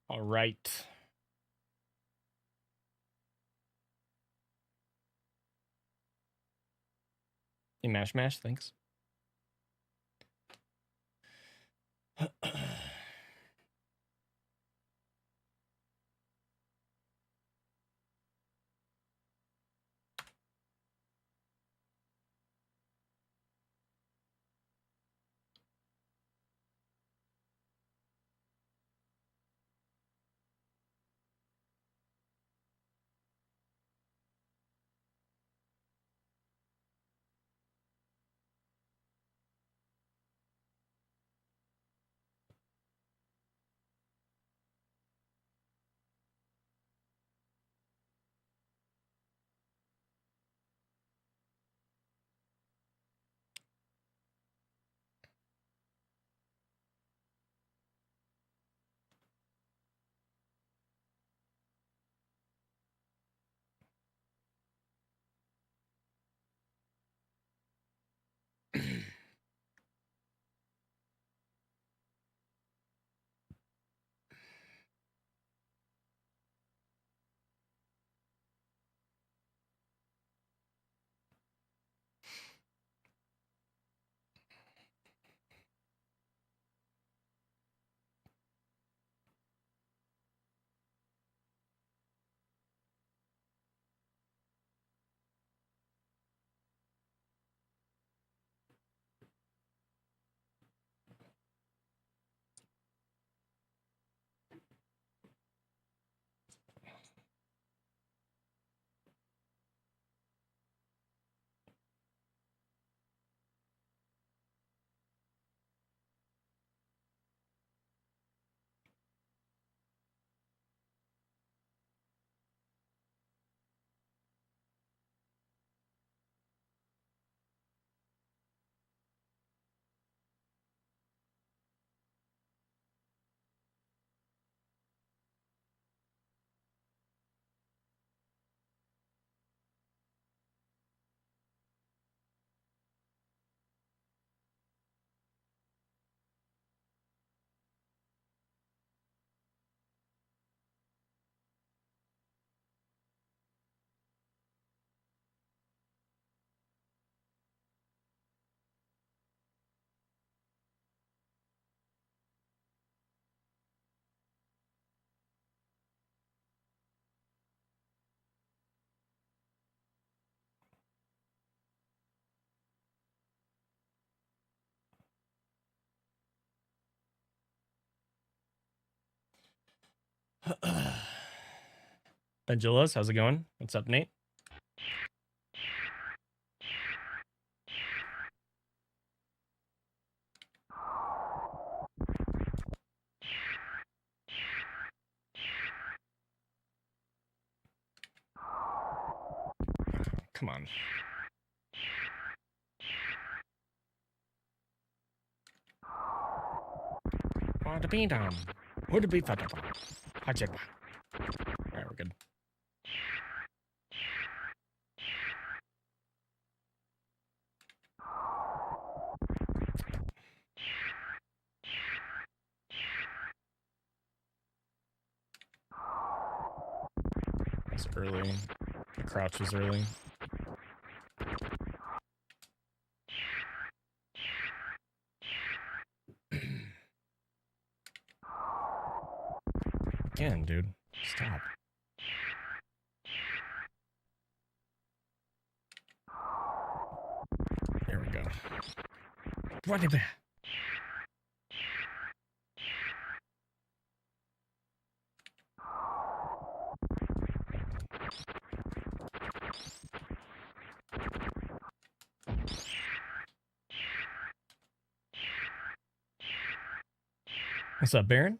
All right. Hey, Mash, thanks. Benjulas, how's it going? What's up, Nate? Come on. All right, we're good. It's early. The crouch was early. Again, dude. Stop. There we go. What did that? What's up, Baron?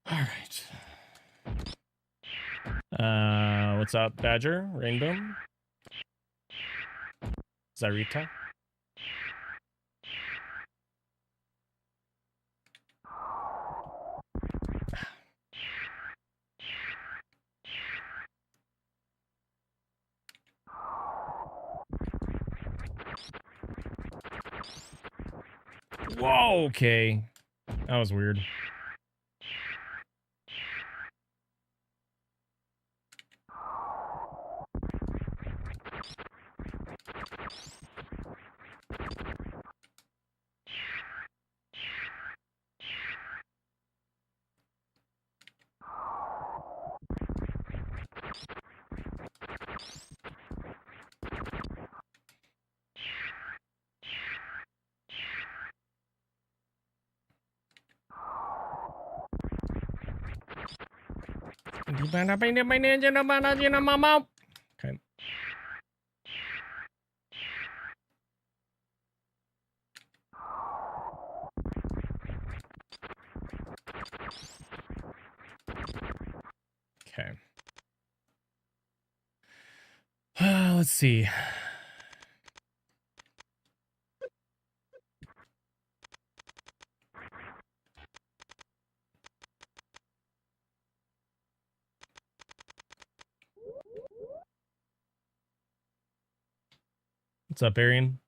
All right. What's up, Badger? Rainbow? Zarita? Whoa, okay. That was weird. Okay. Okay. Let's see. What's up, Arian?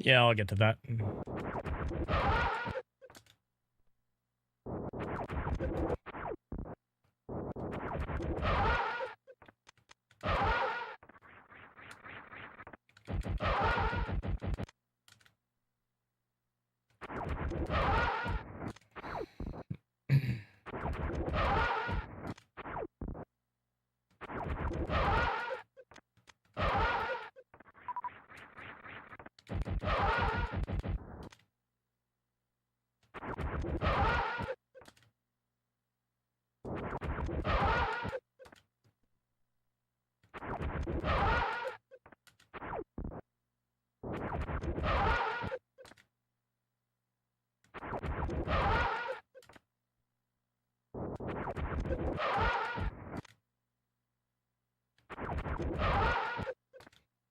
Yeah, I'll get to that.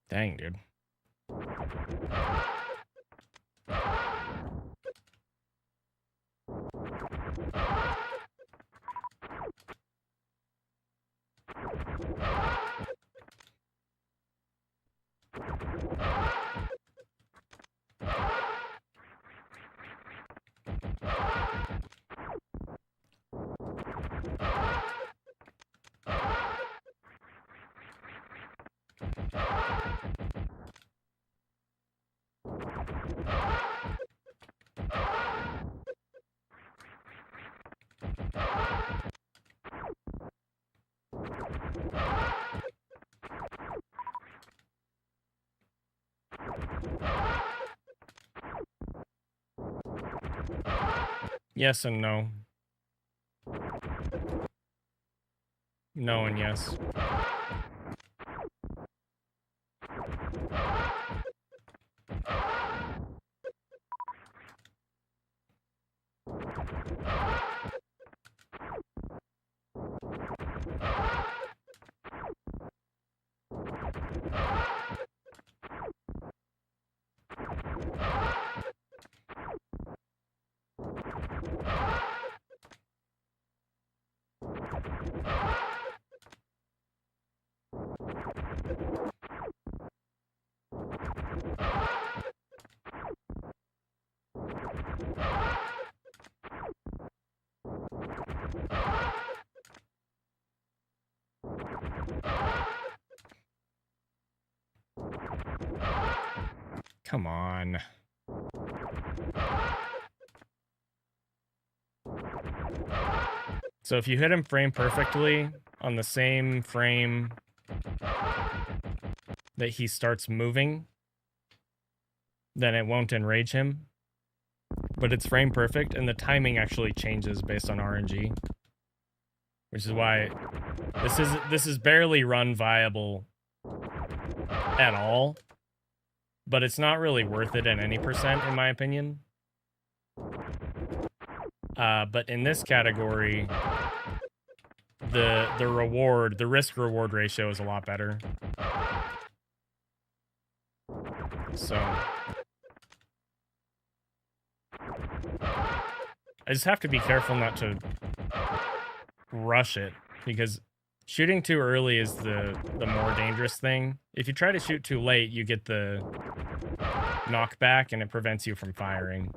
Dang, dude. Yes and no. No and yes. Come on. So if you hit him frame perfectly on the same frame that he starts moving, then it won't enrage him. But it's frame perfect, and the timing actually changes based on RNG. Which is why this is barely run viable at all. But it's not really worth it at any percent, in my opinion. But in this category, the risk-reward ratio is a lot better. So I just have to be careful not to rush it, because shooting too early is the more dangerous thing. If you try to shoot too late, you get the knockback and it prevents you from firing.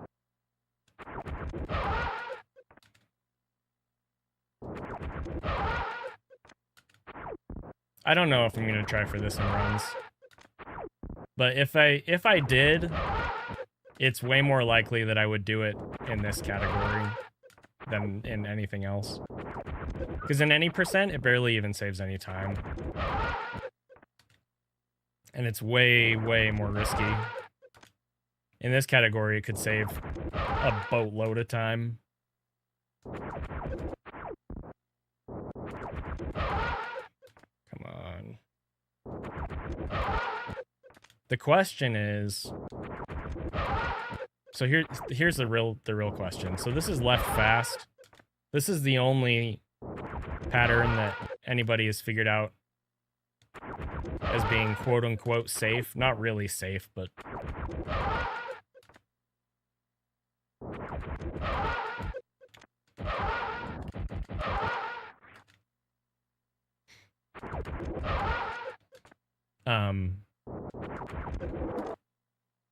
I don't know if I'm gonna try for this in runs. But if I did, it's way more likely that I would do it in this category than in anything else. Because in any percent, it barely even saves any time. And it's way, way more risky. In this category, it could save a boatload of time. Come on. The question is... So here's the real question. So this is left fast. This is the only pattern that anybody has figured out as being quote-unquote safe. Not really safe, but...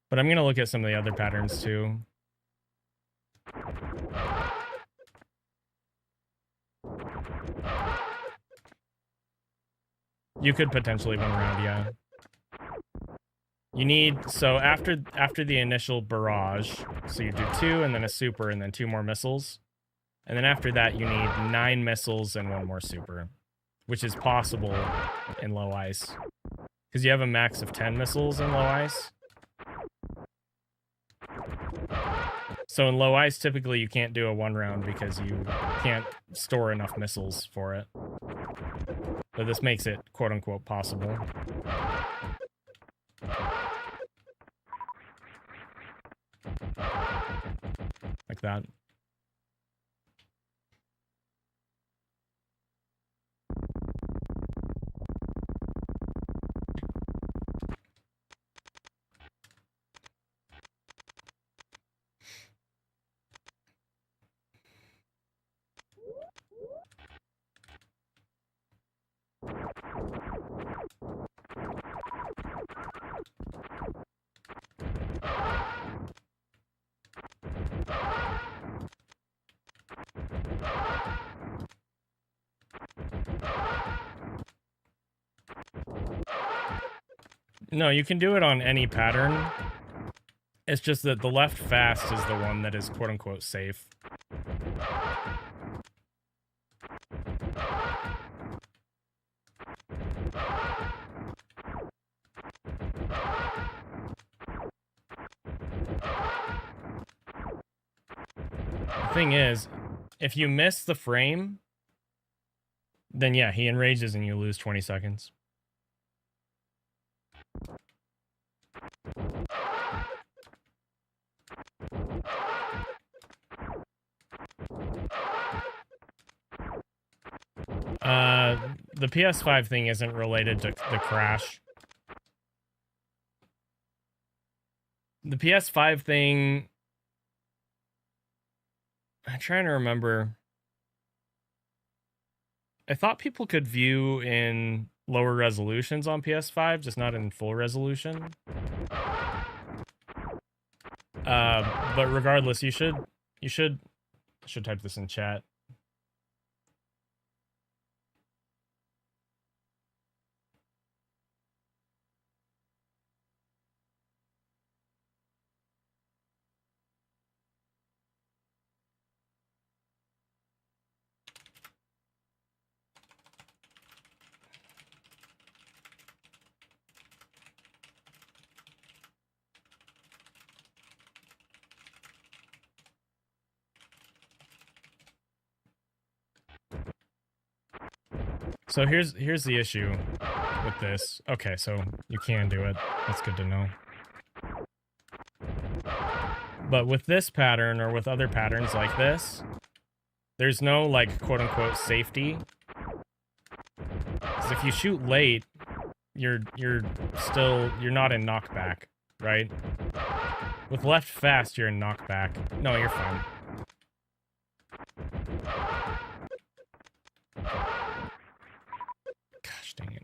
But I'm going to look at some of the other patterns too. You could potentially win round, yeah. You need, so after the initial barrage, so you do 2 and then a super and then 2 more missiles. And then after that, you need 9 missiles and 1 more super, which is possible in low ice. Because you have a max of 10 missiles in low ice. So in low ice, typically you can't do a 1 round because you can't store enough missiles for it. But this makes it quote-unquote possible. Like that. No, you can do it on any pattern. It's just that the left fast is the one that is quote-unquote safe. thing is, if you miss the frame, then yeah, he enrages and you lose 20 seconds. The PS5 thing isn't related to the crash. The PS5 thing, I'm trying to remember. I thought people could view in lower resolutions on PS5, just not in full resolution. But regardless, you should type this in chat. So here's the issue with this. Okay, so you can do it. That's good to know. But with this pattern or with other patterns like this, there's no like quote unquote safety. Because if you shoot late, you're not in knockback, right? With left fast, you're in knockback. No, you're fine. Gosh dang it.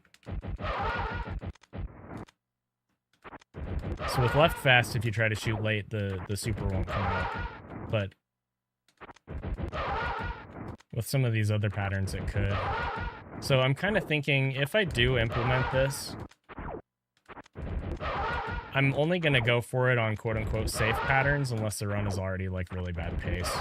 So with left fast, if you try to shoot late, the super won't come out. But with some of these other patterns, it could. So I'm kind of thinking, if I do implement this, I'm only going to go for it on quote-unquote safe patterns unless the run is already, like, really bad pace.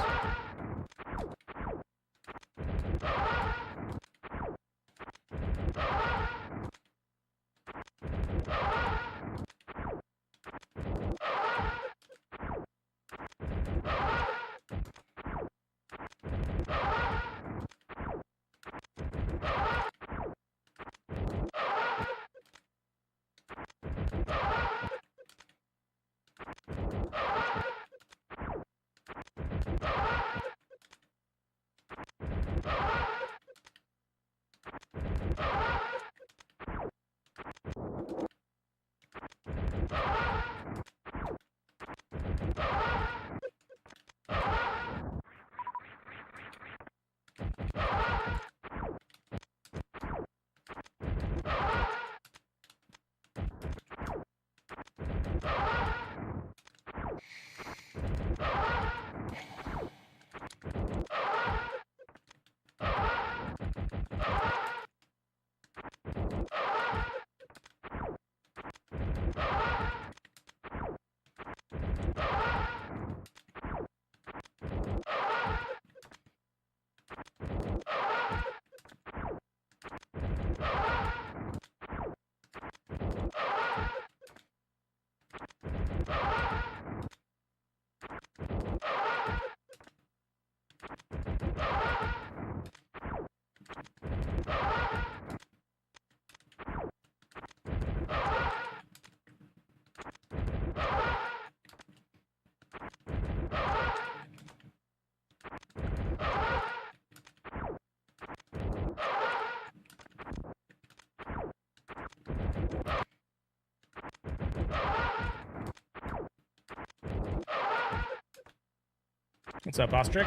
What's up, Ostrich?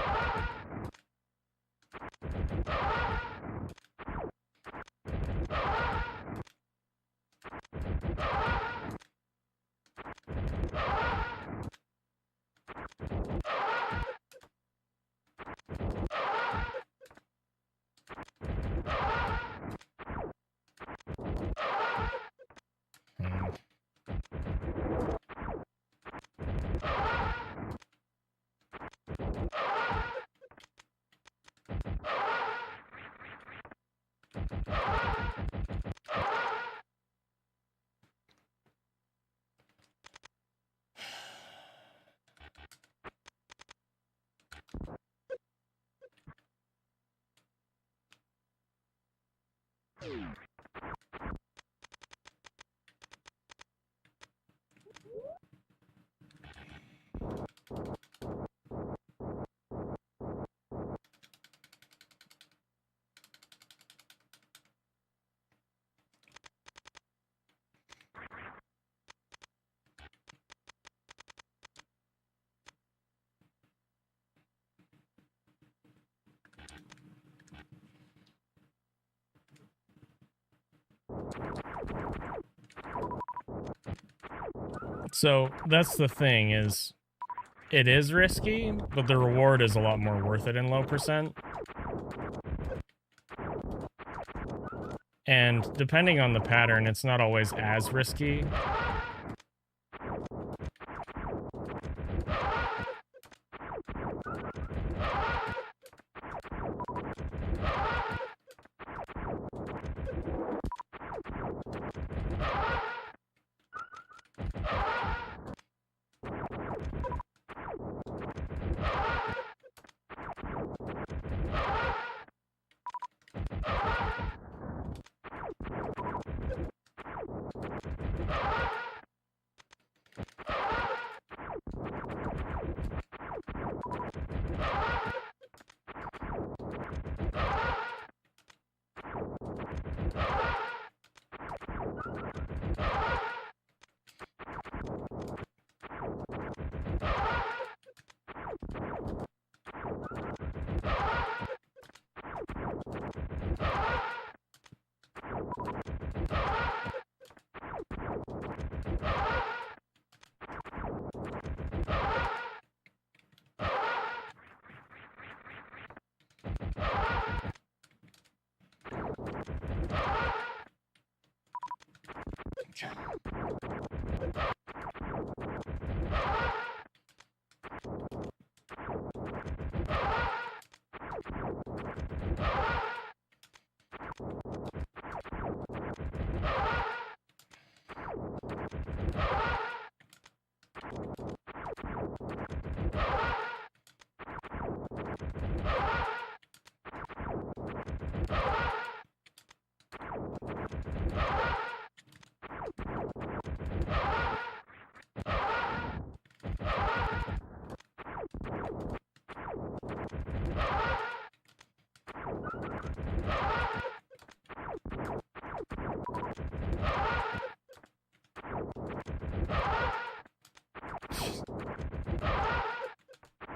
So that's the thing, is it is risky, but the reward is a lot more worth it in low percent. And depending on the pattern, it's not always as risky.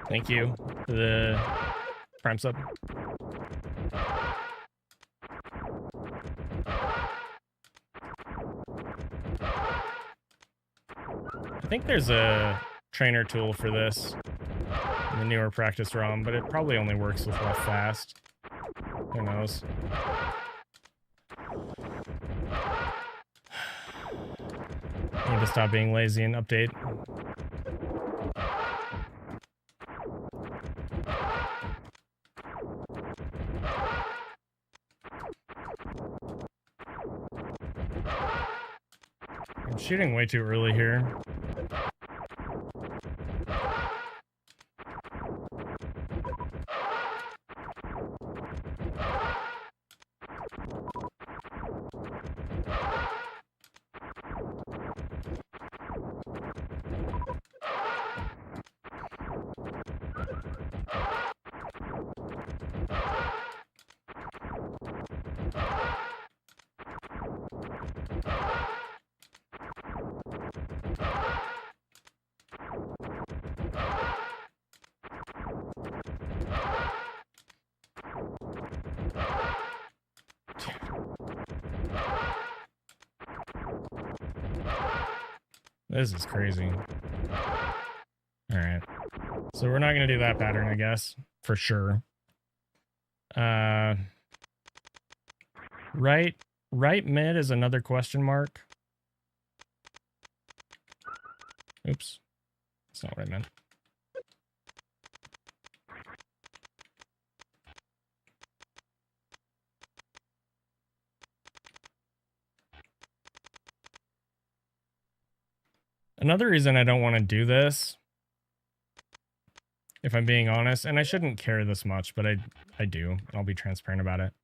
Thank you for the Prime sub. I think there's a trainer tool for this in the newer practice ROM, but it probably only works with left fast. Who knows? Need to stop being lazy and update. I'm shooting way too early here. This is crazy. Alright. So we're not going to do that pattern, I guess. For sure. Right mid is another question mark. Oops. That's not what I meant. Another reason I don't want to do this, if I'm being honest, and I shouldn't care this much, but I do, and I'll be transparent about it.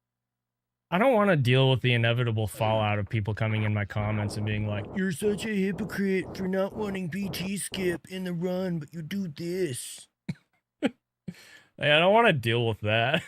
I don't want to deal with the inevitable fallout of people coming in my comments and being like, "You're such a hypocrite for not wanting BT skip in the run, but you do this." I don't want to deal with that.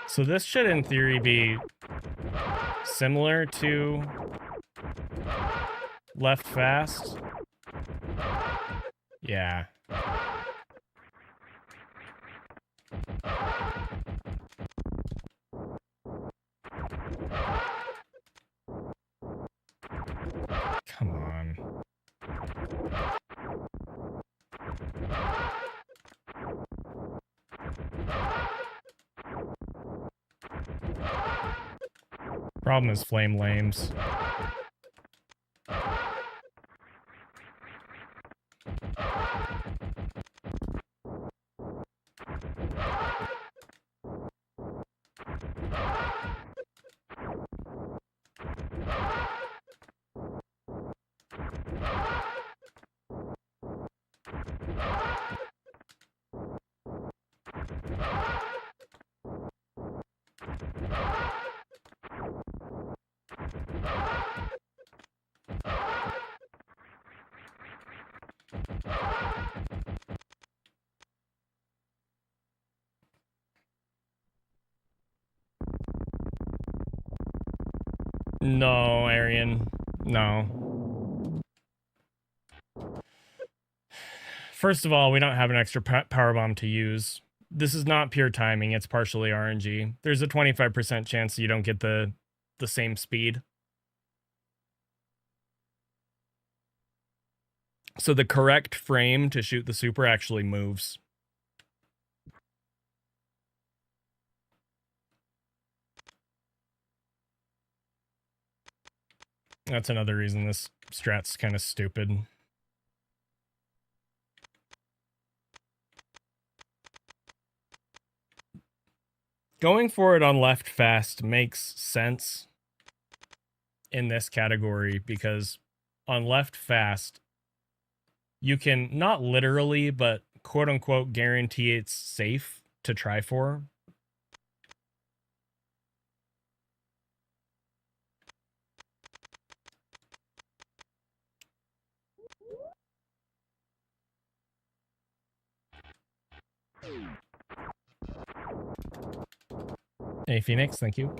So this should, in theory, be similar to left fast. Yeah. Come on. Problem is flame lames. No, Arian. No. First of all, we don't have an extra power bomb to use. This is not pure timing, it's partially RNG. There's a 25% chance you don't get the same speed. So the correct frame to shoot the super actually moves. That's another reason this strat's kind of stupid. Going for it on left fast makes sense in this category because on left fast, you can not literally, but quote unquote guarantee it's safe to try for. Hey, Phoenix, thank you.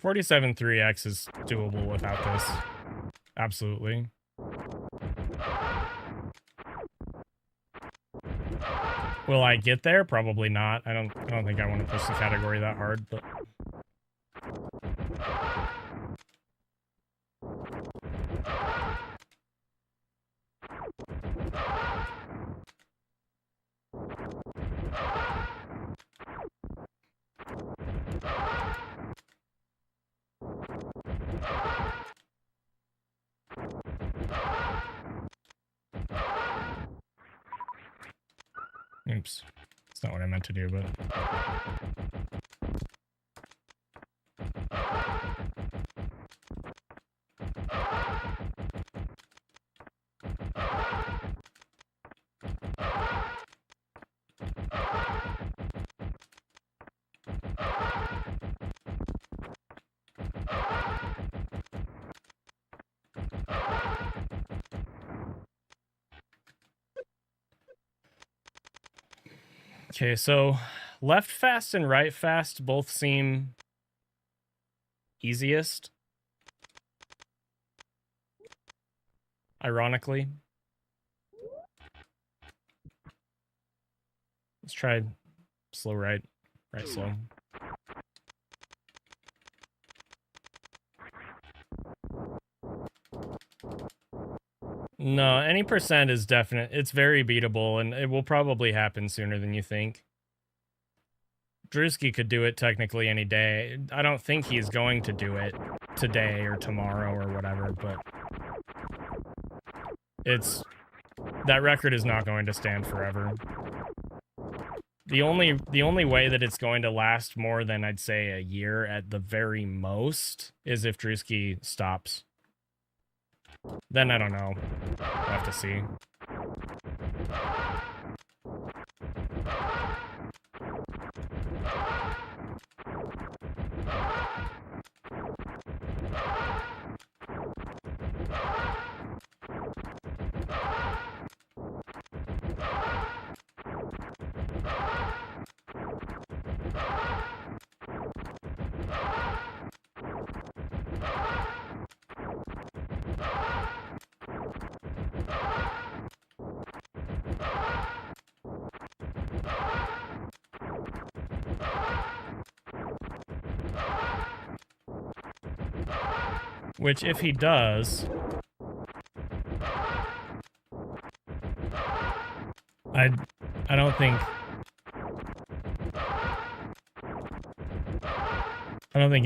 .47 3x is doable without this. Absolutely. Will I get there? Probably not. I don't think I want to push the category that hard, but oops. That's not what I meant to do, but okay, so left fast and right fast both seem easiest. ironically. Let's try slow right slow. No, any percent is definite. It's very beatable, and it will probably happen sooner than you think. Drewski could do it technically any day. I don't think he's going to do it today or tomorrow or whatever, but that record is not going to stand forever. The only way that it's going to last more than, I'd say, a year at the very most is if Drewski stops. Then I don't know. We'll have to see. Which, if he does, I don't think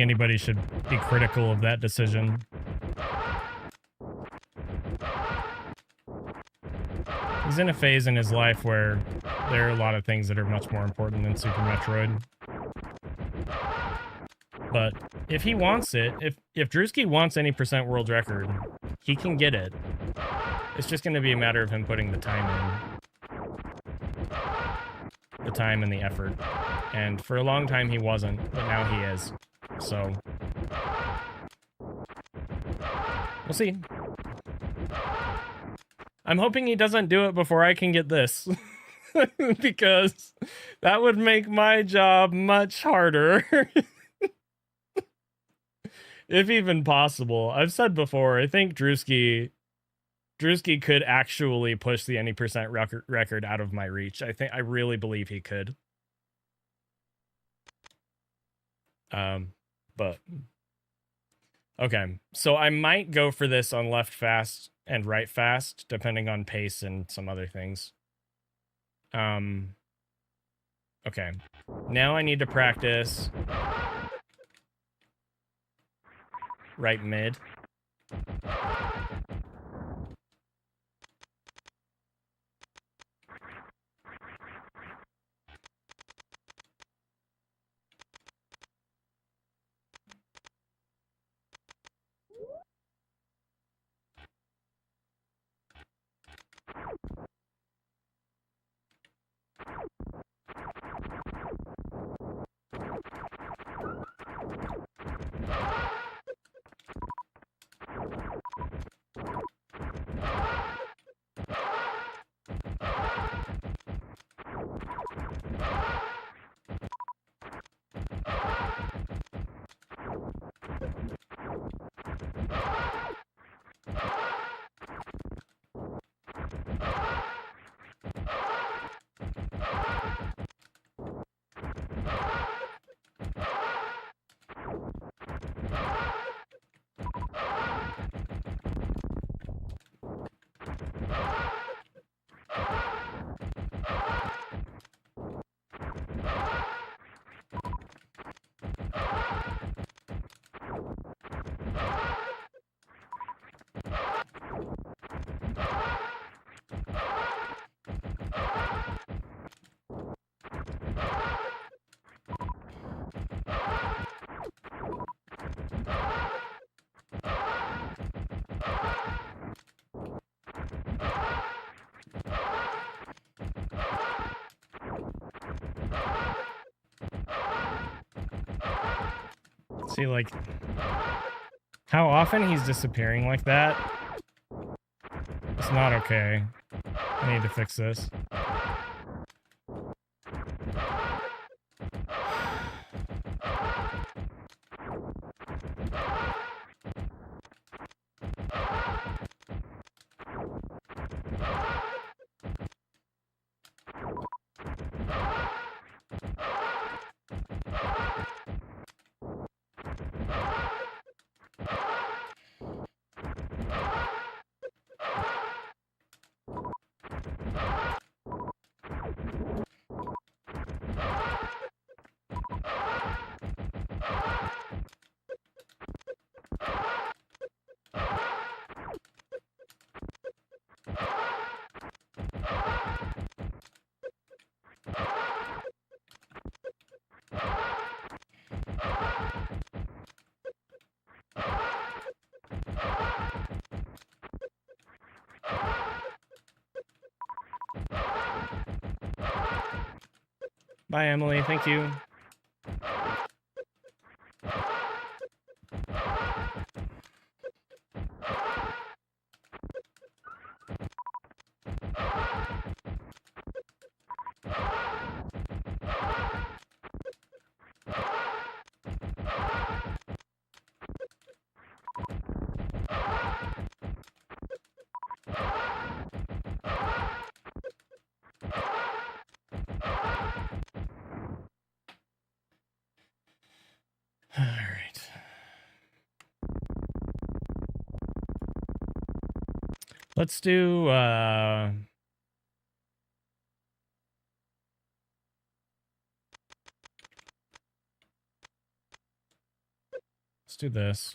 anybody should be critical of that decision. He's in a phase in his life where there are a lot of things that are much more important than Super Metroid. But if he wants it, if Drewski wants any percent world record, he can get it. It's just going to be a matter of him putting the time in. The time and the effort. And for a long time he wasn't, but now he is. So we'll see. I'm hoping he doesn't do it before I can get this. Because that would make my job much harder. If even possible. I've said before, I think Drewski could actually push the any percent record out of my reach. I really believe he could. But okay, so I might go for this on left fast and right fast, depending on pace and some other things. Okay, now I need to practice right mid. See, like, how often he's disappearing like that? It's not okay. I need to fix this. Bye, Emily. Thank you. All right. Let's do this.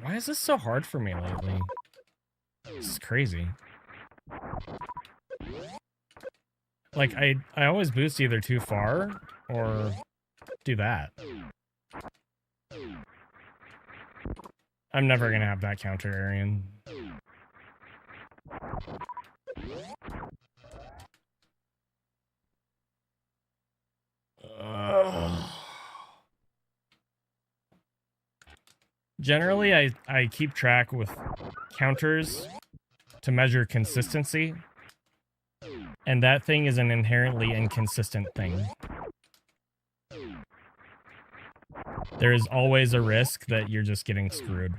Why is this so hard for me lately? This is crazy. Like, I always boost either too far or do that. I'm never gonna have that counter, Arian. Generally, I keep track with counters to measure consistency, and that thing is an inherently inconsistent thing. There is always a risk that you're just getting screwed.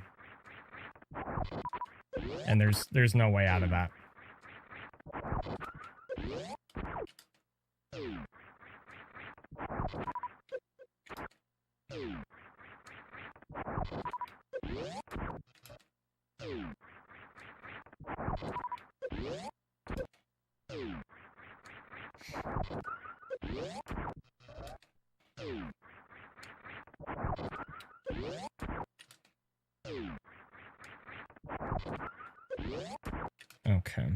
And there's no way out of that. Okay.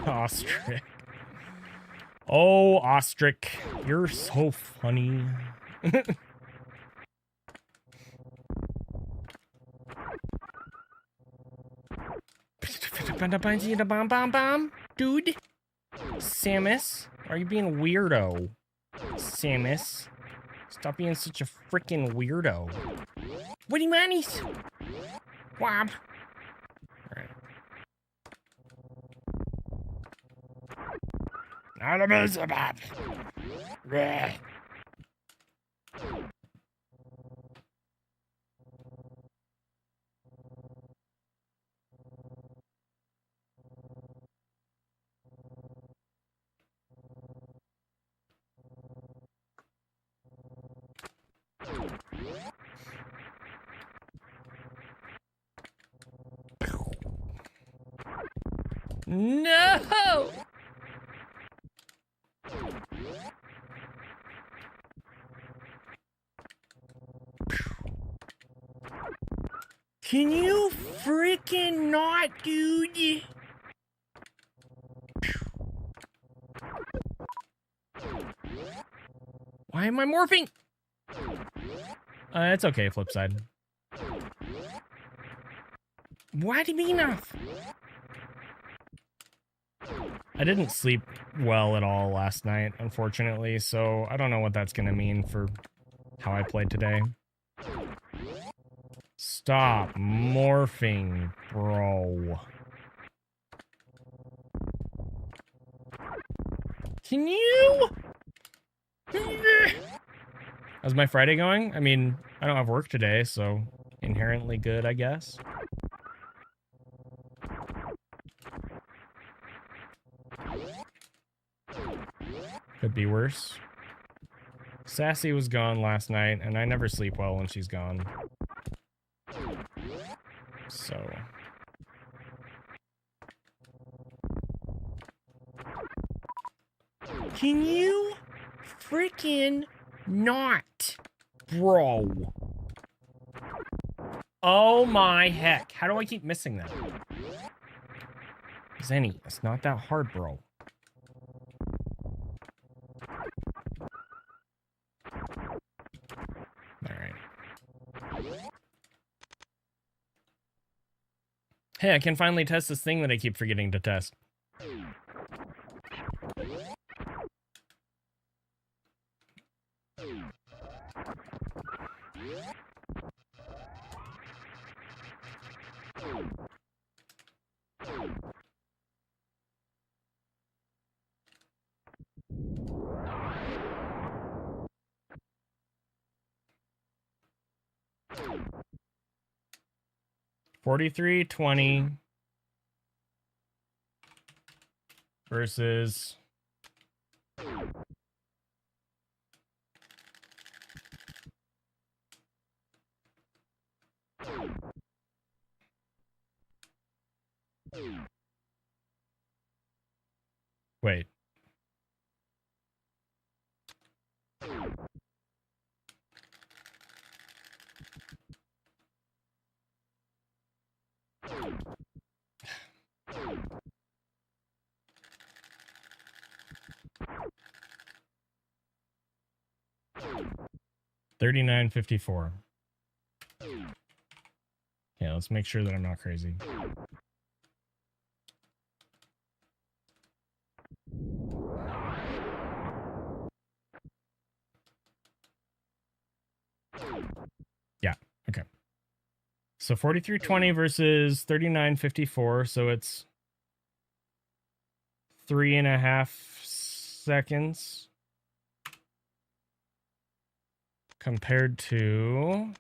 Ostrich. Oh, Ostrich, you're so funny. Dude. Samus, are you being a weirdo? Samus, stop being such a freaking weirdo. What do you manies? Whop. Alright. Not a buzz about. No! Can you freaking not, dude? Why am I morphing? It's okay, flip side. Why did me enough? I didn't sleep well at all last night, unfortunately, so I don't know what that's gonna mean for how I played today. Stop morphing, bro. Can you? How's my Friday going? I mean, I don't have work today, so inherently good, I guess. Could be worse. Sassy was gone last night, and I never sleep well when she's gone. So... Can you freaking not, bro? Oh my heck. How do I keep missing that? Zenny, it's not that hard, bro. Alright. Hey, I can finally test this thing that I keep forgetting to test. $43.20 versus wait. $39.54. Yeah, let's make sure that I'm not crazy. Yeah, okay. So 43.20 versus 39.54, so it's 3.5 seconds compared to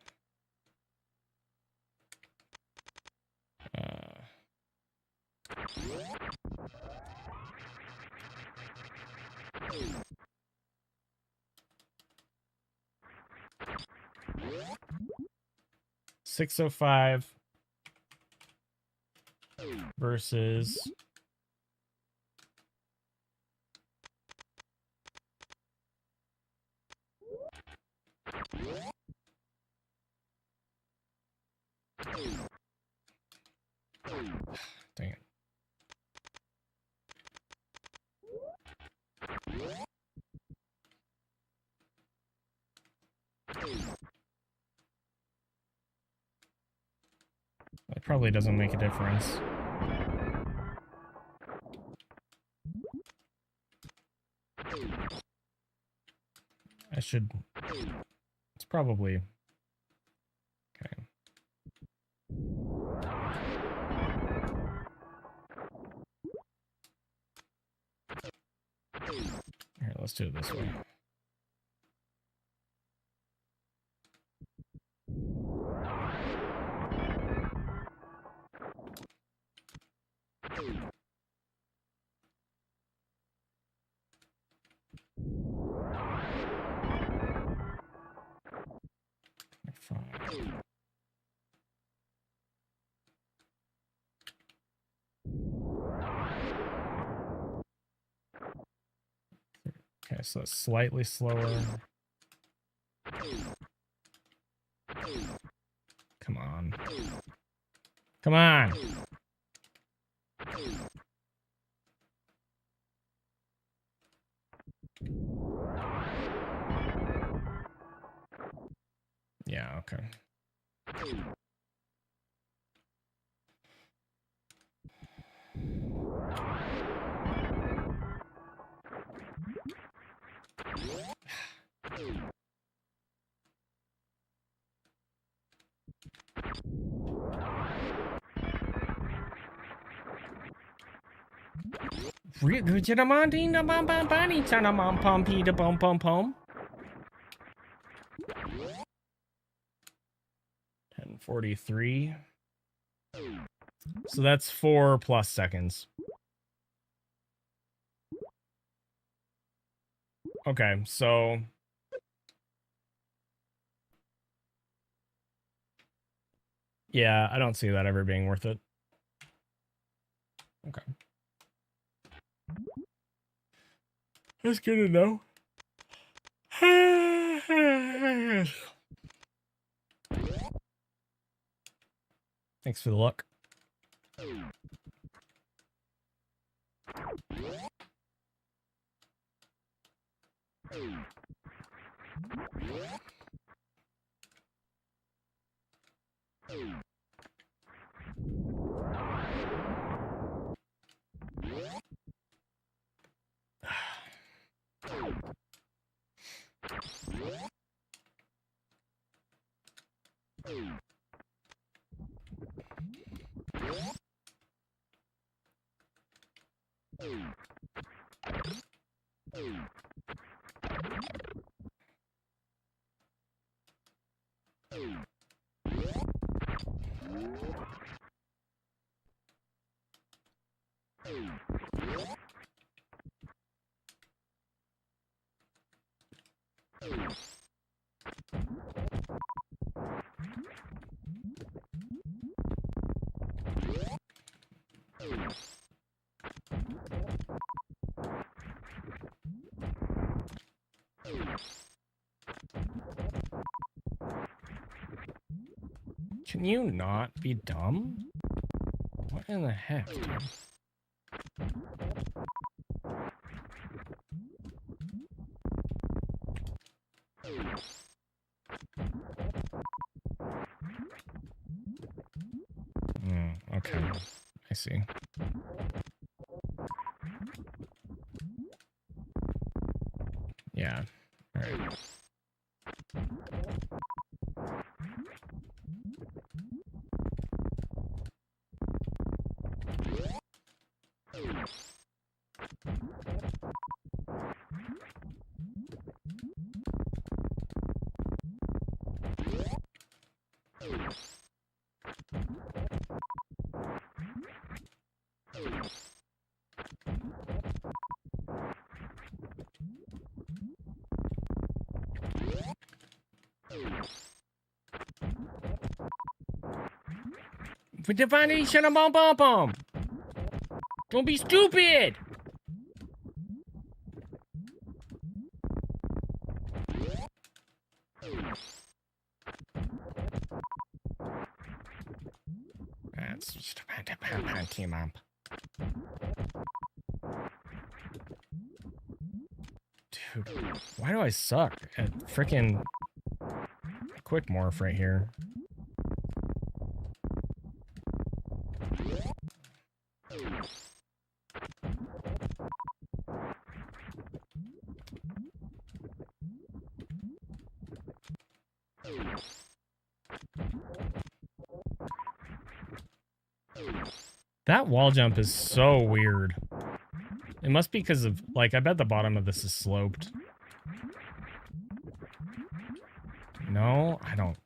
$6.05 versus dang it. That probably doesn't make a difference. I should... It's probably... Okay. Here, let's do it this way. Okay, so it's slightly slower. Come on. Come on! Yeah, okay. $10:43. So that's 4+ seconds. Okay, so yeah, I don't see that ever being worth it. Okay. That's good to know. Thanks for the luck. Can you not be dumb? What in the heck, dude? Okay, I see. Yeah, all right. With the foundation of bomb. Don't be stupid. That's just a team up. Dude, why do I suck at freaking quick morph right here? That wall jump is so weird. It must be because of, like, I bet the bottom of this is sloped. No, I don't know.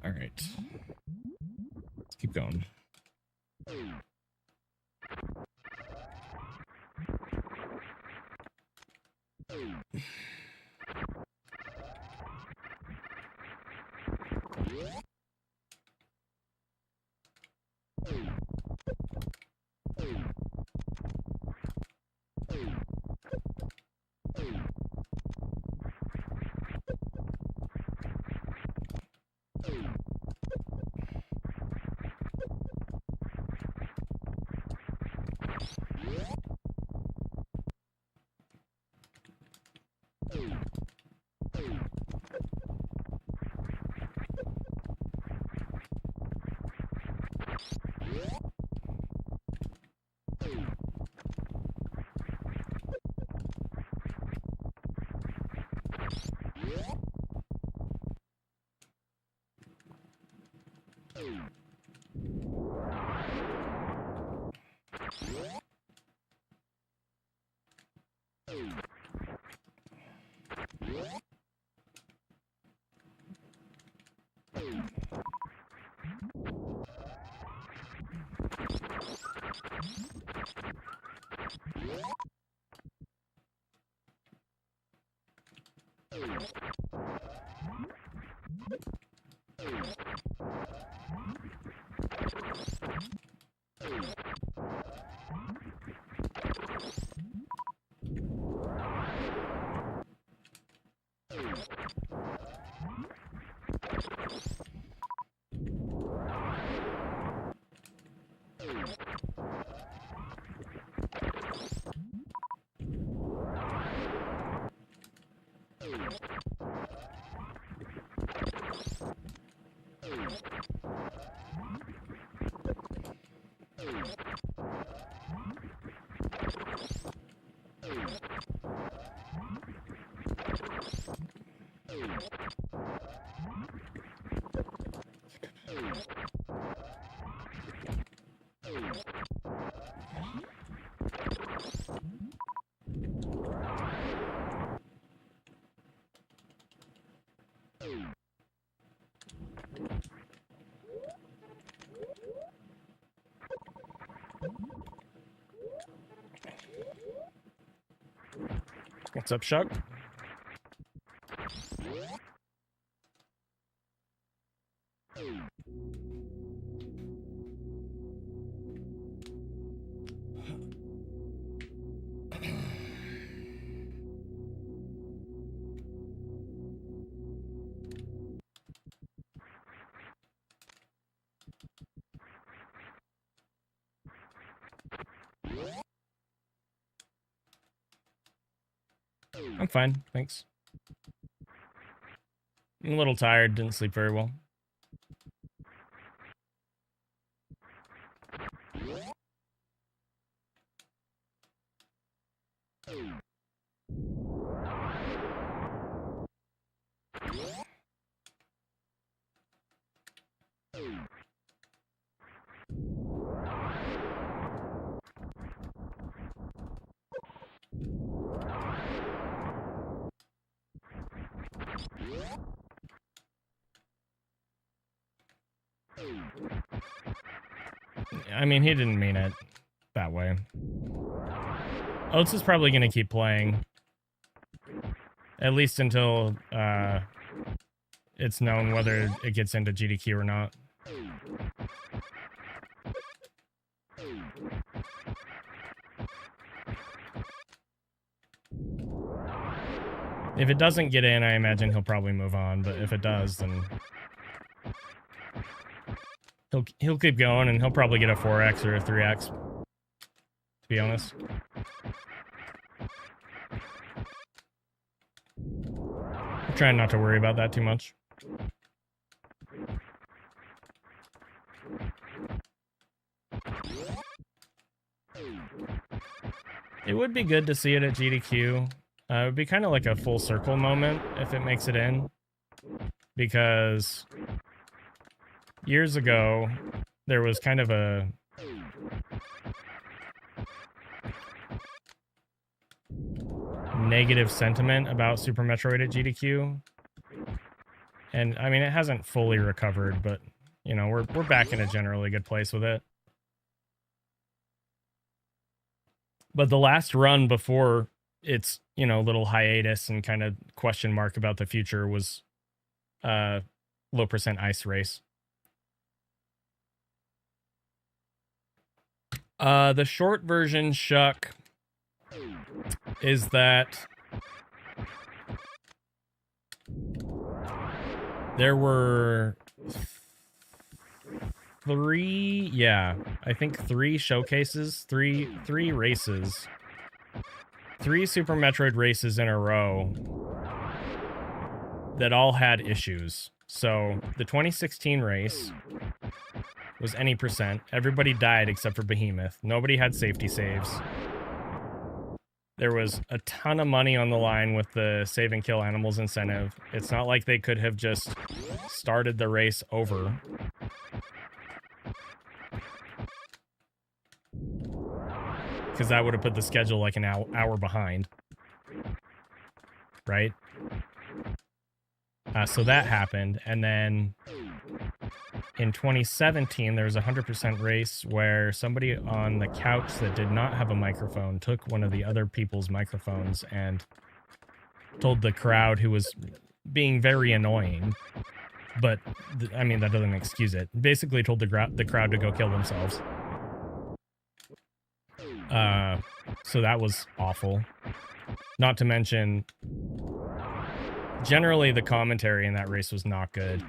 All right. Let's keep going. What's up, Shuck? I'm fine, thanks. I'm a little tired, didn't sleep very well. I mean, he didn't mean it that way. Oats is probably going to keep playing. At least until it's known whether it gets into GDQ or not. If it doesn't get in, I imagine he'll probably move on, but if it does, then he'll keep going, and he'll probably get a 4x or a 3x. to be honest. I'm trying not to worry about that too much. It would be good to see it at GDQ. It would be kind of like a full circle moment if it makes it in. Because years ago, there was kind of a negative sentiment about Super Metroid at GDQ. And I mean, it hasn't fully recovered, but you know, we're back in a generally good place with it. But the last run before its, you know, little hiatus and kind of question mark about the future was low percent ice race. The short version, Shuck, is that there were three showcases, three races, 3 Super Metroid races in a row that all had issues. So the 2016 race was any percent. Everybody died except for Behemoth. Nobody had safety saves. There was a ton of money on the line with the save and kill animals incentive. It's not like they could have just started the race over. Because that would have put the schedule like an hour behind. Right? So that happened. And then in 2017, there was a 100% race where somebody on the couch that did not have a microphone took one of the other people's microphones and told the crowd, who was being very annoying, but I mean, that doesn't excuse it, basically told the crowd to go kill themselves. So that was awful. Not to mention, generally the commentary in that race was not good.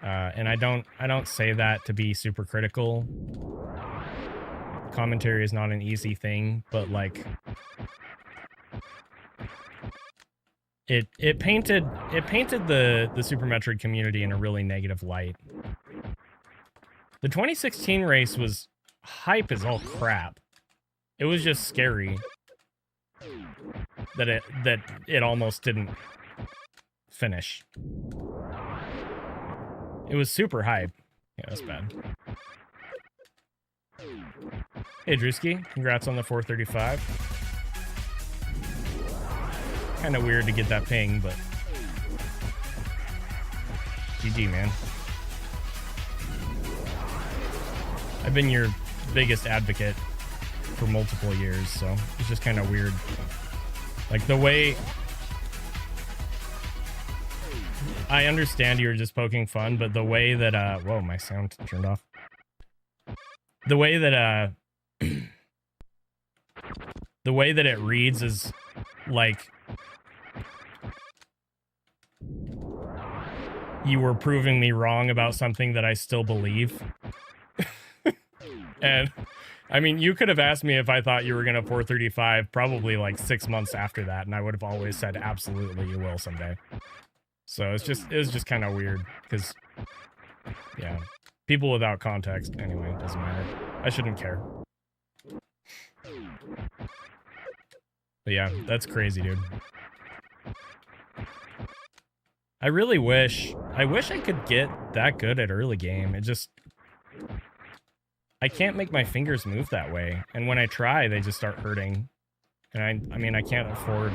And I don't say that to be super critical. Commentary is not an easy thing, but like it painted the Super Metroid community in a really negative light. The 2016 race was hype as all crap. It was just scary that it almost didn't finish. It was super hype. Yeah, that's bad. Hey, Drewski, congrats on the 435. Kind of weird to get that ping, but GG, man. I've been your biggest advocate for multiple years, so it's just kind of weird. Like, the way... I understand you were just poking fun, but the way that, whoa, my sound turned off. The way that, the way that it reads is, like, you were proving me wrong about something that I still believe. And, I mean, you could have asked me if I thought you were going to 435 probably, like, 6 months after that, and I would have always said, absolutely, you will someday. So it was just kind of weird, because, yeah, people without context, anyway, it doesn't matter. I shouldn't care. But yeah, that's crazy, dude. I really wish I could get that good at early game. It just, I can't make my fingers move that way, and when I try, they just start hurting. And I mean, I can't afford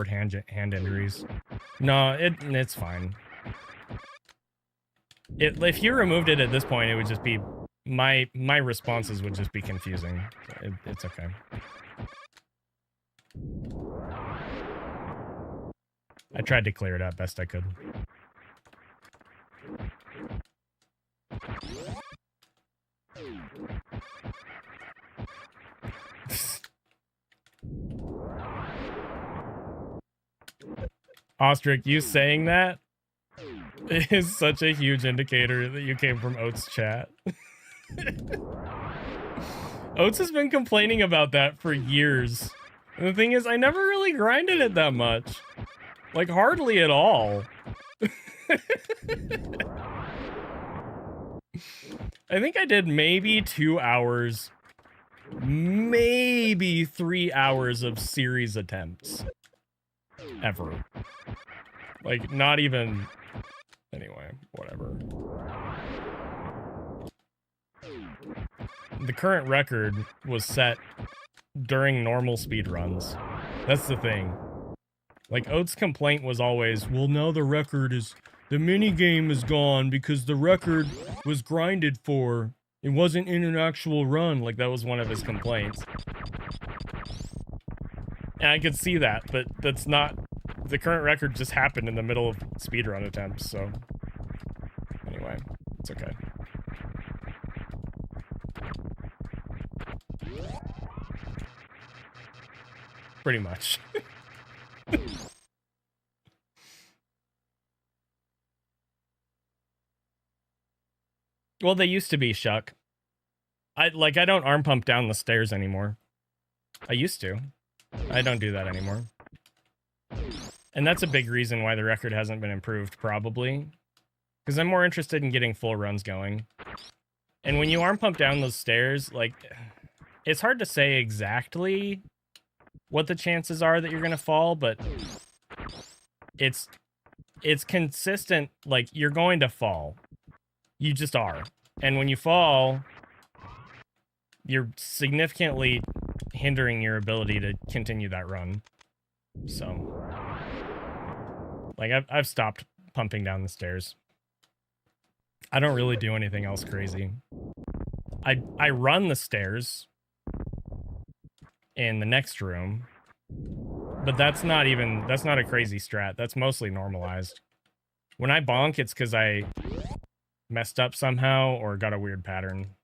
hand injuries. No, it's fine. If you removed it at this point, it would just be my responses would just be confusing. It's okay. I tried to clear it up best I could. Ostrich, you saying that is such a huge indicator that you came from Oats chat. Oats has been complaining about that for years. And the thing is, I never really grinded it that much. Like, hardly at all. I think I did maybe 2 hours, maybe 3 hours of series attempts. Ever. Like, not even... Anyway, whatever. The current record was set during normal speedruns. That's the thing. Like, Oats' complaint was always, well, now the record is... The minigame is gone because the record was grinded for. It wasn't in an actual run. Like, that was one of his complaints. And I could see that, but that's not... The current record just happened in the middle of speedrun attempts, so... Anyway, it's okay. Pretty much. Well, they used to be, Shuck. I don't arm pump down the stairs anymore. I used to. I don't do that anymore. And that's a big reason why the record hasn't been improved, probably. Because I'm more interested in getting full runs going. And when you arm pump down those stairs, like, it's hard to say exactly what the chances are that you're gonna fall, but it's consistent, like, you're going to fall. You just are. And when you fall, you're significantly hindering your ability to continue that run. So, like, I've stopped pumping down the stairs. I don't really do anything else crazy. I run the stairs in the next room, but that's not a crazy strat. That's mostly normalized. When I bonk, it's because I messed up somehow or got a weird pattern.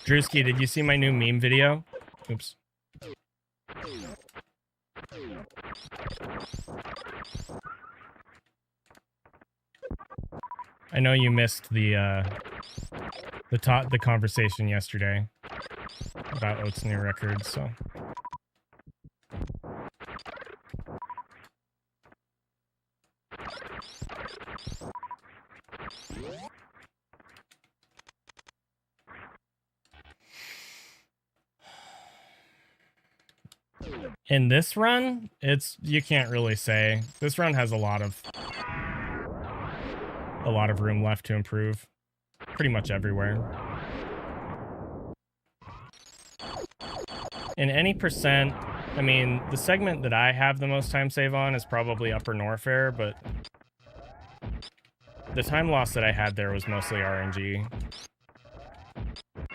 Drewski, did you see my new meme video? Oops. I know you missed the conversation yesterday about Oats' new record, so... In this run, you can't really say. This run has a lot of room left to improve. Pretty much everywhere. In any percent, I mean, the segment that I have the most time save on is probably Upper Norfair, but the time loss that I had there was mostly RNG.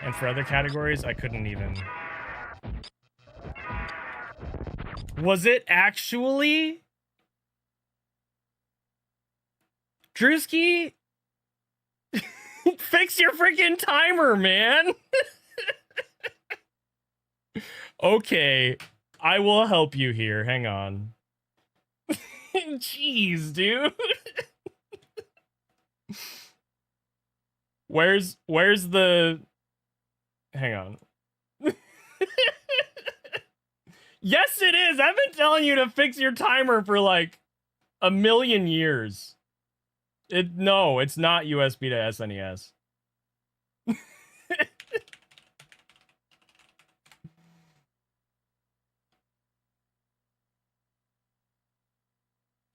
And for other categories, I couldn't even... Was it actually? Drewski? Fix your freaking timer, man! Okay, I will help you here. Hang on. Jeez, dude. Where's the... Hang on. Yes, it is! I've been telling you to fix your timer for, like, a million years. No, it's not USB to SNES.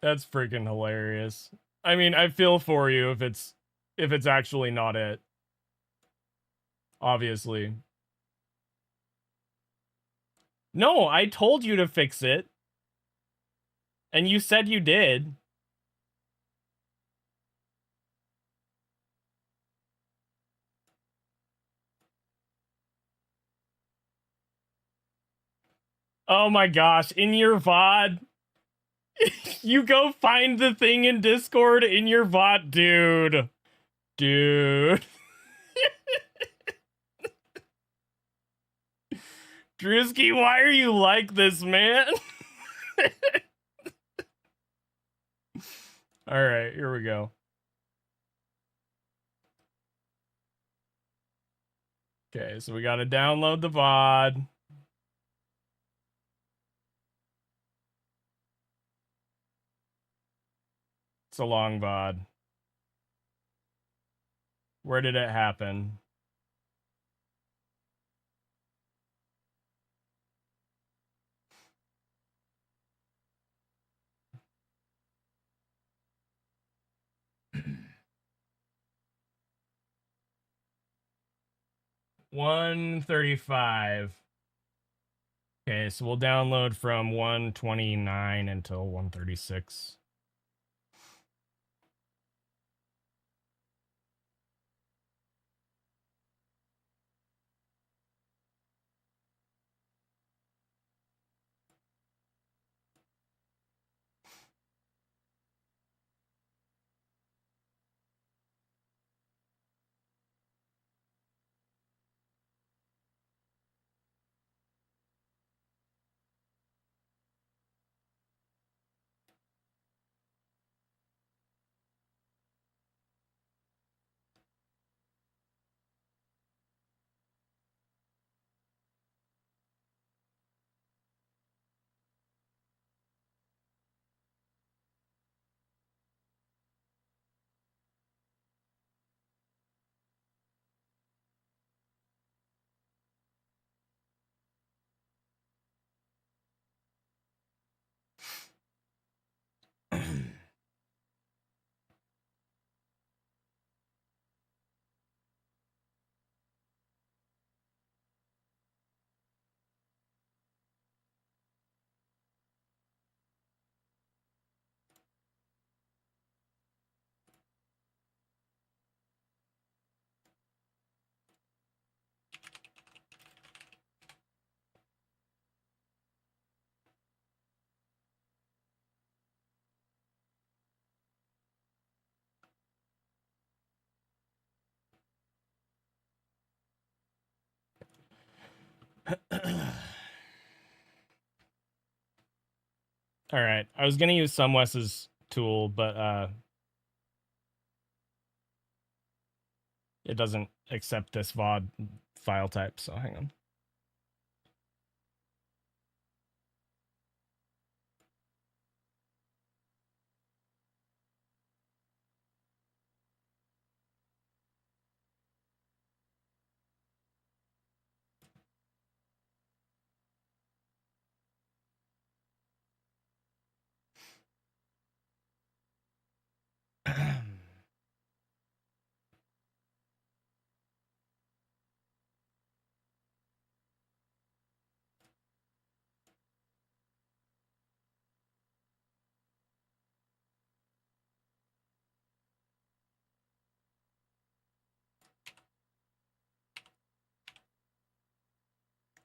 That's freaking hilarious. I mean, I feel for you if it's actually not it. Obviously. No, I told you to fix it. And you said you did. Oh my gosh, in your VOD. You go find the thing in Discord in your VOD, dude. Dude. Drewski, why are you like this, man? Alright, here we go. Okay, so we gotta download the VOD. It's a long VOD. Where did it happen? $135. Okay, so we'll download from 129 until 136. All right, I was gonna use Sumwes's tool, but it doesn't accept this VOD file type, so hang on.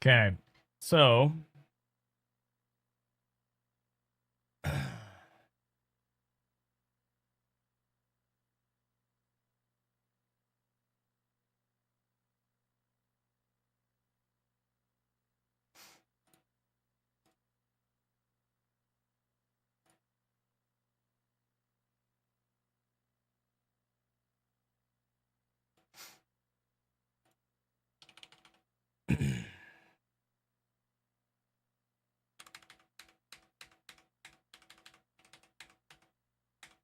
Okay, so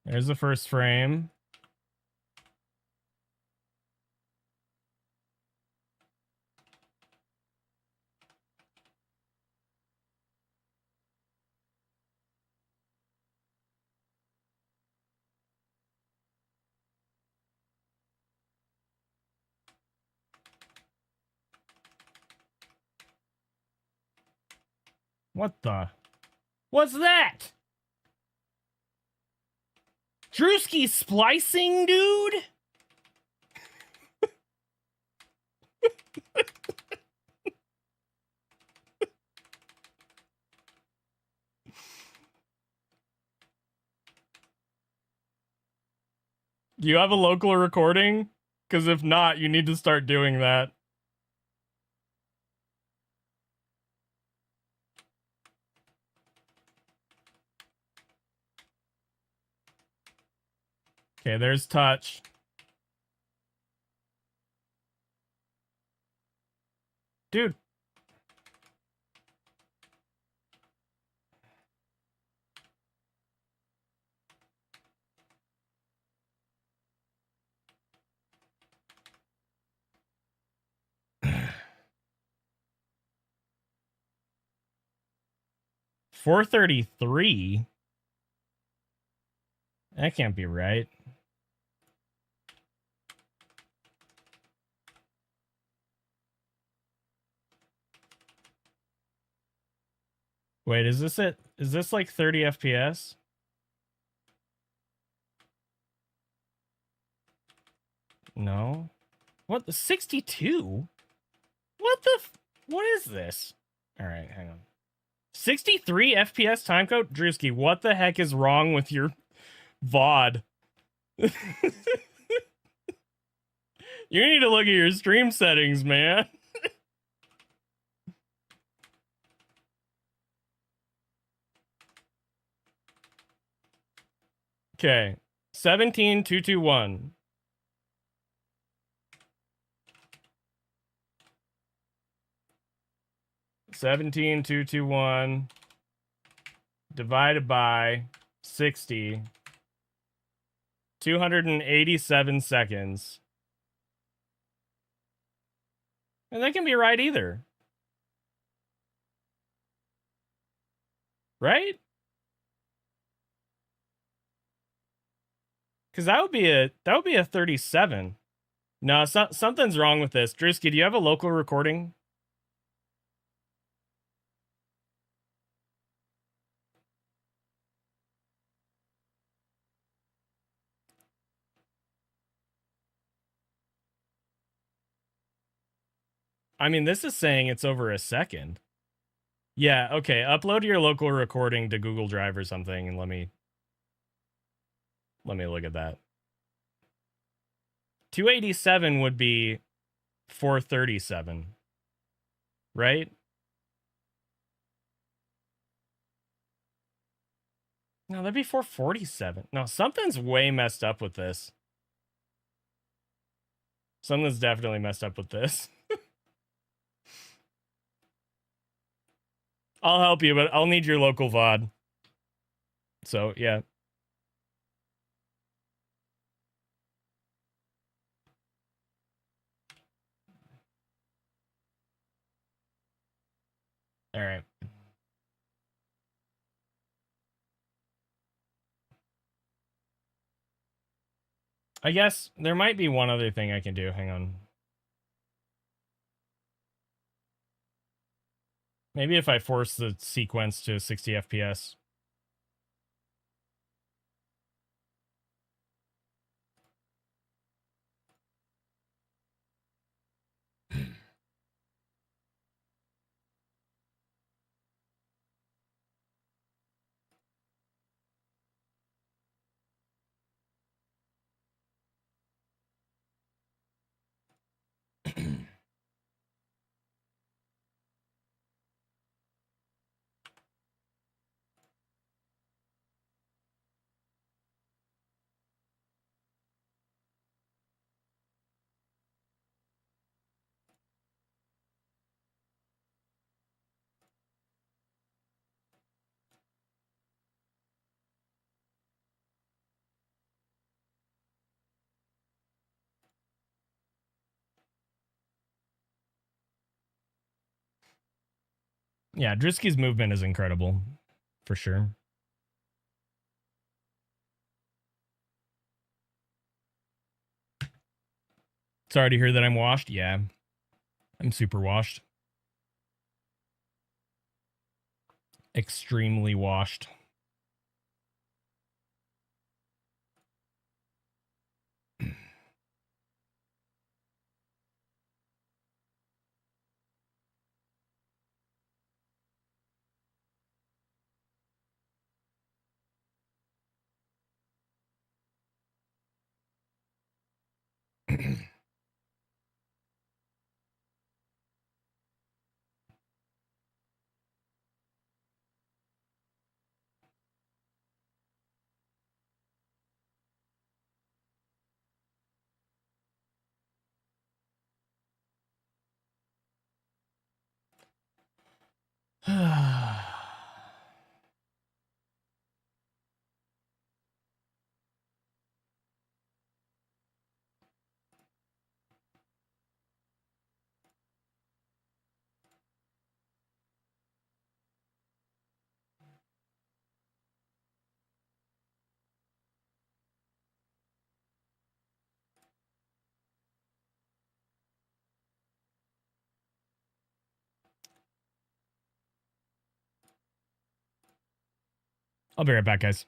there's the first frame. What the? What's that? Drewski splicing, dude? Do you have a local recording? Because if not, you need to start doing that. Okay, there's touch. Dude. $433? That can't be right. Wait, is this it? Is this like 30 FPS? No. What? The 62? What the? What is this? All right, hang on. 63 FPS timecode? Drewski, what the heck is wrong with your VOD? You need to look at your stream settings, man. Okay. 17221. divided by 60. 287 seconds. And that can be right either. Right? Because that would be a 37. No, something's wrong with this. Drewski, do you have a local recording? I mean, this is saying it's over a second. Yeah, okay. Upload your local recording to Google Drive or something and let me look at that. 287 would be 437. Right? No, that'd be 447. No, something's way messed up with this. Something's definitely messed up with this. I'll help you, but I'll need your local VOD. So, yeah. All right. I guess there might be one other thing I can do. Hang on. Maybe if I force the sequence to 60 FPS. Yeah, Drewski's movement is incredible. For sure. Sorry to hear that I'm washed. Yeah. I'm super washed. Extremely washed. I'll be right back, guys.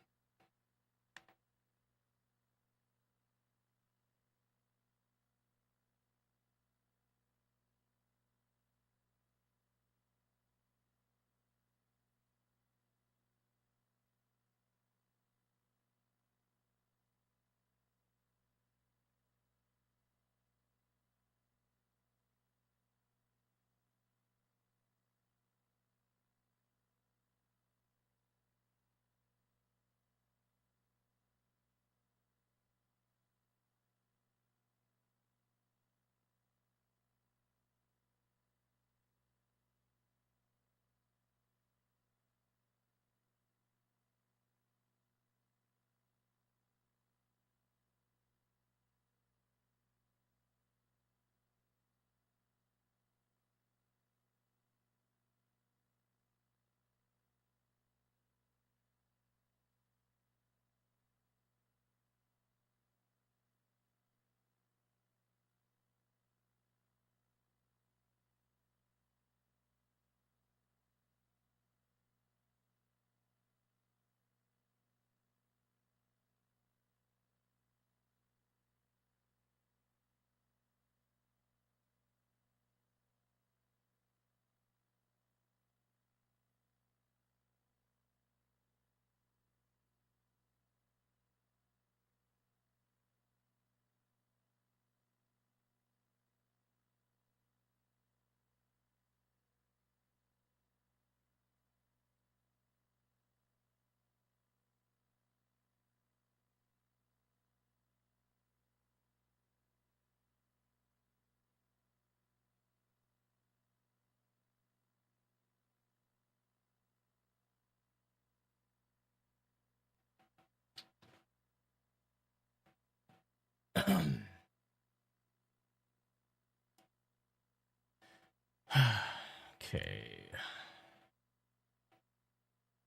Okay.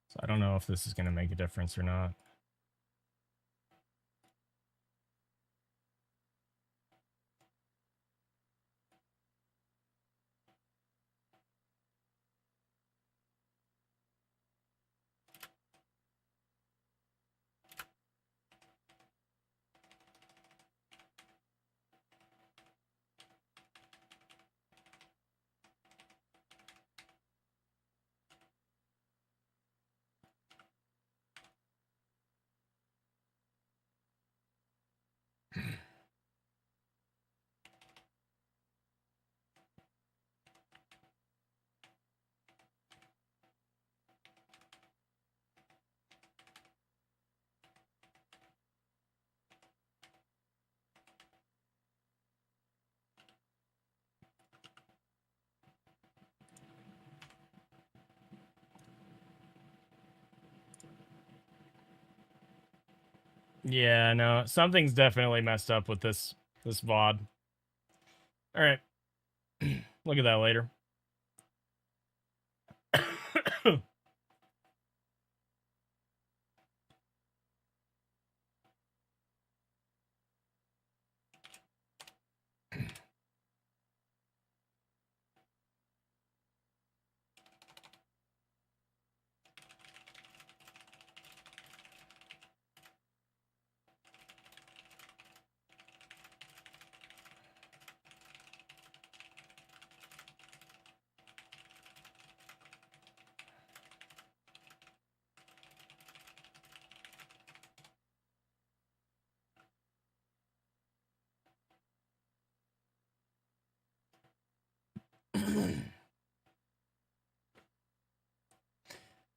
So I don't know if this is going to make a difference or not. Yeah, no, something's definitely messed up with this VOD. All right. Look at that later.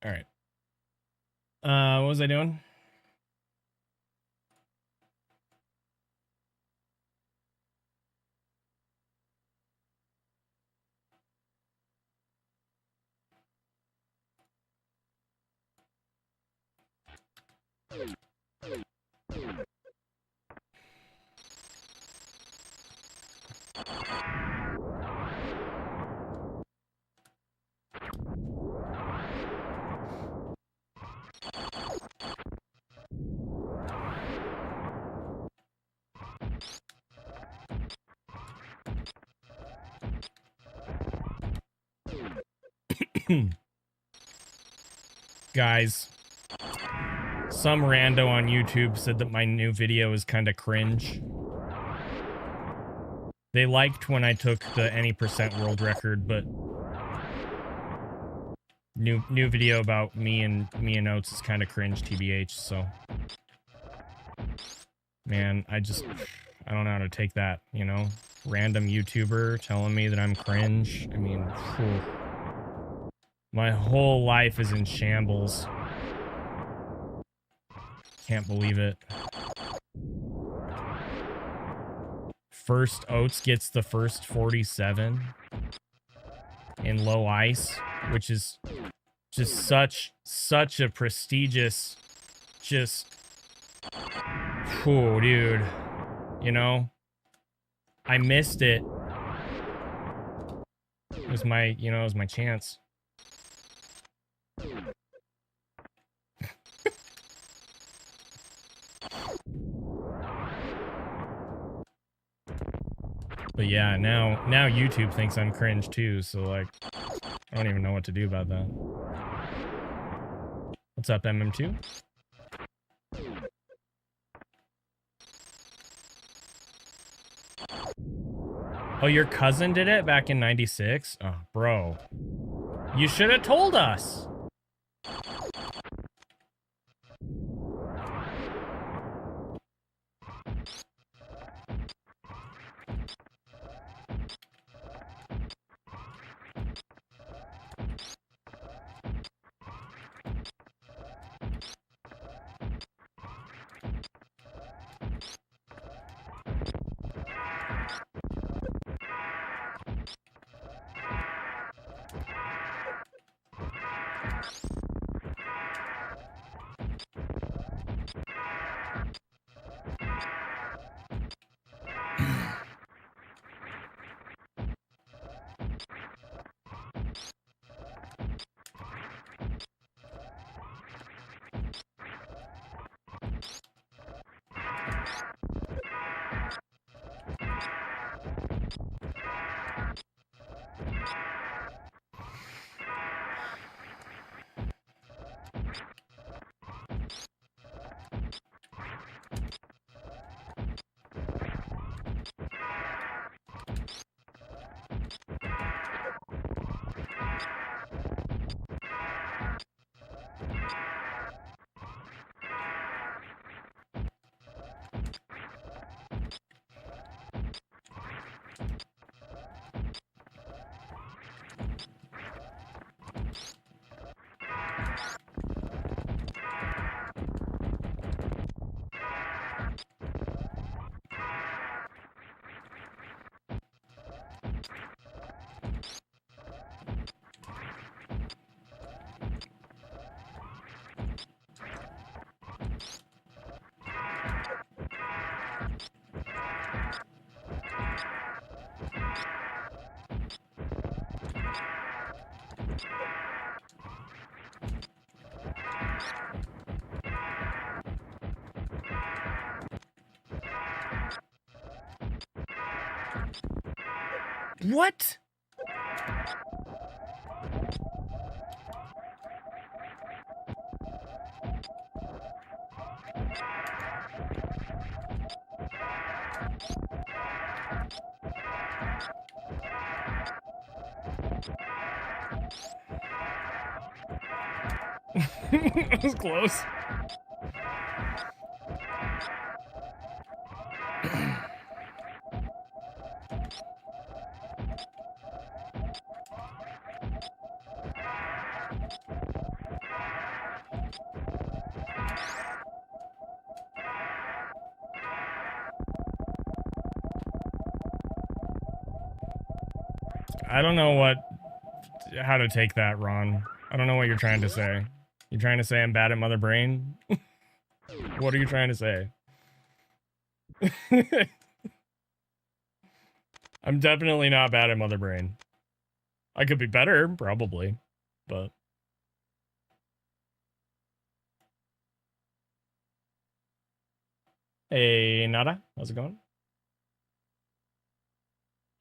All right. What was I doing? Guys, some rando on YouTube said that my new video is kind of cringe. They liked when I took the any percent world record, but new video about me and Oats is kind of cringe, TBH. So, man, I don't know how to take that. You know, random YouTuber telling me that I'm cringe. I mean, phew. My whole life is in shambles. Can't believe it. First Oats gets the first 47 in low ice, which is just such a prestigious, whew, dude. You know, I missed it. It was my chance. But yeah, now YouTube thinks I'm cringe too, so like, I don't even know what to do about that. What's up, MM2? Oh, your cousin did it back in '96? Oh, bro. You should have told us! What? That was close. I don't know how to take that, Ron. I don't know what you're trying to say. You trying to say I'm bad at Mother Brain? What are you trying to say? I'm definitely not bad at Mother Brain. I could be better, probably, but... Hey, Nada, how's it going?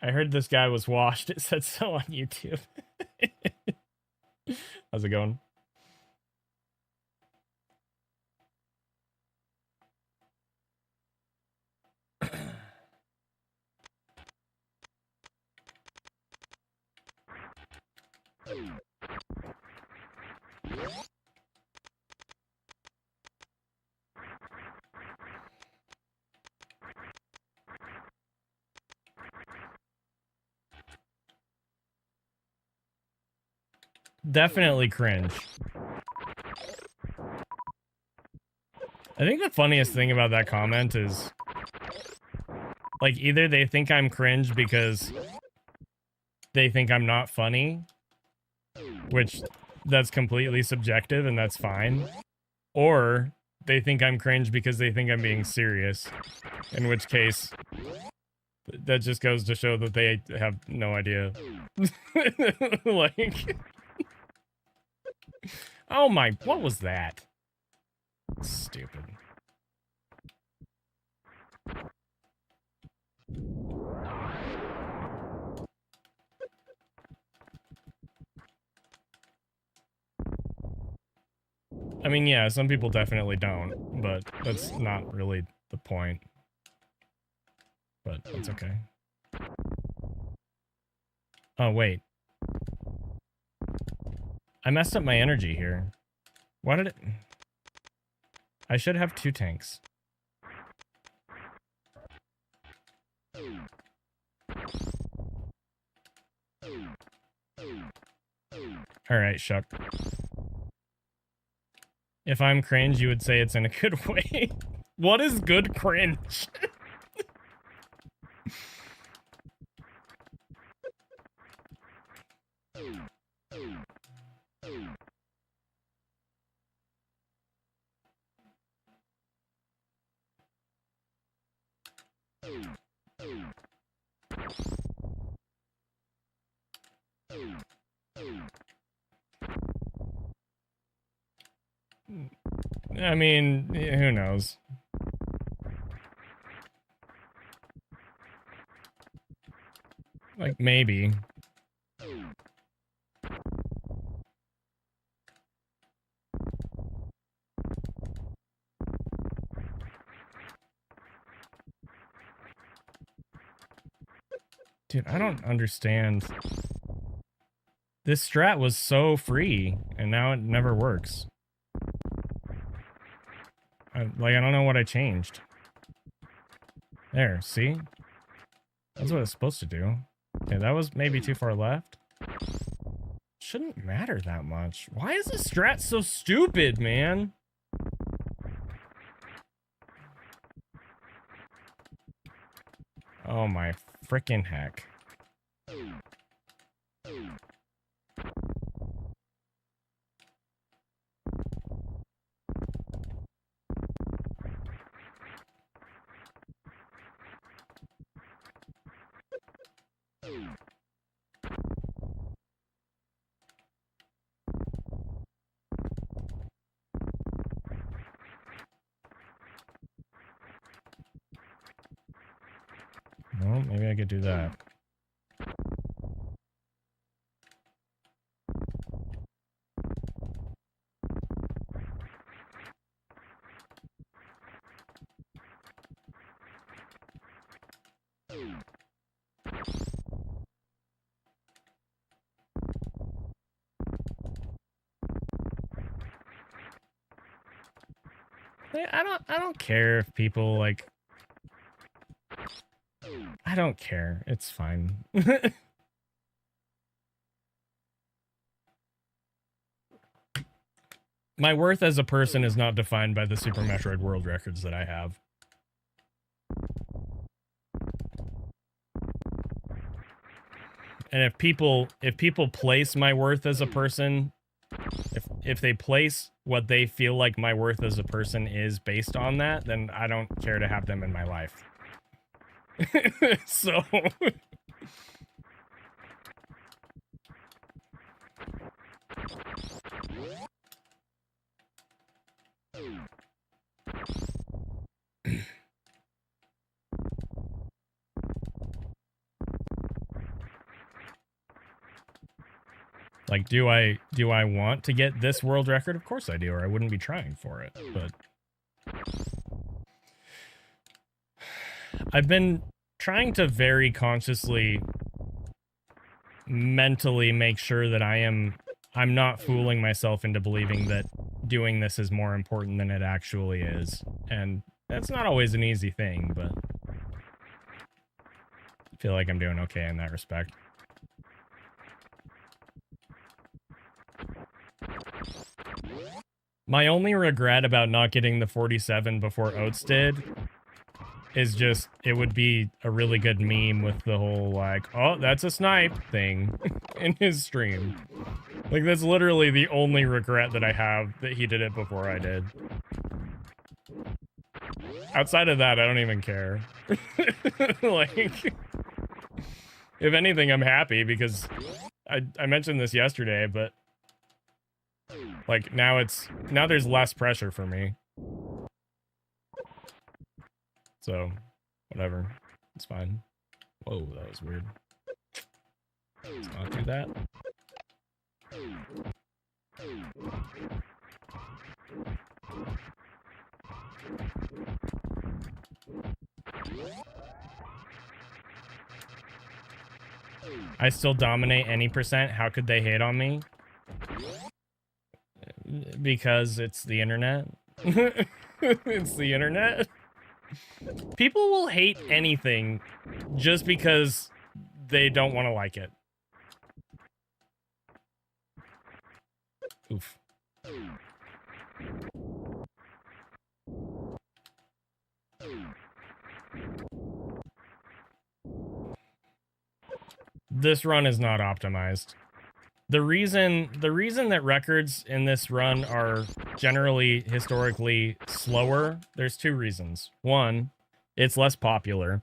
I heard this guy was washed. It said so on YouTube. How's it going? Definitely cringe. I think the funniest thing about that comment is, like, either they think I'm cringe because they think I'm not funny, which that's completely subjective and that's fine, or they think I'm cringe because they think I'm being serious, in which case that just goes to show that they have no idea. Like, oh my, what was that? Stupid. I mean, yeah, some people definitely don't, but that's not really the point. But that's okay. Oh, wait. I messed up my energy here. Why did it... I should have 2 tanks. Alright, Shuck. If I'm cringe, you would say it's in a good way. What is good cringe? I mean, who knows? Like, maybe. Dude, I don't understand. This strat was so free, and now it never works. I don't know what I changed. There, see? That's what it's supposed to do. Okay, that was maybe too far left. Shouldn't matter that much. Why is this strat so stupid, man? Oh my frickin' heck. Well, maybe I could do that. I don't care if people, like... I don't care. It's fine. My worth as a person is not defined by the Super Metroid world records that I have. And if people place my worth as a person, if they place what they feel like my worth as a person is based on that, then I don't care to have them in my life. So Like, do I want to get this world record? Of course I do, or I wouldn't be trying for it. But I've been trying to very consciously mentally make sure that I'm not fooling myself into believing that doing this is more important than it actually is. And that's not always an easy thing, but I feel like I'm doing okay in that respect. My only regret about not getting the 47 before Oats did is just, it would be a really good meme with the whole, like, oh, that's a snipe thing in his stream. Like, that's literally the only regret that I have, that he did it before I did. Outside of that, I don't even care. Like, if anything, I'm happy because I mentioned this yesterday, but like, now there's less pressure for me. So, whatever. It's fine. Whoa, that was weird. Let's not do that. I still dominate any percent. How could they hate on me? Because it's the internet. It's the internet. People will hate anything just because they don't want to like it. Oof. This run is not optimized. The reason that records in this run are generally historically slower, there's two reasons. One, it's less popular.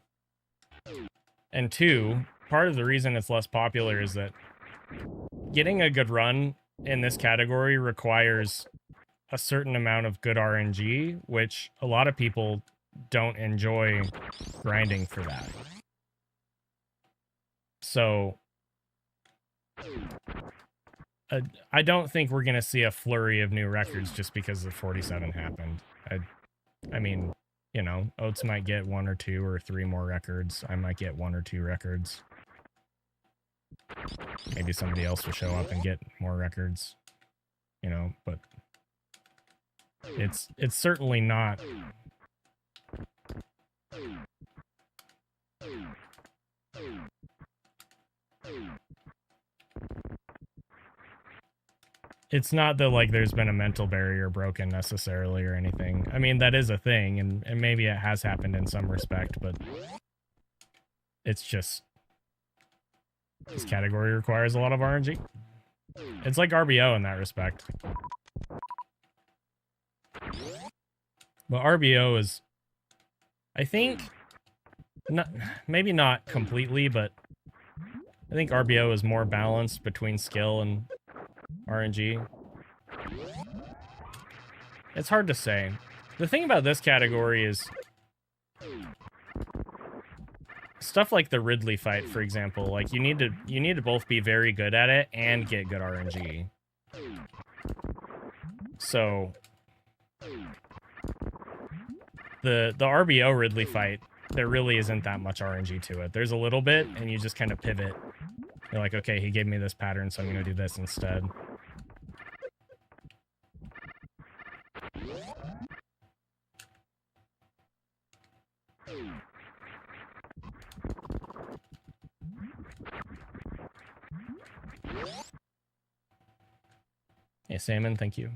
And two, part of the reason it's less popular is that getting a good run in this category requires a certain amount of good RNG, which a lot of people don't enjoy grinding for that. So I don't think we're going to see a flurry of new records just because the 47 happened. I mean, you know, Oats might get 1 or 2 or 3 more records. I might get 1 or 2 records. Maybe somebody else will show up and get more records, you know, but it's certainly not. It's not that, like, there's been a mental barrier broken necessarily or anything. I mean, that is a thing, and maybe it has happened in some respect, but it's just, this category requires a lot of RNG. It's like RBO in that respect. But RBO is, I think, maybe not completely, but I think RBO is more balanced between skill and RNG. It's hard to say. The thing about this category is stuff like the Ridley fight, for example. Like, you need to both be very good at it and get good RNG. So the RBO Ridley fight, there really isn't that much RNG to it. There's a little bit, and you just kind of pivot. You're like, okay, he gave me this pattern, so I'm going to do this instead. Hey, Salmon, thank you.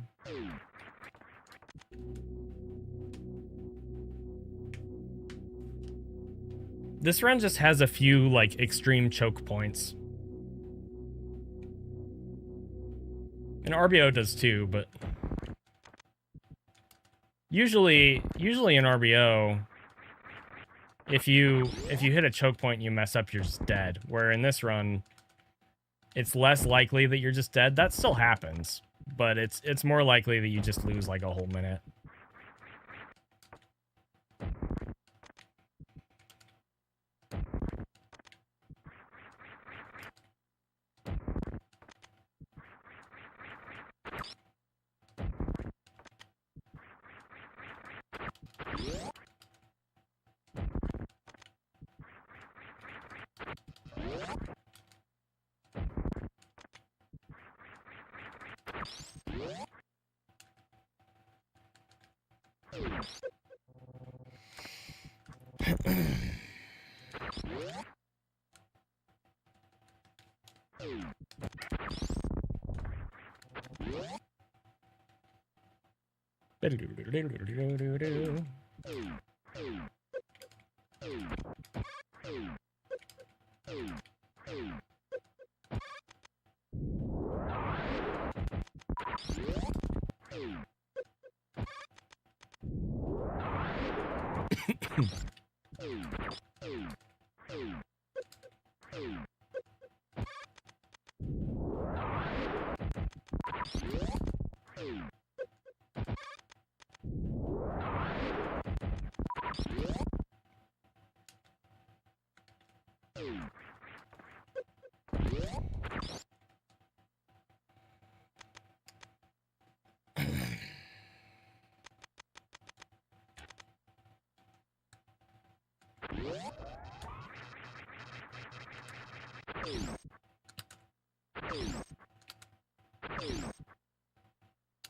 This run just has a few, like, extreme choke points. And RBO does too, but usually in RBO, if you hit a choke point and you mess up, you're just dead. Where in this run, it's less likely that you're just dead. That still happens, but it's more likely that you just lose like a whole minute.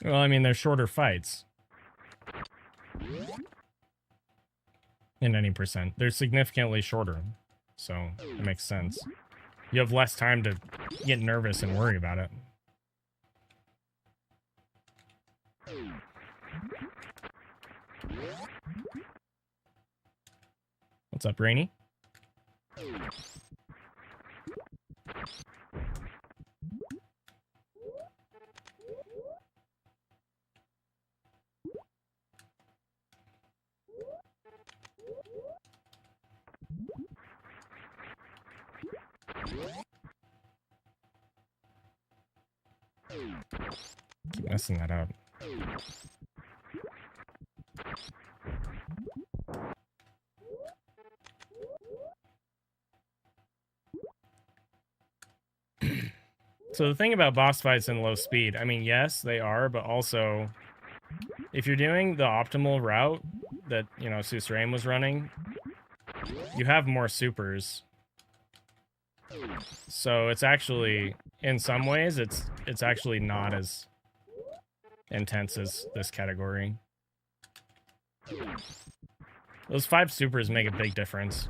Well, I mean, they're shorter fights. In any percent. They're significantly shorter. So, it makes sense. You have less time to get nervous and worry about it. What's up, Rainy? Keep messing that up. So the thing about boss fights in low speed, I mean, yes, they are, but also, if you're doing the optimal route that, you know, Susraim was running, you have more supers. So it's actually, in some ways, it's actually not as intense as this category. Those 5 supers make a big difference.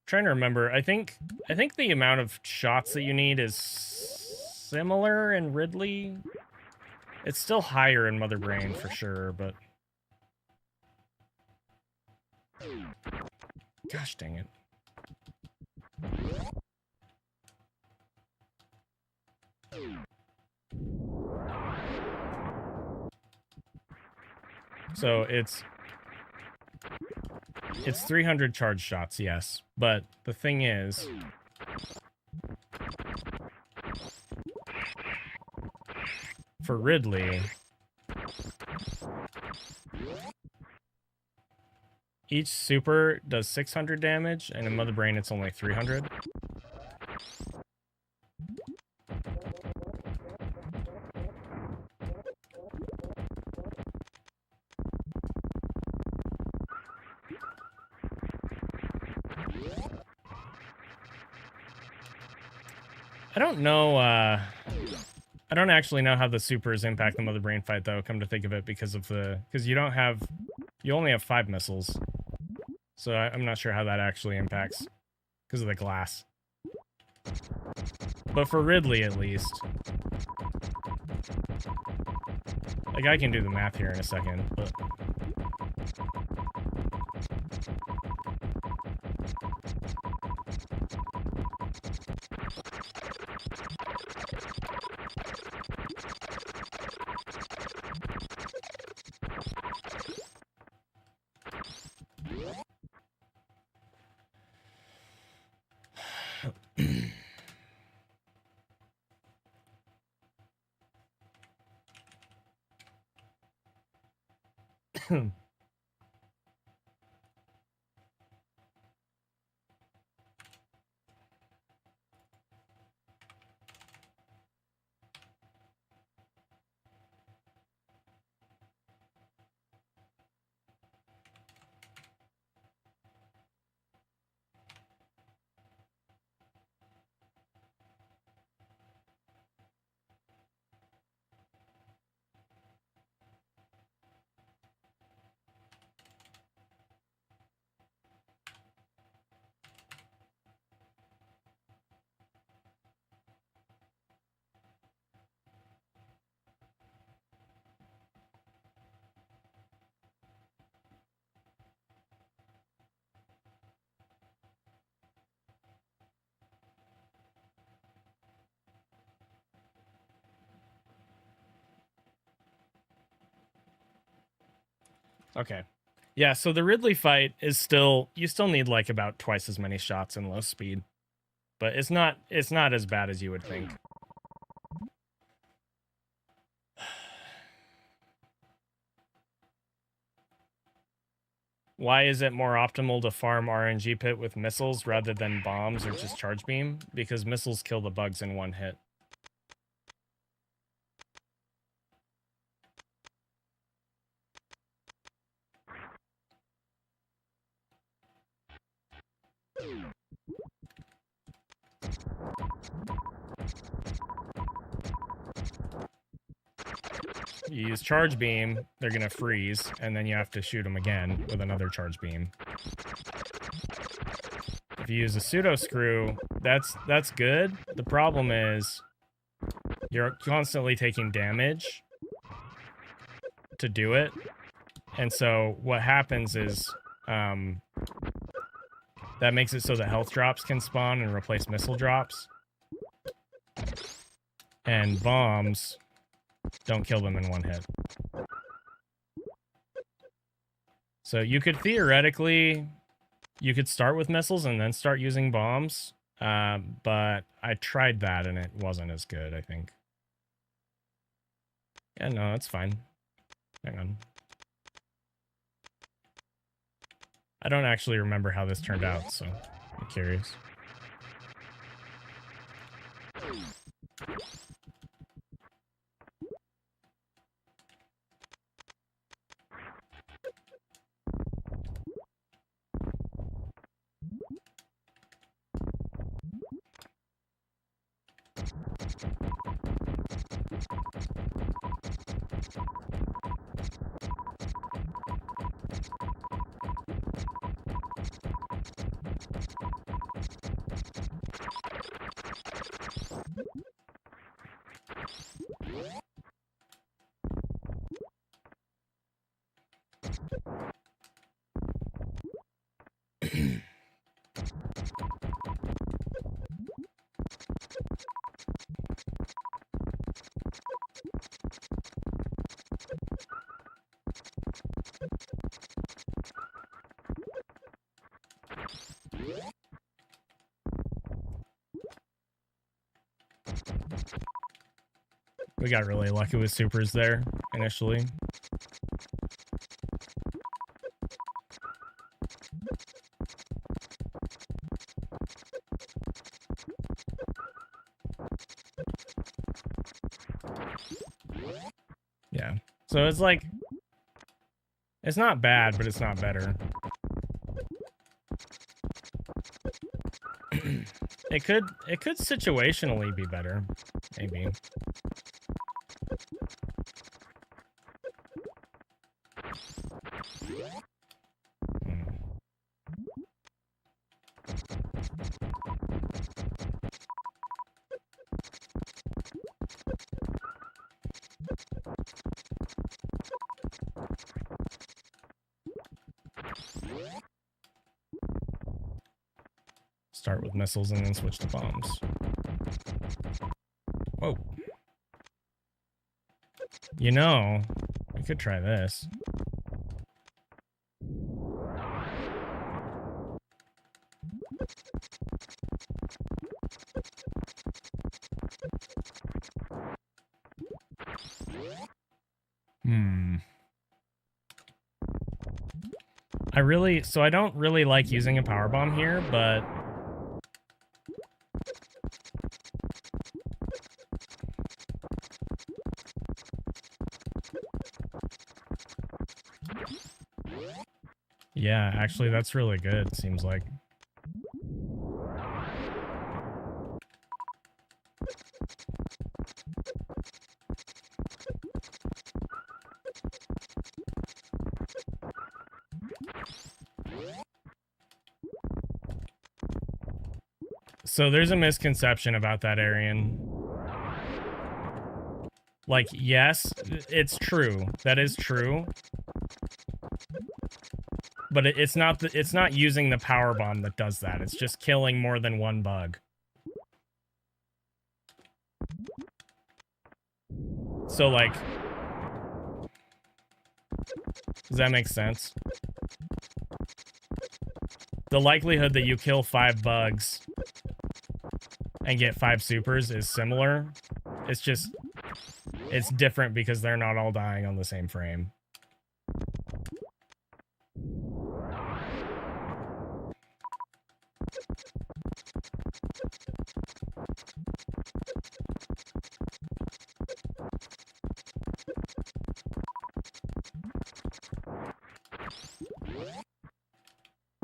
Trying to remember, I think the amount of shots that you need is similar in Ridley. It's still higher in Mother Brain for sure, but gosh dang it. So it's 300 charge shots, yes. But the thing is, for Ridley, each super does 600 damage, and in Mother Brain it's only 300. I don't know, I don't actually know how the supers impact the Mother Brain fight, though, come to think of it, because you only have 5 missiles. So I'm not sure how that actually impacts, because of the glass. But for Ridley, at least. Like, I can do the math here in a second, but... Okay. Yeah, so the Ridley fight is still, you still need like about twice as many shots in low speed. But it's not as bad as you would think. Why is it more optimal to farm RNG pit with missiles rather than bombs or just charge beam? Because missiles kill the bugs in one hit. You use charge beam, they're gonna freeze, and then you have to shoot them again with another charge beam. If you use a pseudo screw, that's good. The problem is you're constantly taking damage to do it. And so what happens is that makes it so that health drops can spawn and replace missile drops. And bombs don't kill them in one hit. So you could theoretically, you could start with missiles and then start using bombs. But I tried that and it wasn't as good, I think. Yeah, no, that's fine. Hang on. I don't actually remember how this turned out, so I'm curious. We got really lucky with supers there, initially. Yeah. So it's like, it's not bad, but it's not better. It could situationally be better, maybe. Start with missiles and then switch to bombs. Whoa. You know, we could try this. So I don't really like using a power bomb here, but yeah, actually that's really good, seems like. So there's a misconception about that, Arian. Like, yes, it's true. That is true. But it's not using the power bomb that does that. It's just killing more than one bug. So like, Does that make sense? The likelihood that you kill 5 bugs and get 5 supers is similar. It's just, it's different because they're not all dying on the same frame.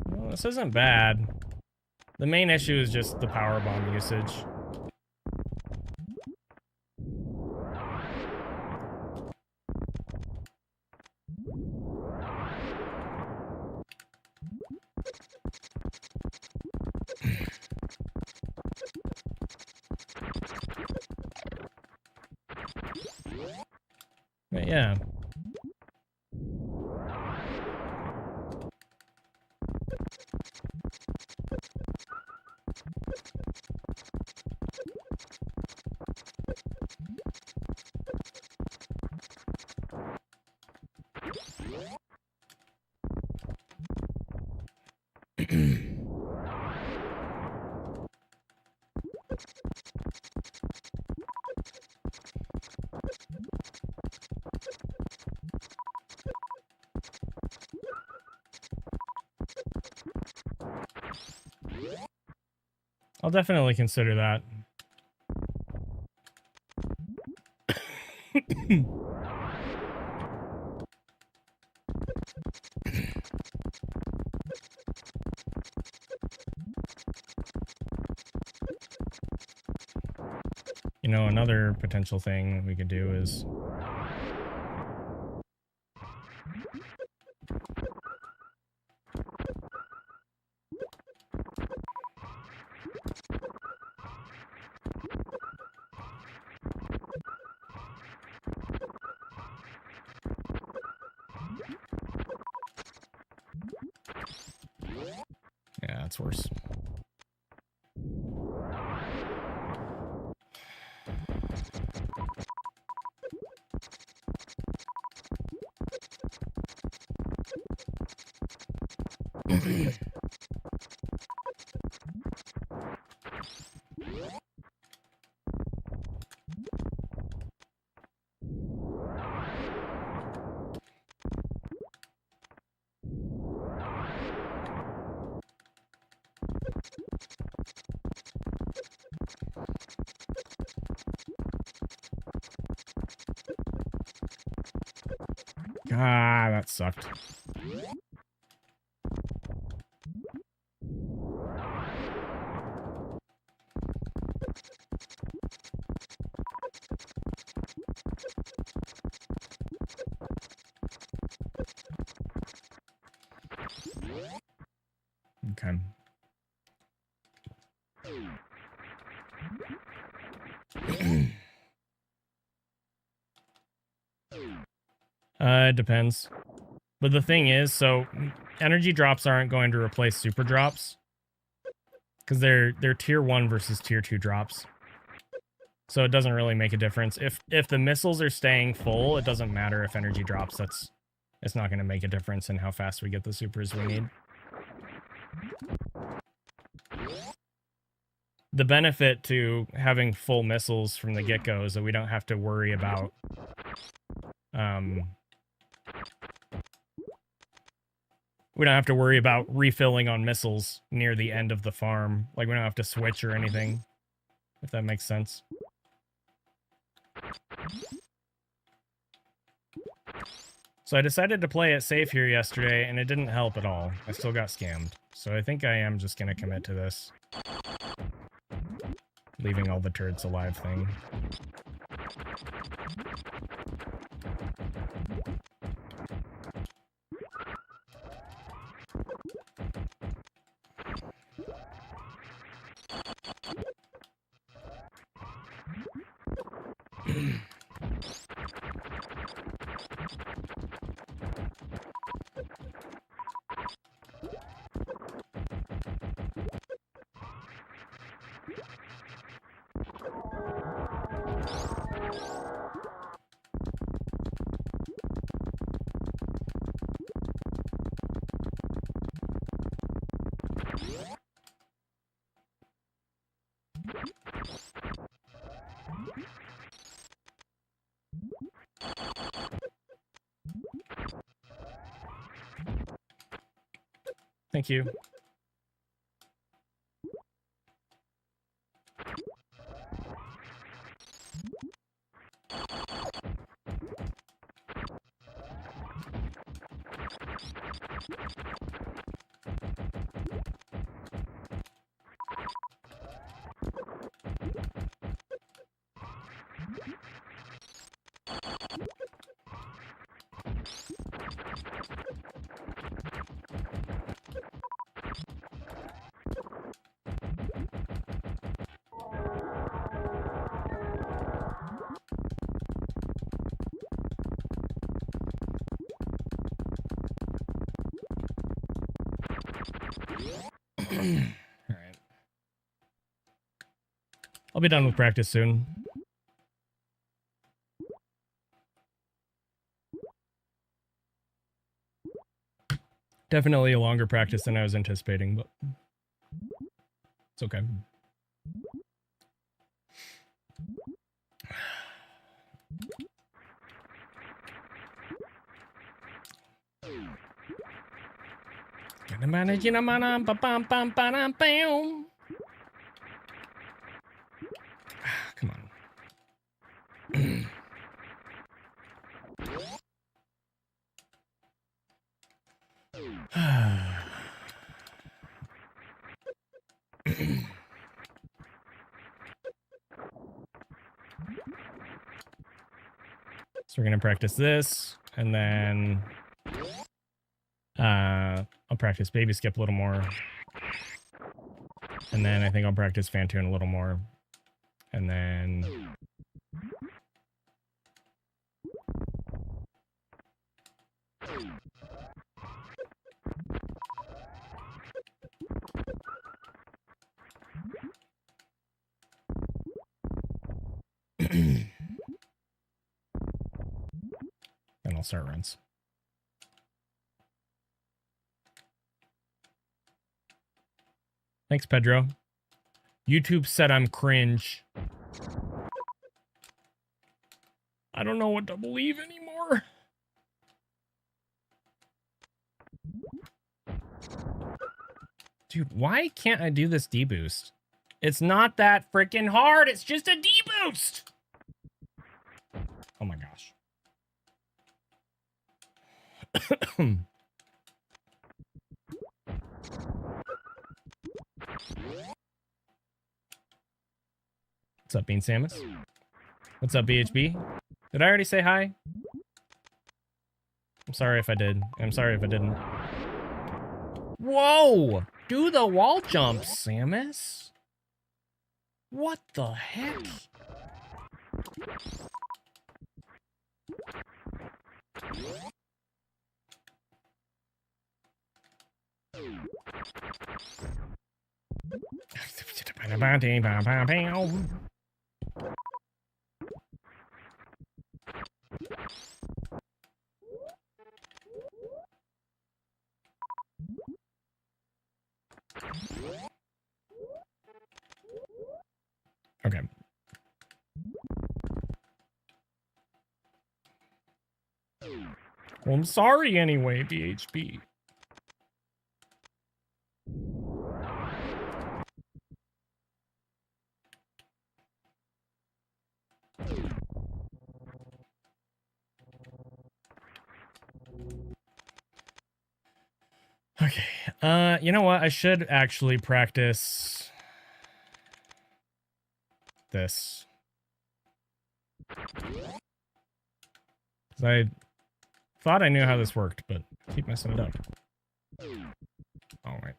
Well, this isn't bad. The main issue is just the power bomb usage. But yeah. I'll definitely consider that. You know, another potential thing we could do is yeah, it's worse. Ah, that sucked. Okay. It depends. But the thing is, so energy drops aren't going to replace super drops because they're tier 1 versus tier 2 drops. So it doesn't really make a difference. If the missiles are staying full, it doesn't matter if energy drops. It's not going to make a difference in how fast we get the supers we need. The benefit to having full missiles from the get-go is that we don't have to worry about refilling on missiles near the end of the farm. Like, we don't have to switch or anything, if that makes sense. So I decided to play it safe here yesterday, and it didn't help at all. I still got scammed. So I think I am just going to commit to this. Leaving all the turrets alive thing. Thank you. All right. I'll be done with practice soon. Definitely a longer practice than I was anticipating, but it's okay. Come on. So we're going to practice this, and then I'll practice baby skip a little more. And then I think I'll practice fan tune a little more. And then then I'll start runs. Thanks, Pedro. YouTube said I'm cringe. I don't know what to believe anymore. Dude, why can't I do this deboost? It's not that freaking hard. It's just a deboost. Oh my gosh. What's up, Bean Samus? What's up, BHB? Did I already say hi? I'm sorry if I did. I'm sorry if I didn't. Whoa! Do the wall jump, Samus. What the heck? Okay. Well, I'm sorry anyway, BHB. Okay. You know what? I should actually practice this. Because I thought I knew how this worked, but I keep messing it up. All right.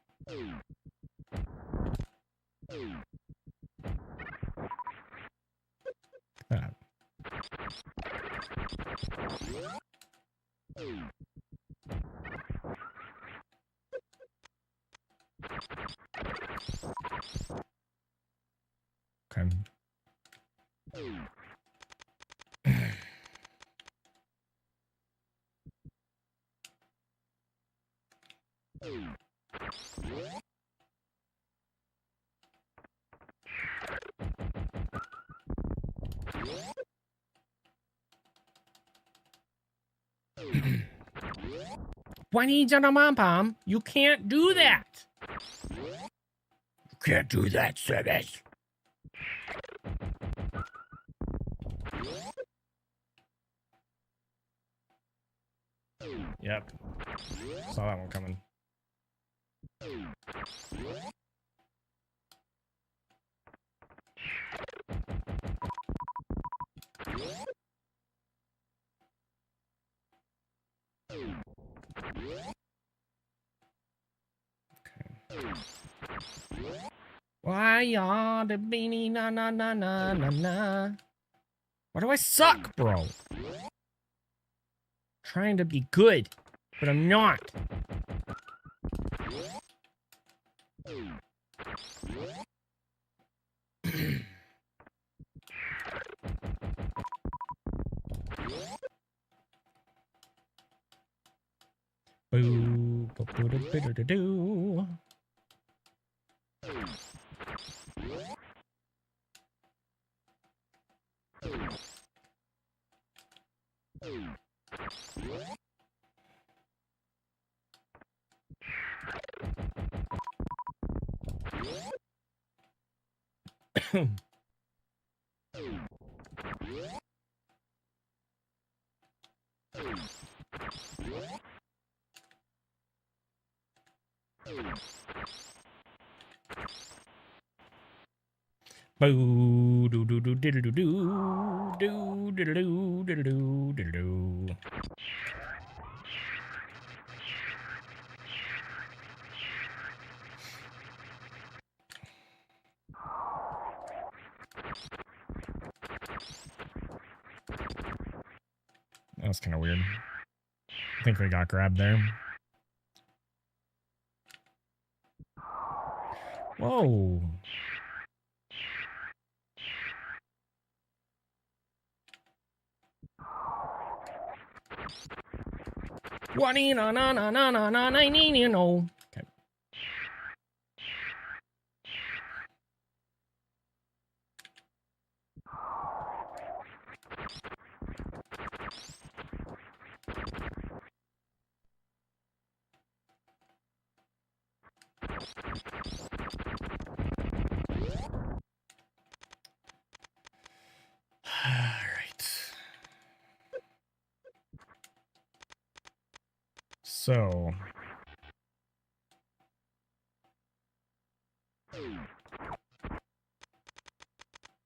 That. Okay. Why need you mom, Pom? You can't do that. You can't do that, Sebes. Yep. Saw that one coming. Why y'all the beanie na na na na na na? Why do I suck, bro? Trying to be good, but I'm not. Boo, boo, boo, doo, doo, doo, doo. Boo, doo, doo, doo, doo, doo, doo, doo, doo, doo, doo, doo, doo, doo, doo. That was kind of weird. I think we got grabbed there. Whoa. What na na na na na na na no. Okay. All right. So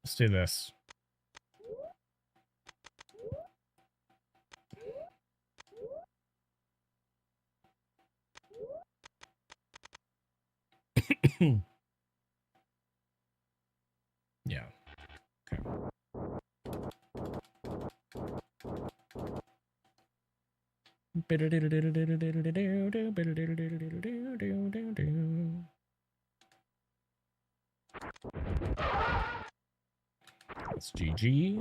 let's do this. Yeah. Okay. That's GG.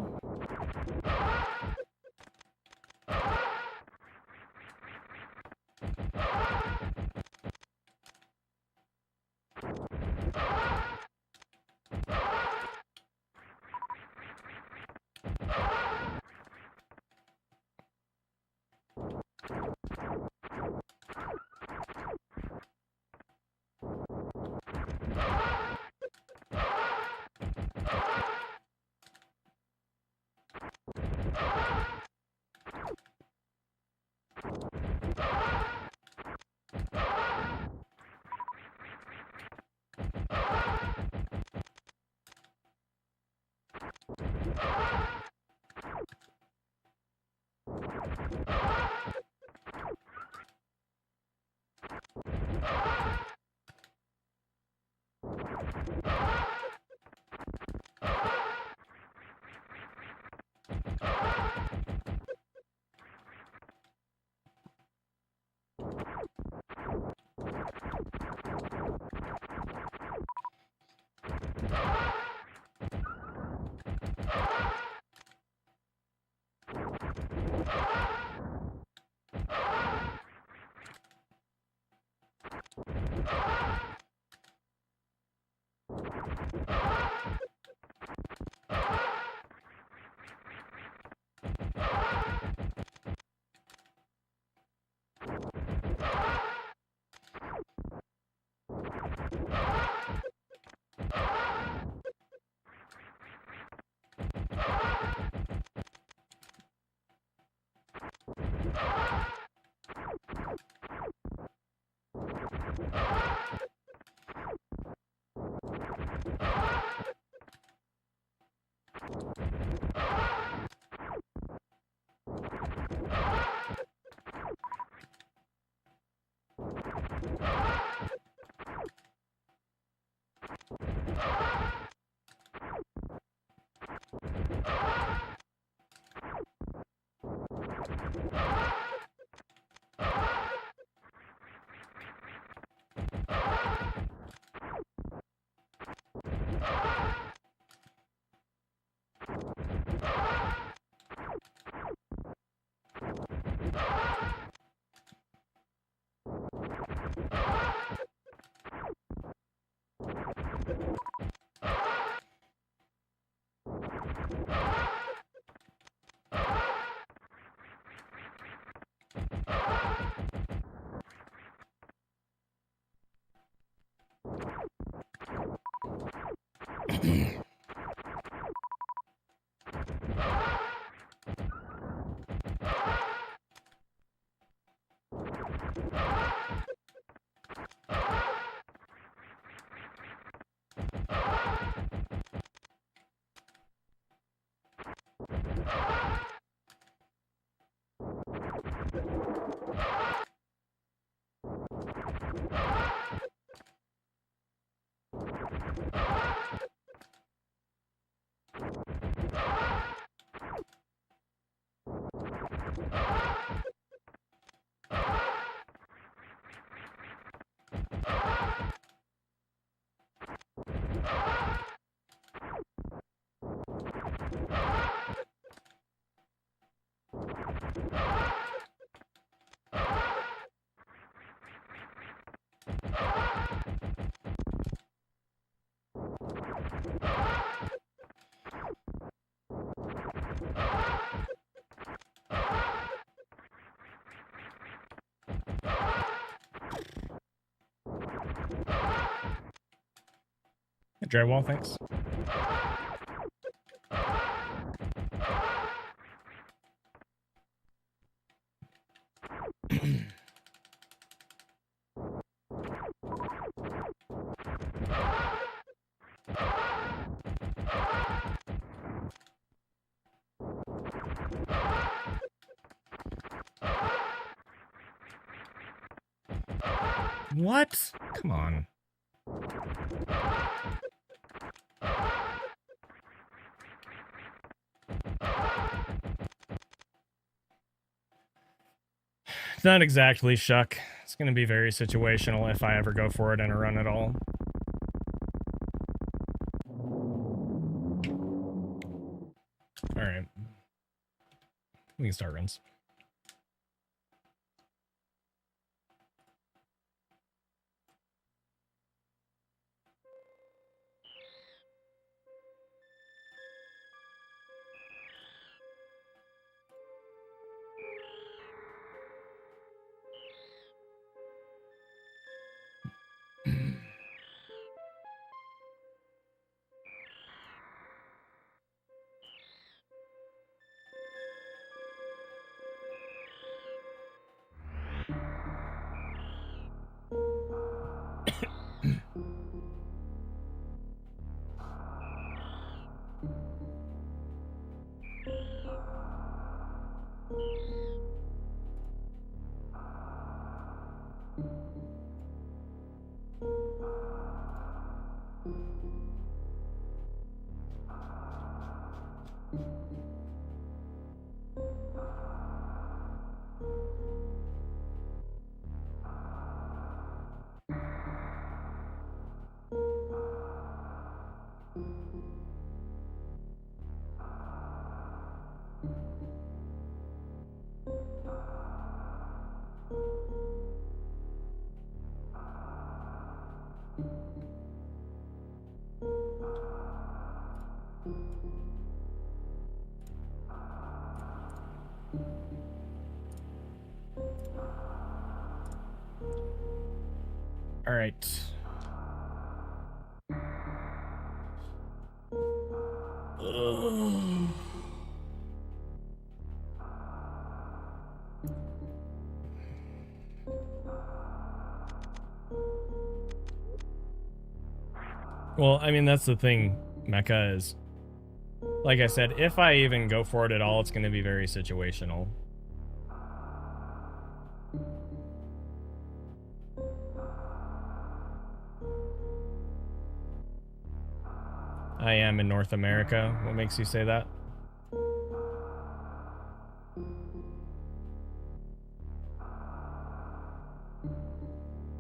Drywall, thanks. What? Come on. It's not exactly Shuck. It's going to be very situational if I ever go for it in a run at all. Alright. We can start runs. All right. Well, I mean, that's the thing, Mecha, is, like I said, if I even go for it at all, it's going to be very situational. I am in North America. What makes you say that?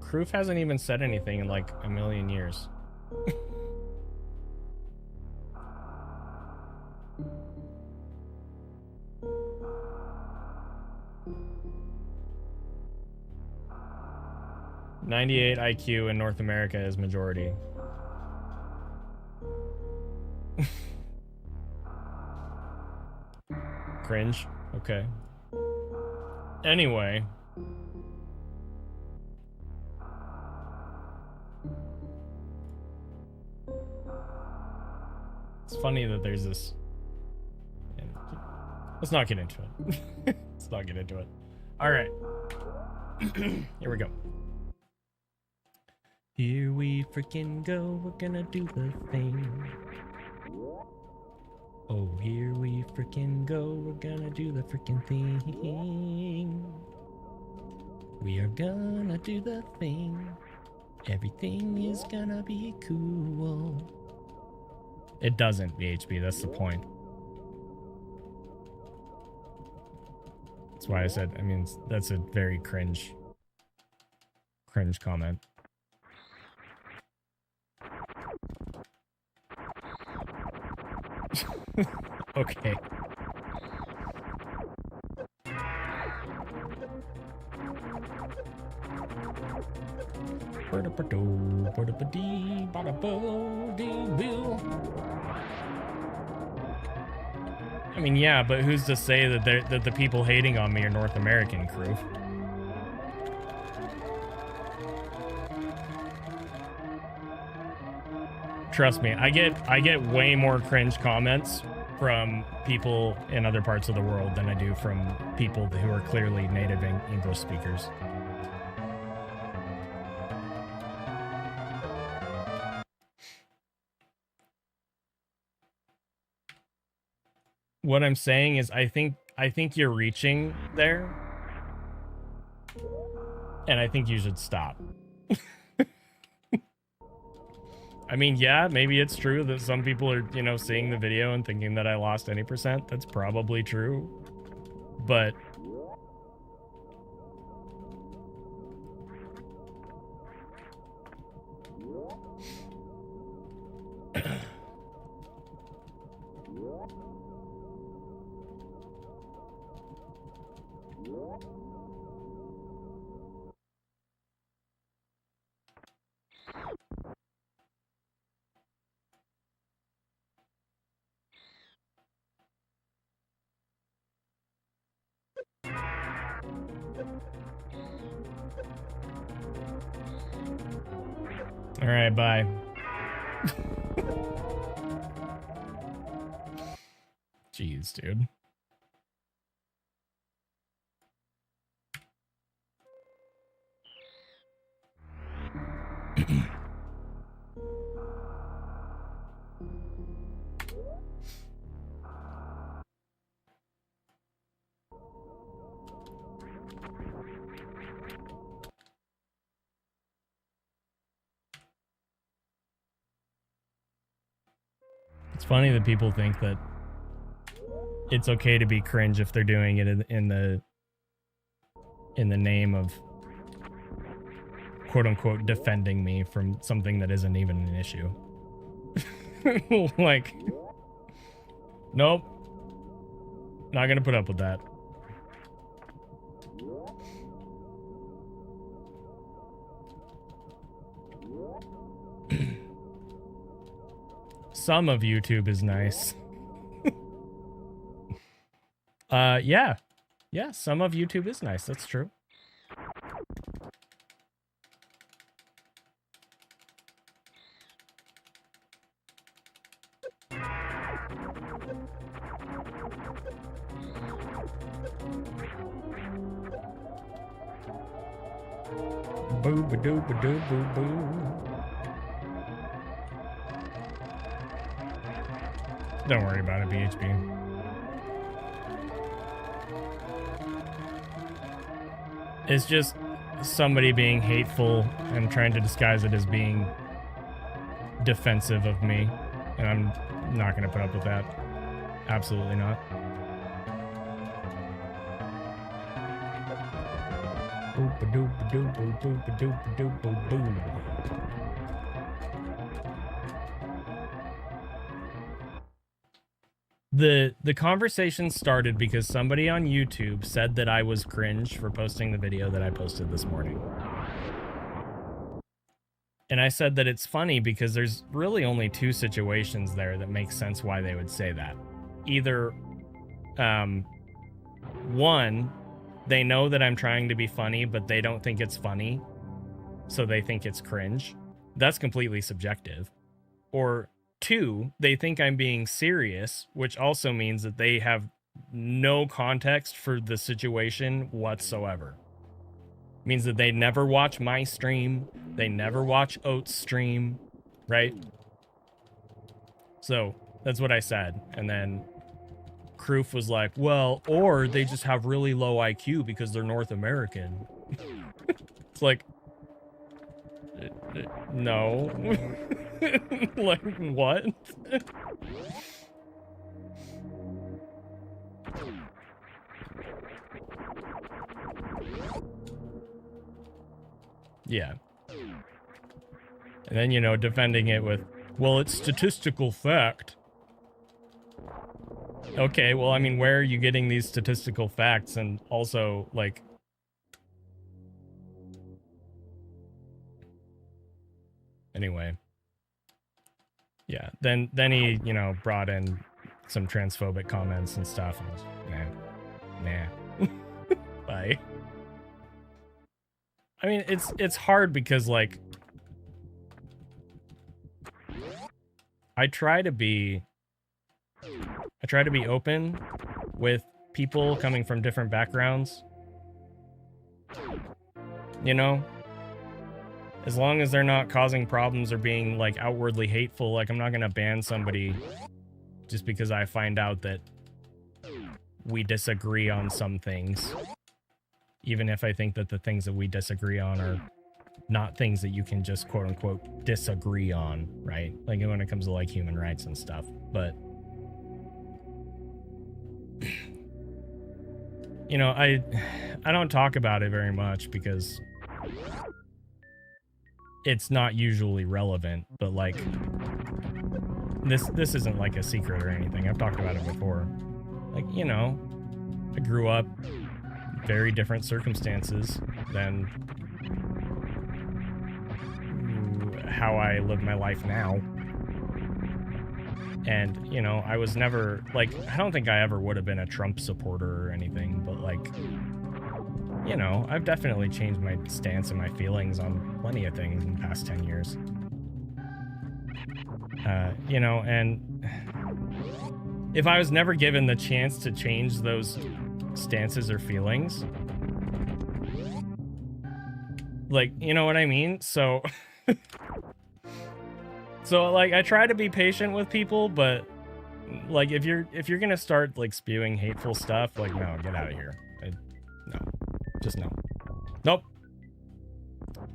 Kroof hasn't even said anything in like a million years. .98 IQ in North America is majority. Cringe. Okay. Anyway. It's funny that there's this. Let's not get into it. Let's not get into it. All right. Here we go. Here we freaking go. We're gonna do the thing. Oh, here we freaking go. We're gonna do the freaking thing. We are gonna do the thing. Everything is gonna be cool. It doesn't, BHB. That's the point. That's why I said, I mean, that's a very cringe comment. Okay. I mean, yeah, but who's to say that the people hating on me are North American, crew? Trust me, I get way more cringe comments from people in other parts of the world than I do from people who are clearly native English speakers. What I'm saying is I think you're reaching there, and I think you should stop. I mean, yeah, maybe it's true that some people are, you know, seeing the video and thinking that I lost any percent. That's probably true. But all right, bye. Jeez, dude. It's funny that people think that it's okay to be cringe if they're doing it in the name of quote unquote defending me from something that isn't even an issue. Like, nope, not gonna put up with that. Some of YouTube is nice. Yeah, some of YouTube is nice. That's true. Boo ba doo ba doo boo boo. Don't worry about it, BHB. It's just somebody being hateful and trying to disguise it as being defensive of me. And I'm not going to put up with that. Absolutely not. The conversation started because somebody on YouTube said that I was cringe for posting the video that I posted this morning. And I said that it's funny because there's really only two situations there that make sense why they would say that. Either, one, they know that I'm trying to be funny, but they don't think it's funny, so they think it's cringe. That's completely subjective. Or two, they think I'm being serious, which also means that they have no context for the situation whatsoever. Means that they never watch my stream, they never watch Oats stream, right? So that's what I said. And then Kroof was like, well, or they just have really low IQ because they're North American. It's like, no. Like, what? Yeah. And then, you know, defending it with, well, it's statistical fact. Okay, well, I mean, where are you getting these statistical facts? And also, like, anyway. Yeah, then he, you know, brought in some transphobic comments and stuff. And was, nah. Bye. I mean, it's hard because, like, I try to be open with people coming from different backgrounds. You know? As long as they're not causing problems or being, like, outwardly hateful, like, I'm not gonna ban somebody just because I find out that we disagree on some things. Even if I think that the things that we disagree on are not things that you can just quote-unquote disagree on, right? Like, when it comes to, like, human rights and stuff. But, you know, I don't talk about it very much because it's not usually relevant, but, like, this isn't, like, a secret or anything. I've talked about it before. Like, you know, I grew up very different circumstances than how I live my life now. And, you know, I was never, like, I don't think I ever would have been a Trump supporter or anything, but, like, you know, I've definitely changed my stance and my feelings on plenty of things in the past 10 years. You know, and if I was never given the chance to change those stances or feelings, like, you know what I mean? So so, like, I try to be patient with people, but, like, if you're gonna start, like, spewing hateful stuff, like, no, get out of here. No, just no. Nope,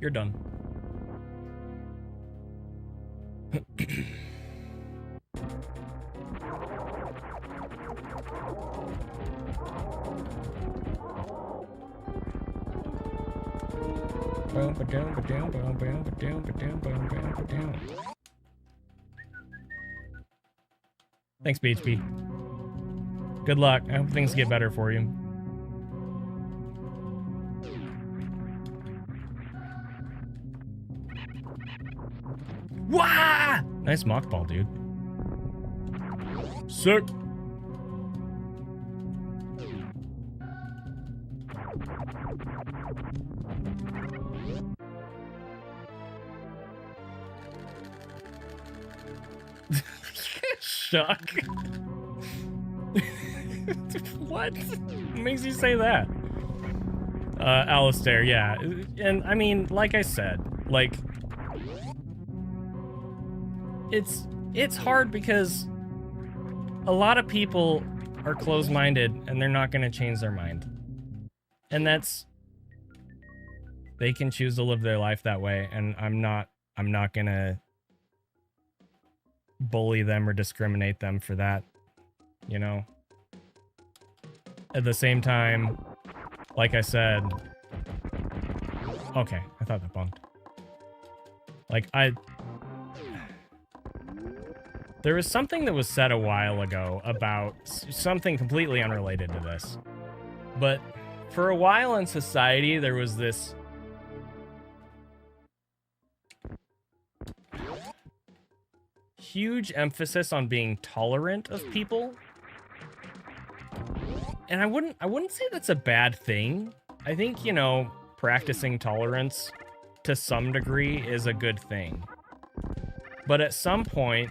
you're done. Thanks, BHP. Good luck. I hope things get better for you. Wah! Nice mock ball, dude. Sick. Shock. What? What makes you say that? Alistair, yeah. And I mean, like I said, like, it's hard because a lot of people are closed-minded and they're not going to change their mind. And that's, they can choose to live their life that way, and I'm not going to bully them or discriminate them for that, you know? At the same time, like I said, Okay, I thought that bunked. Like, there was something that was said a while ago about something completely unrelated to this. But for a while in society, there was this huge emphasis on being tolerant of people. And I wouldn't say that's a bad thing. I think, you know, practicing tolerance to some degree is a good thing. But at some point,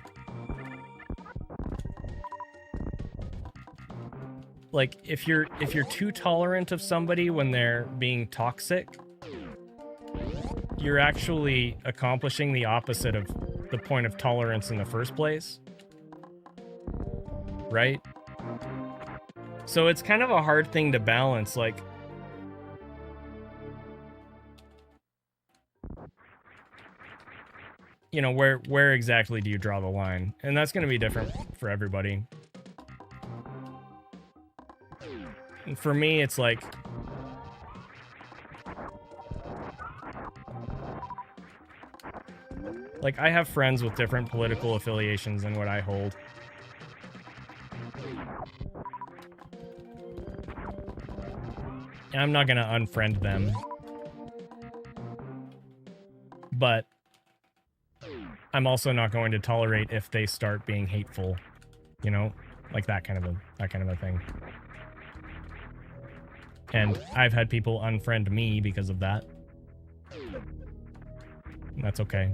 like, if you're too tolerant of somebody when they're being toxic, you're actually accomplishing the opposite of the point of tolerance in the first place. Right? So it's kind of a hard thing to balance, like, you know, where exactly do you draw the line? And that's going to be different for everybody. And for me, it's like, I have friends with different political affiliations than what I hold. And I'm not going to unfriend them. But I'm also not going to tolerate if they start being hateful, you know, like that kind of a thing. And I've had people unfriend me because of that. And that's okay.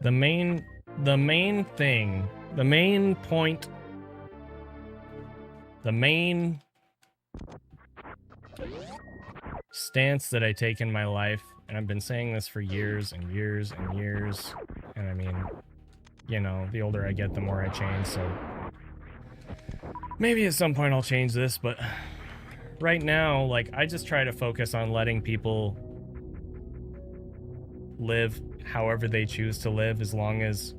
The main thing, the main point, the main stance that I take in my life, and I've been saying this for years and years and years, and I mean, you know, the older I get, the more I change, so maybe at some point I'll change this, but right now, like, I just try to focus on letting people live however they choose to live, as long as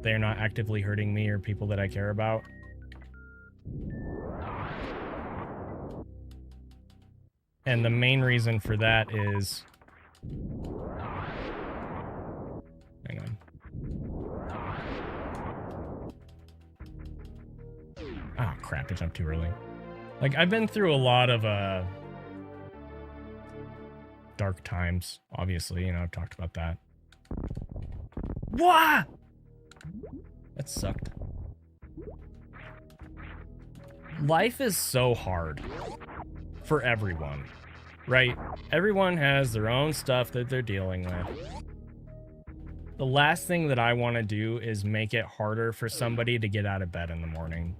they're not actively hurting me or people that I care about. And the main reason for that is... Hang on. Oh, crap, I jumped too early. Like, I've been through a lot of, dark times, obviously, you know, I've talked about that. Wah! That sucked. Life is so hard for everyone, right? Everyone has their own stuff that they're dealing with. The last thing that I want to do is make it harder for somebody to get out of bed in the morning.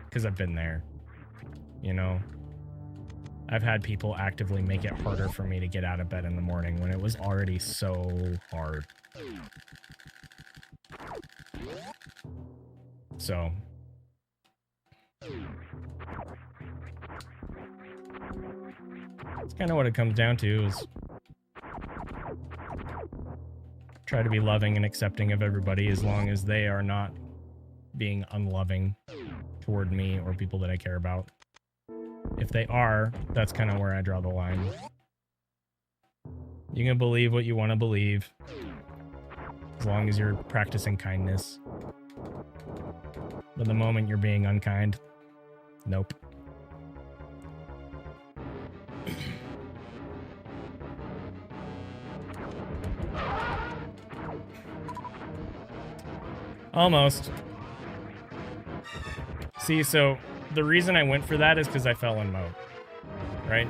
Because I've been there, you know? I've had people actively make it harder for me to get out of bed in the morning when it was already so hard. So... That's kind of what it comes down to, is try to be loving and accepting of everybody as long as they are not being unloving toward me or people that I care about. If they are, that's kind of where I draw the line. You can believe what you want to believe, as long as you're practicing kindness. But the moment you're being unkind, nope. Almost. See, so the reason I went for that is because I fell in mode, right?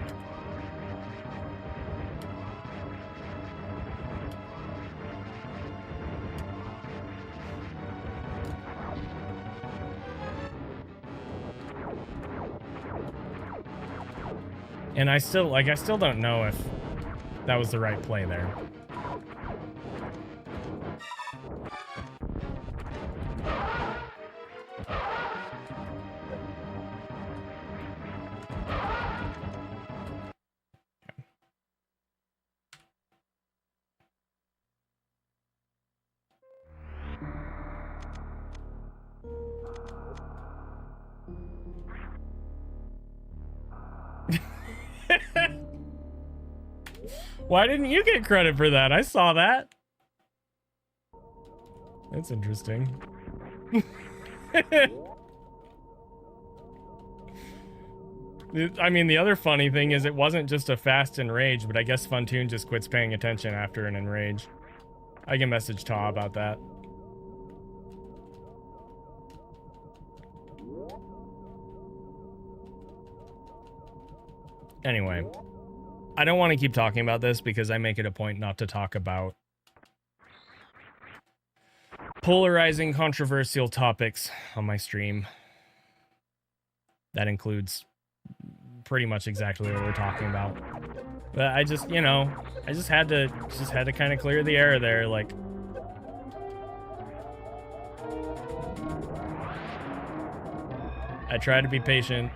And I still don't know if that was the right play there. Why didn't you get credit for that? I saw that. That's interesting. I mean, the other funny thing is it wasn't just a fast enrage, but I guess Funtoon just quits paying attention after an enrage. I can message Ta about that. Anyway, I don't want to keep talking about this because I make it a point not to talk about polarizing, controversial topics on my stream. That includes pretty much exactly what we're talking about. But I just, you know, I just had to kind of clear the air there, like. I try to be patient.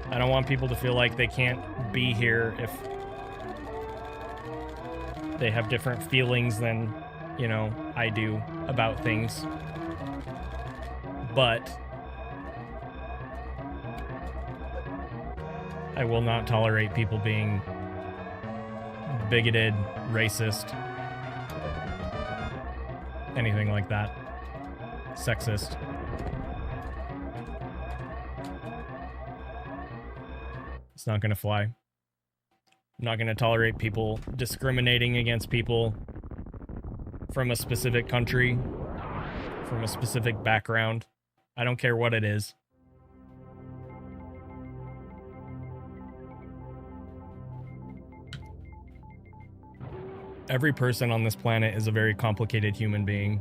I don't want people to feel like they can't be here if they have different feelings than, you know, I do about things. But I will not tolerate people being bigoted, racist, anything like that. Sexist. It's not gonna fly. I'm not gonna tolerate people discriminating against people from a specific country, from a specific background. I don't care what it is. Every person on this planet is a very complicated human being.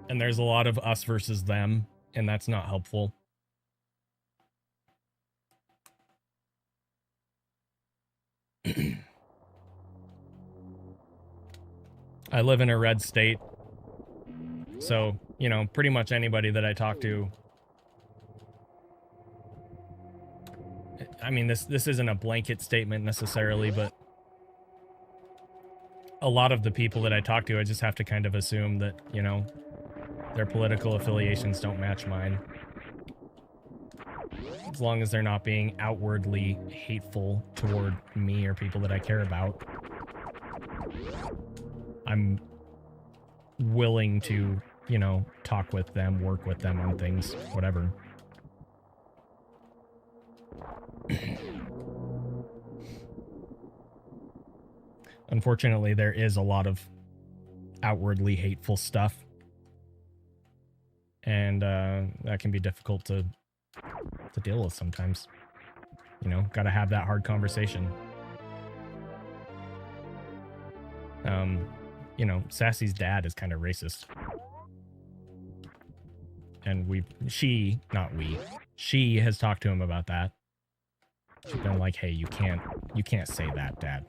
And there's a lot of us versus them, and that's not helpful. I live in a red state, so, you know, pretty much anybody that I talk to, I mean, this isn't a blanket statement necessarily, but a lot of the people that I talk to, I just have to kind of assume that, you know, their political affiliations don't match mine. As long as they're not being outwardly hateful toward me or people that I care about, I'm willing to, you know, talk with them, work with them on things, whatever. Unfortunately, there is a lot of outwardly hateful stuff. And that can be difficult to deal with sometimes. You know, gotta have that hard conversation. You know, Sassy's dad is kind of racist. And she has talked to him about that. She's been like, hey, you can't say that, Dad.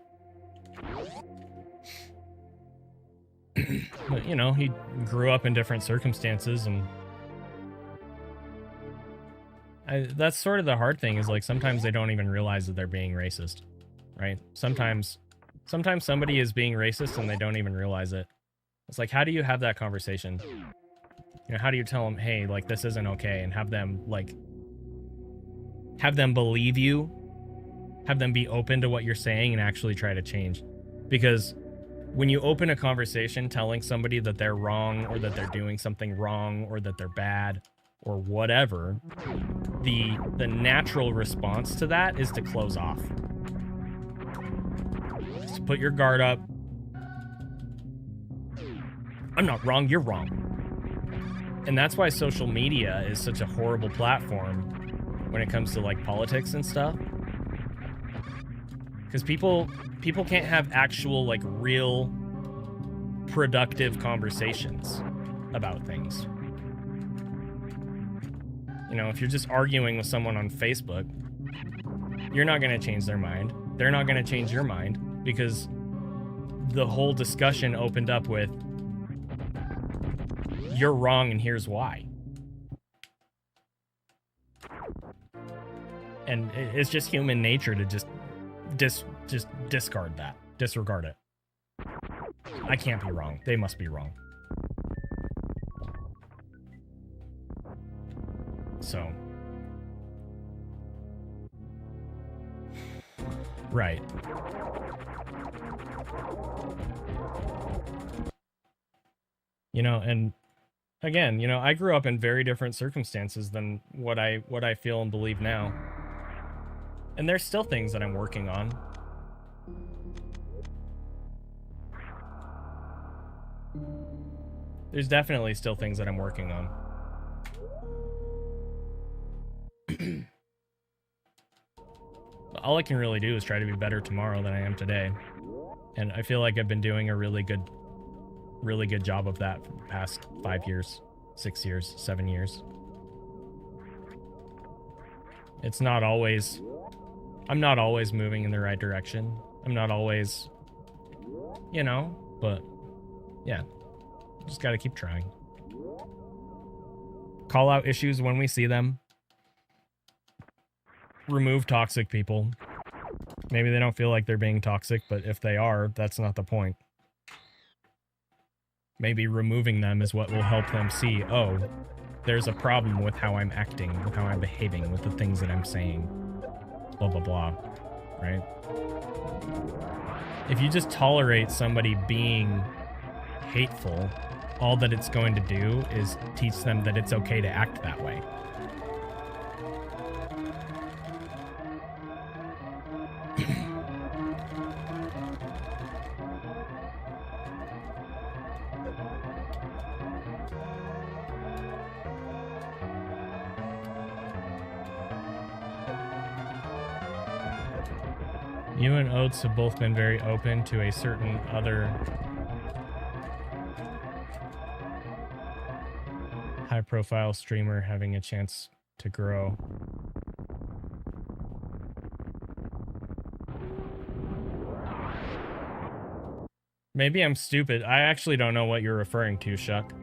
But, you know, he grew up in different circumstances, and that's sort of the hard thing, is like sometimes they don't even realize that they're being racist, right? Sometimes somebody is being racist and they don't even realize it. It's like, how do you have that conversation? You know, how do you tell them, hey, like, this isn't okay, and have them believe you, have them be open to what you're saying and actually try to change? Because when you open a conversation telling somebody that they're wrong, or that they're doing something wrong, or that they're bad, or whatever, the natural response to that is to close off. It's to put your guard up. I'm not wrong, you're wrong. And that's why social media is such a horrible platform when it comes to like politics and stuff. Because people can't have actual, like, real productive conversations about things. You know, if you're just arguing with someone on Facebook, you're not going to change their mind. They're not going to change your mind, because the whole discussion opened up with, you're wrong and here's why. And it's just human nature to just disregard it. I can't be wrong. They must be wrong. So, Right. You know, and again, you know, I grew up in very different circumstances than what I feel and believe now. And there's still things that I'm working on. There's definitely still things that I'm working on. All I can really do is try to be better tomorrow than I am today. And I feel like I've been doing a really good job of that for the past 5 years, 6 years, 7 years. It's not always... I'm not always moving in the right direction. I'm not always... You know, but... Yeah. Just gotta keep trying. Call out issues when we see them. Remove toxic people. Maybe they don't feel like they're being toxic, but if they are, that's not the point. Maybe removing them is what will help them see, oh, there's a problem with how I'm acting, with how I'm behaving, with the things that I'm saying. Blah, blah, blah. Right? If you just tolerate somebody being hateful, all that it's going to do is teach them that it's okay to act that way. You and Oats have both been very open to a certain other high-profile streamer having a chance to grow. Maybe I'm stupid. I actually don't know what you're referring to, Shuck.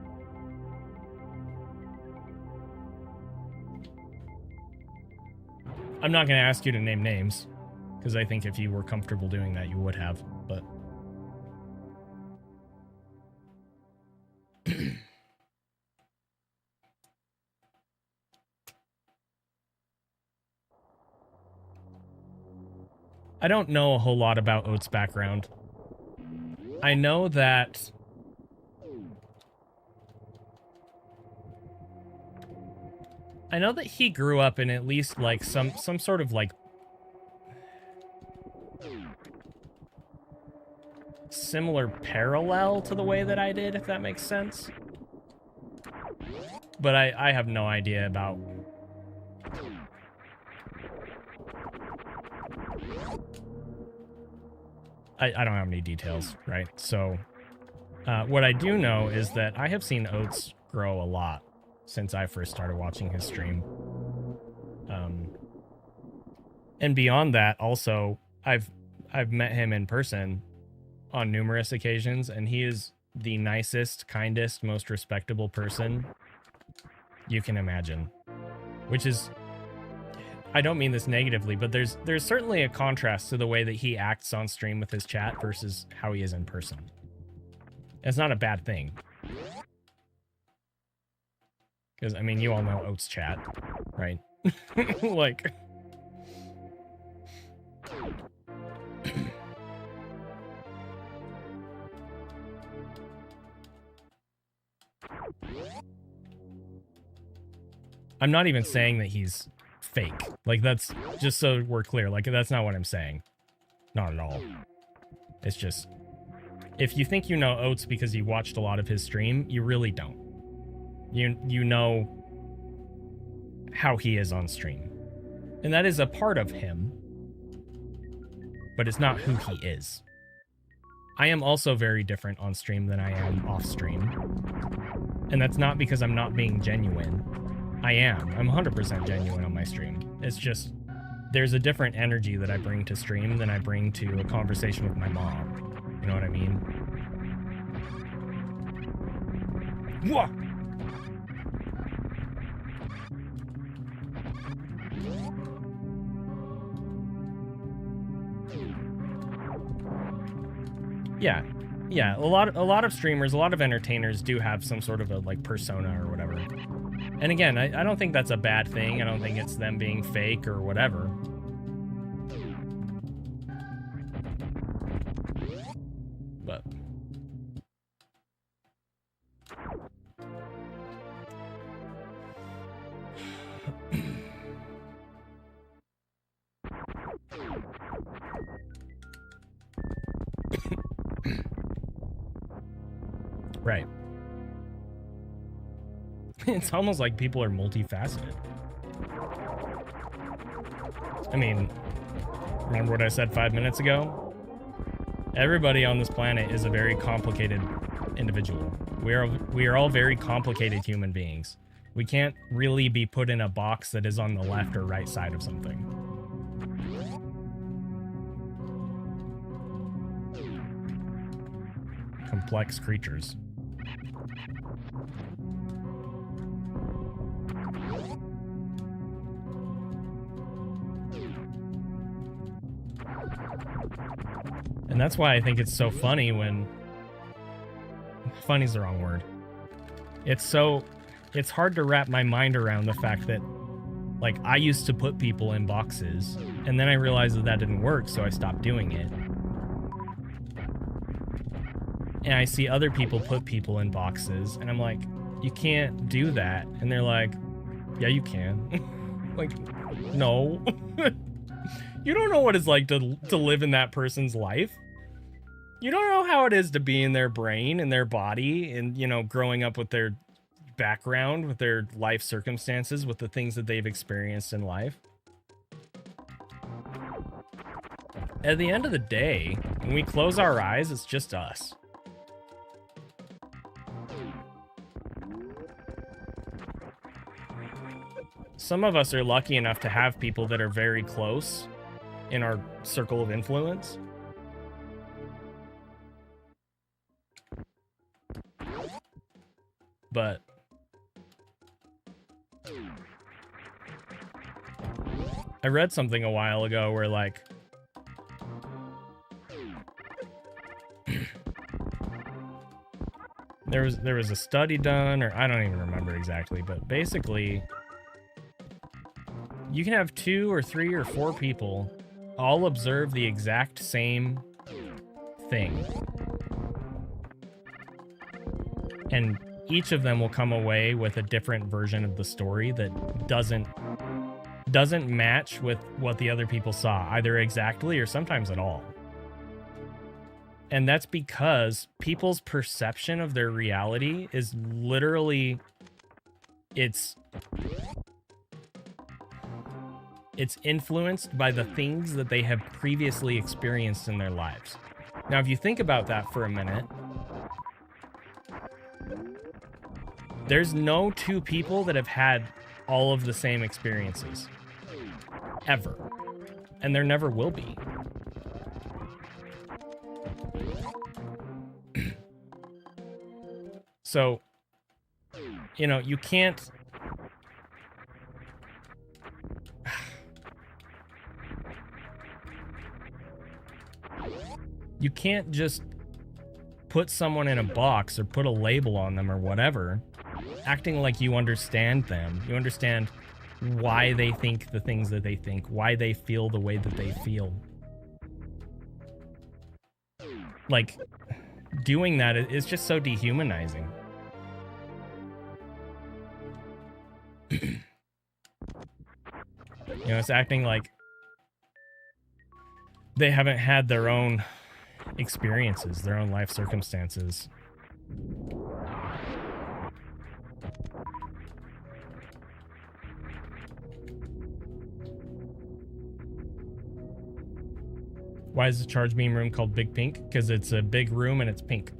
I'm not going to ask you to name names, because I think if you were comfortable doing that, you would have, but... I don't know a whole lot about Oats' background. I know that... he grew up in at least, like, some sort of, like... similar parallel to the way that I did, if that makes sense. But I have no idea about... I don't have any details, right? So, what I do know is that I have seen Oats grow a lot since I first started watching his stream. And beyond that, also, I've met him in person on numerous occasions, and he is the nicest, kindest, most respectable person you can imagine. Which is... I don't mean this negatively, but there's certainly a contrast to the way that he acts on stream with his chat versus how he is in person. It's not a bad thing. Because, I mean, you all know Oats chat, right? Like... I'm not even saying that he's fake. Like, that's just so we're clear. Like, that's not what I'm saying. Not at all. It's just, if you think you know Oats because you watched a lot of his stream, you really don't. You know how he is on stream. And that is a part of him, but it's not who he is. I am also very different on stream than I am off stream. And that's not because I'm not being genuine. I am. I'm 100% genuine on my stream. It's just, there's a different energy that I bring to stream than I bring to a conversation with my mom. You know what I mean? Whoa! Yeah. Yeah, a lot of streamers, a lot of entertainers do have some sort of a, like, persona or whatever. And again, I don't think that's a bad thing. I don't think it's them being fake or whatever. Right. It's almost like people are multifaceted. I mean, remember what I said 5 minutes ago? Everybody on this planet is a very complicated individual. We are all very complicated human beings. We can't really be put in a box that is on the left or right side of something. Complex creatures. And that's why I think it's so funny when... Funny's the wrong word. It's hard to wrap my mind around the fact that, like, I used to put people in boxes, and then I realized that that didn't work, so I stopped doing it. And I see other people put people in boxes, and I'm like, you can't do that. And they're like, yeah, you can. Like, no. You don't know what it's like to live in that person's life. You don't know how it is to be in their brain and their body and, you know, growing up with their background, with their life circumstances, with the things that they've experienced in life. At the end of the day, when we close our eyes, it's just us. Some of us are lucky enough to have people that are very close in our circle of influence. But I read something a while ago where, like, there was a study done, or I don't even remember exactly, but basically you can have 2 or 3 or 4 people all observe the exact same thing, and each of them will come away with a different version of the story that doesn't match with what the other people saw, either exactly or sometimes at all. And that's because people's perception of their reality is literally, it's influenced by the things that they have previously experienced in their lives. Now, if you think about that for a minute, there's no 2 people that have had all of the same experiences. Ever. And there never will be. So, you know, you can't... You can't just put someone in a box or put a label on them or whatever, acting like you understand them. You understand why they think the things that they think, why they feel the way that they feel. Like, doing that is just so dehumanizing. You know, it's acting like they haven't had their own experiences, their own life circumstances. Why is the charge beam room called Big Pink? Because it's a big room and it's pink.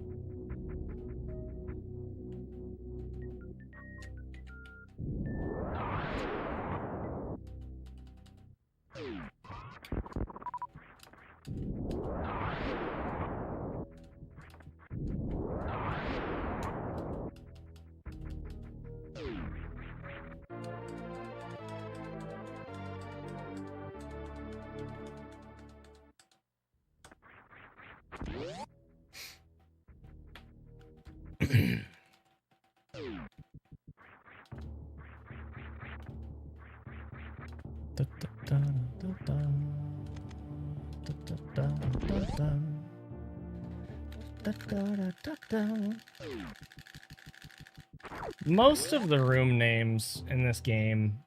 Most of the room names in this game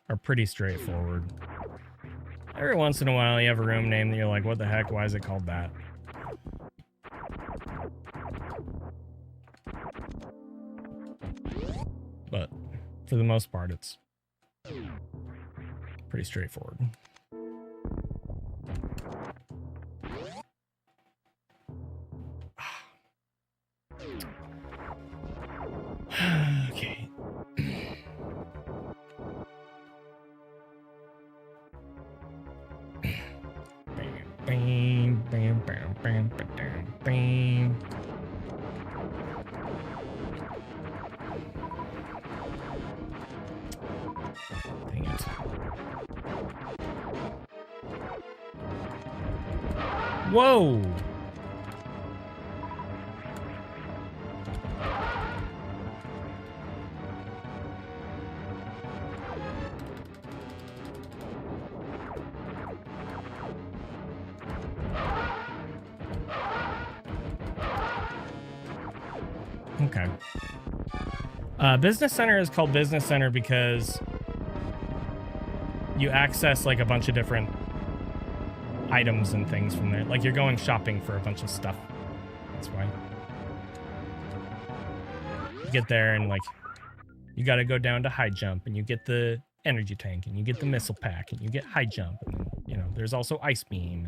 are pretty straightforward. Every once in a while you have a room name that you're like, what the heck, why is it called that? for the most part, it's pretty straightforward. Okay. Bam, bam, bam, bam, bam, bam. Dang it. Whoa! Okay. Business Center is called Business Center because you access like a bunch of different items and things from there. Like you're going shopping for a bunch of stuff. That's why. You get there and like you got to go down to high jump and you get the energy tank and you get the missile pack and you get high jump and then, you know, there's also ice beam.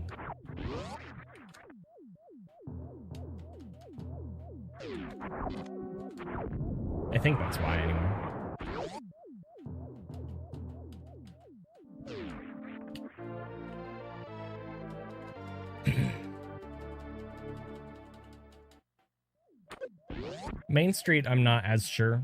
I think that's why, anyway. Main Street, I'm not as sure.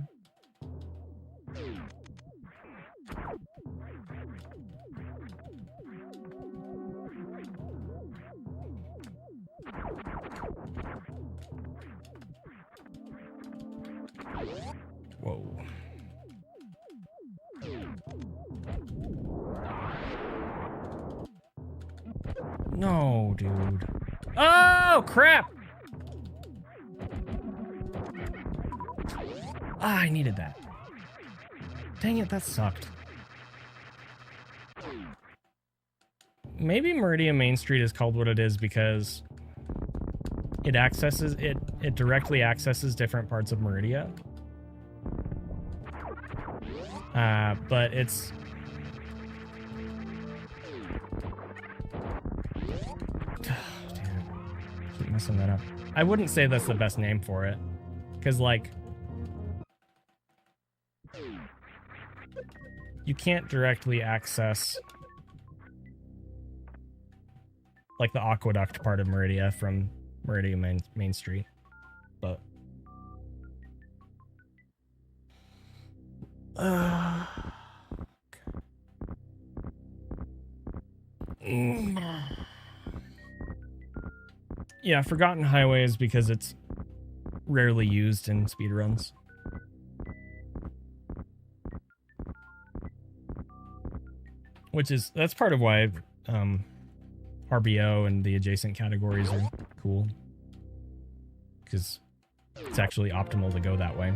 Whoa. No, dude. Oh, crap! Ah, I needed that. Dang it, that sucked. Maybe Meridian Main Street is called what it is because it accesses it directly accesses different parts of Meridia. But it's keep messing that up. I wouldn't say that's the best name for it, because like you can't directly access like the aqueduct part of Meridia from Meridian Main Street, but yeah, Forgotten Highways because it's rarely used in speedruns. That's part of why RBO and the adjacent categories are cool. Because it's actually optimal to go that way.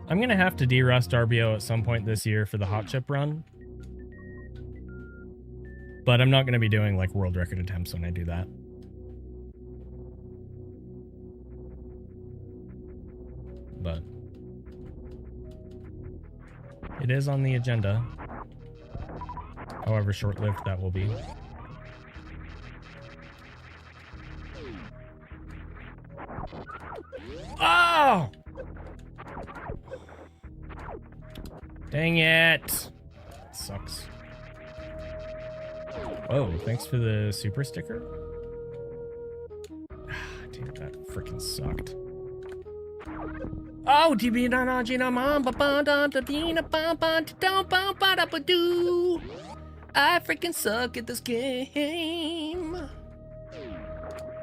I'm gonna have to derust RBO at some point this year for the hot chip run. But I'm not gonna be doing like world record attempts when I do that. But it is on the agenda. However short-lived that will be. Oh! Dang it! Sucks. Oh, thanks for the super sticker. Dude, that freaking sucked. Oh, I freaking suck at this game.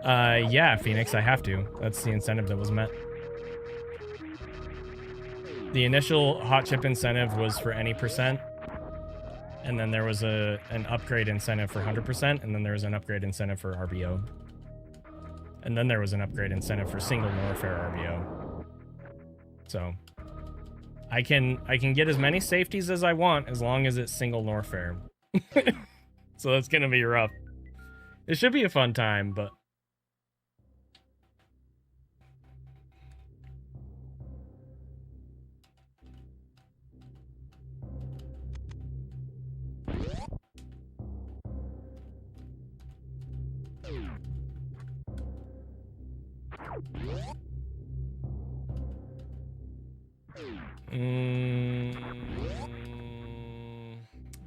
Yeah, Phoenix, I have to. That's the incentive that was met. The initial hot chip incentive was for any percent, and then there was an upgrade incentive for 100%, and then there was an upgrade incentive for RBO. And then there was an upgrade incentive for single warfare RBO. So I can get as many safeties as I want as long as it's single warfare. So that's gonna be rough. It should be a fun time, but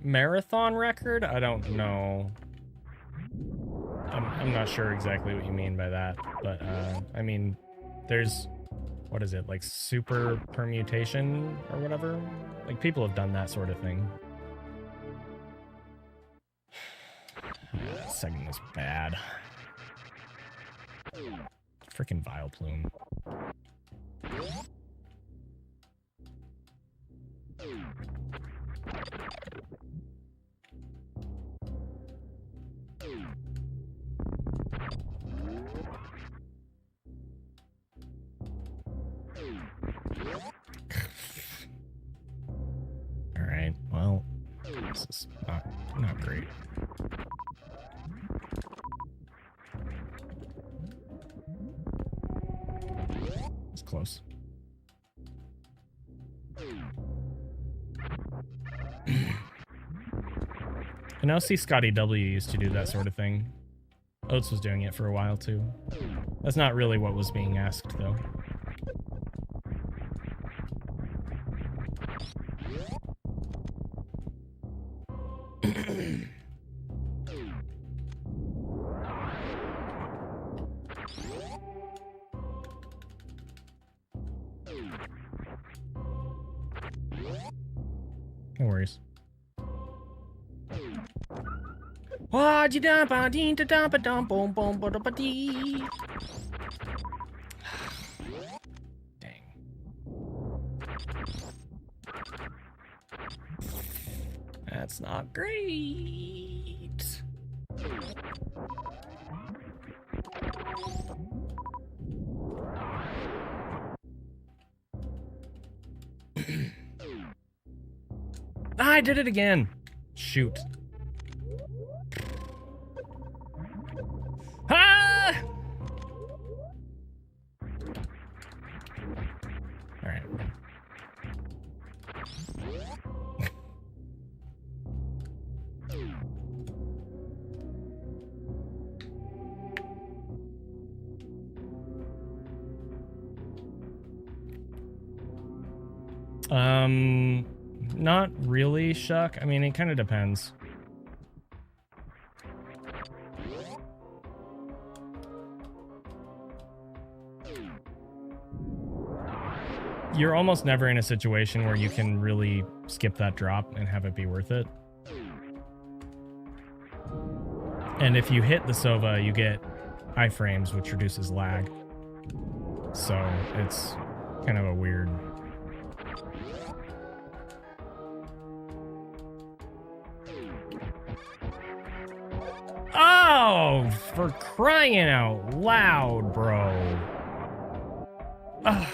marathon record? I don't know. I'm not sure exactly what you mean by that, but I mean, there's, what is it, like super permutation or whatever? Like people have done that sort of thing. That segment is bad. Freaking Vile Plume. Alright, well, this is not great. It's close. I know see Scotty W used to do that sort of thing. Oats was doing it for a while too. That's not really what was being asked though. No worries. Dang. That's not great. I did it again. Shoot. Ah! All right. Not really, Shuck. I mean, it kind of depends. You're almost never in a situation where you can really skip that drop and have it be worth it. And if you hit the Sova, you get iframes, which reduces lag. So it's kind of a weird... Oh, for crying out loud, bro. Ugh.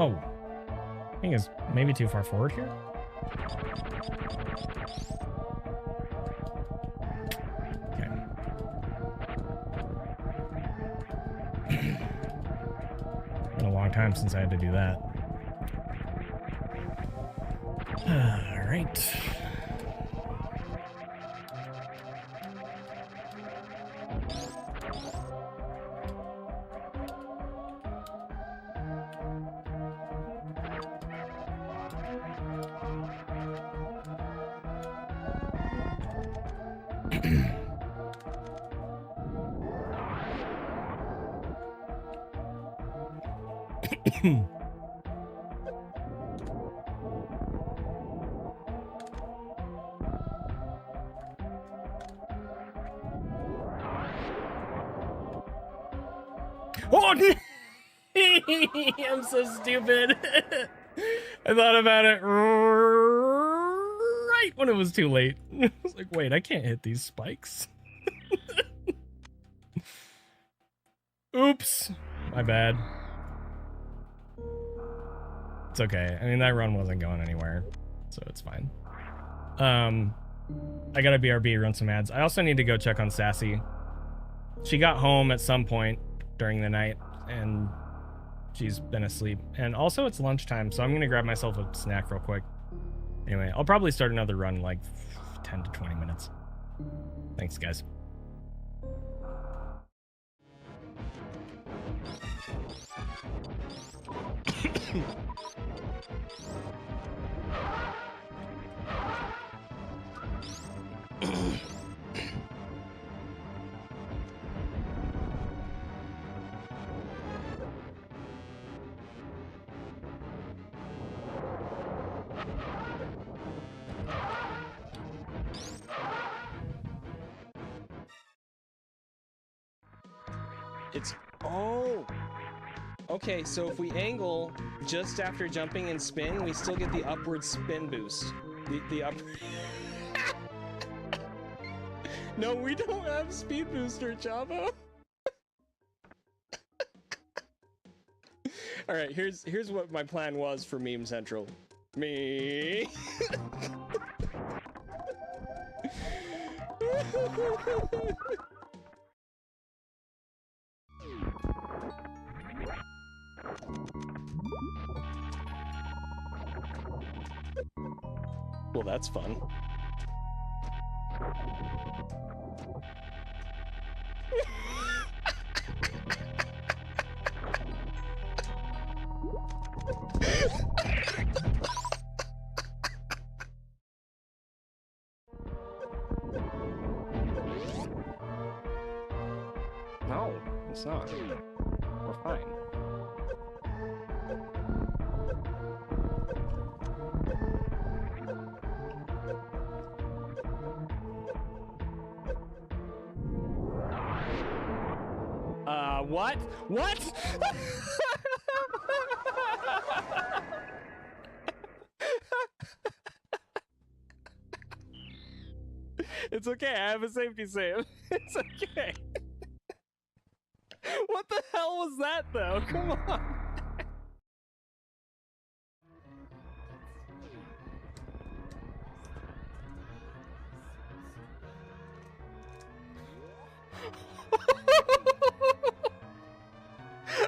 Oh, I think it's maybe too far forward here. Okay. Been a long time since I had to do that. All right. Oh, I'm so stupid. I thought about it right when it was too late. I was like, wait, I can't hit these spikes. Oops. My bad. It's okay. I mean, that run wasn't going anywhere, so it's fine. I gotta BRB, run some ads. I also need to go check on Sassy. She got home at some point during the night, and she's been asleep. And also, it's lunchtime, so I'm gonna grab myself a snack real quick. Anyway, I'll probably start another run in like 10 to 20 minutes. Thanks, guys. It's, oh, okay, so if we angle just after jumping and spin, we still get the upward spin boost. The up. No, we don't have speed booster, Chavo. All right, here's what my plan was for Meme Central. Me. Well, that's fun. No, it's not. We're fine. What? What? It's okay, I have a safety save. It's okay. What the hell was that, though? Come on.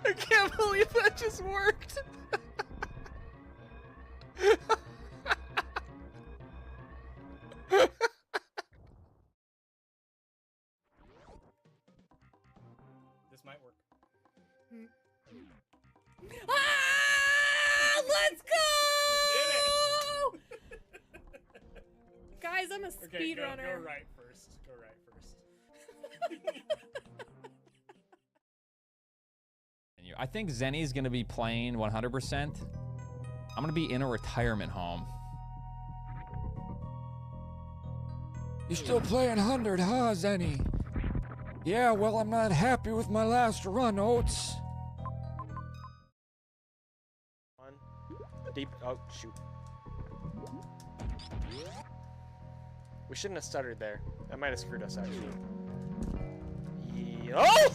I can't believe that just worked. This might work. Ah! Let's go! Guys, I'm a speedrunner. Go right first. Go right first. I think Zenny's gonna be playing 100%. I'm gonna be in a retirement home. You're still playing 100, huh, Zenny? Yeah, well, I'm not happy with my last run, Oats. Deep. Oh, shoot. We shouldn't have stuttered there. That might have screwed us, actually. Oh!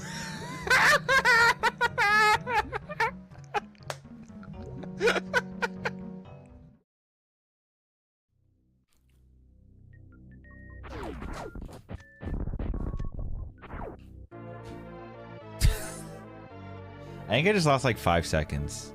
I think I just lost like 5 seconds.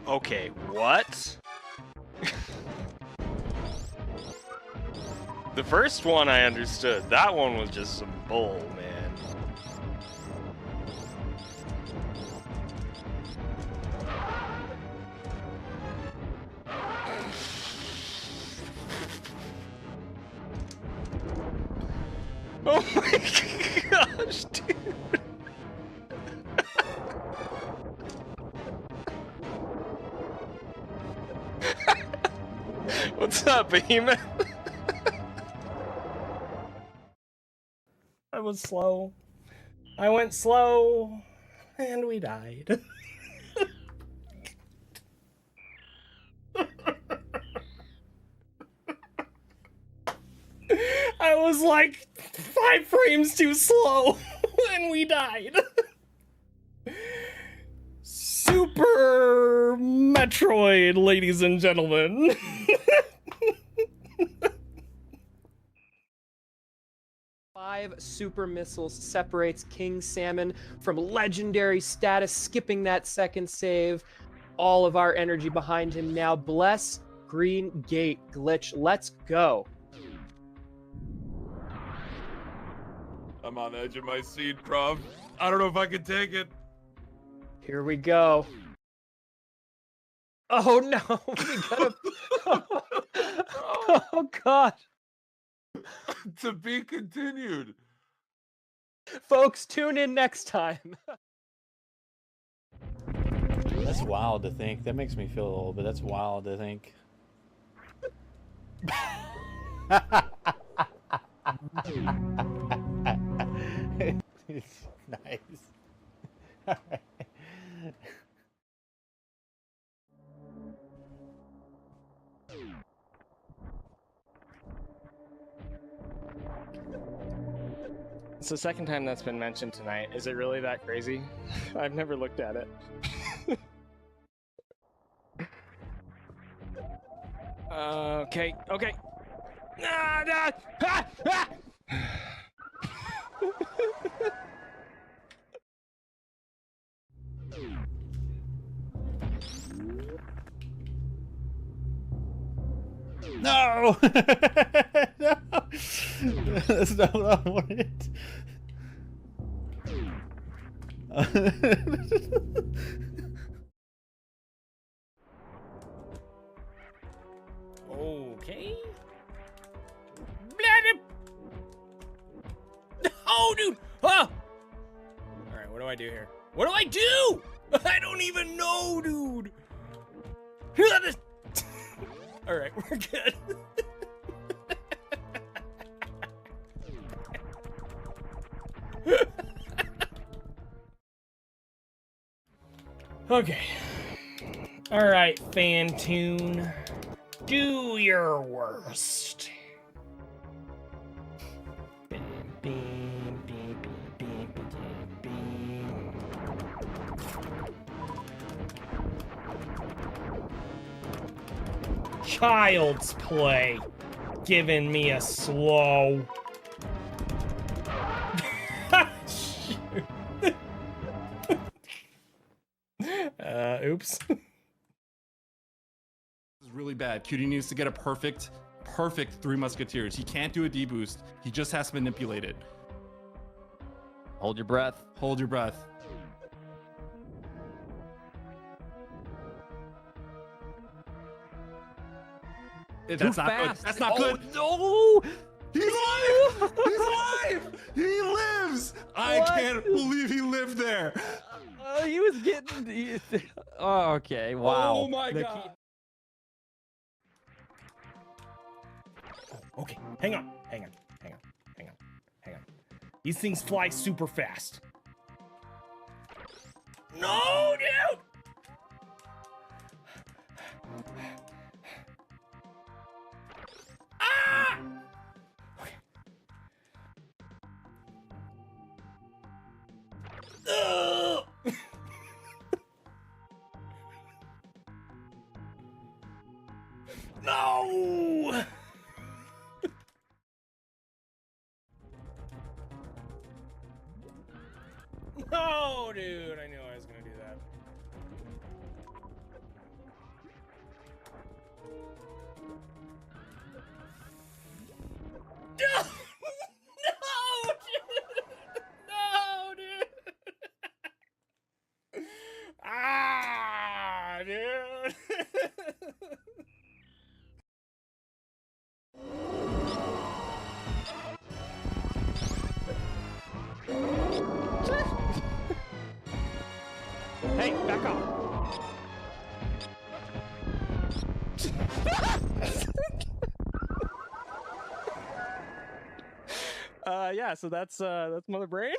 Okay, what? The first one I understood. That one was just some bull, man. Oh my gosh, dude. What's up, Behemoth? I was slow. I went slow, and we died. I was like 5 frames too slow, and we died. Super Metroid, ladies and gentlemen. Five super missiles separates King Salmon from legendary status, skipping that second save. All of our energy behind him now. Bless Green Gate glitch. Let's go. I'm on the edge of my seat, Prof. I don't know if I can take it. Here we go. Oh no, we gotta. Oh god. To be continued. Folks, tune in next time. That's wild to think. That makes me feel a little bit. That's wild to think. Nice. All right. It's the second time that's been mentioned tonight. Is it really that crazy? I've never looked at it. Okay. Ah, ah, ah, ah! No! No! That's not what I wanted. Okay. Oh, dude! Ah! Alright, what do I do here? What do I do? I don't even know, dude! Alright, we're good. Okay. Alright, Fantune. Do your worst. Child's play. Giving me a slow. Oops. This is really bad. Cutie needs to get a perfect Three Musketeers. He can't do a deboost. He just has to manipulate it. Hold your breath. Hold your breath. That's not good. That's not good. No! He's alive! He's alive! He lives! I can't believe he lived there. He was getting. Oh, okay. Wow. Oh my god. Okay, hang on. These things fly super fast. No, dude! Ah! Okay. Ugh! No! No, dude, I knew I was gonna do that. No! No, dude! No, dude! Ah, dude! Back off. Yeah, so that's Mother Brain.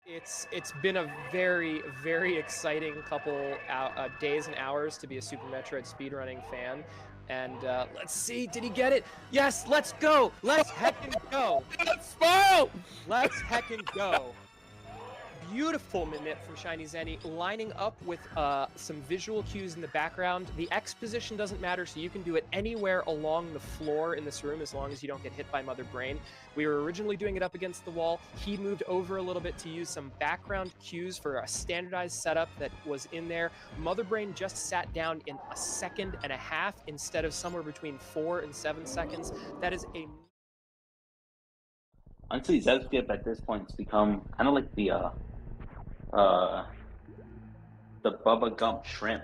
It's been a very, very exciting couple days and hours to be a Super Metroid speedrunning fan. And let's see, did he get it? Yes, let's go! Let's heckin' go! Smile! Let's heckin' go! Beautiful Minute from Shiny Zenny, lining up with some visual cues in the background. The X position doesn't matter, so you can do it anywhere along the floor in this room as long as you don't get hit by Mother Brain. We were originally doing it up against the wall. He moved over a little bit to use some background cues for a standardized setup that was in there. Mother Brain just sat down in 1.5 seconds instead of somewhere between 4 and 7 seconds. That is a... Honestly, Zebskip at this point has become kind of like the Bubba Gump shrimp.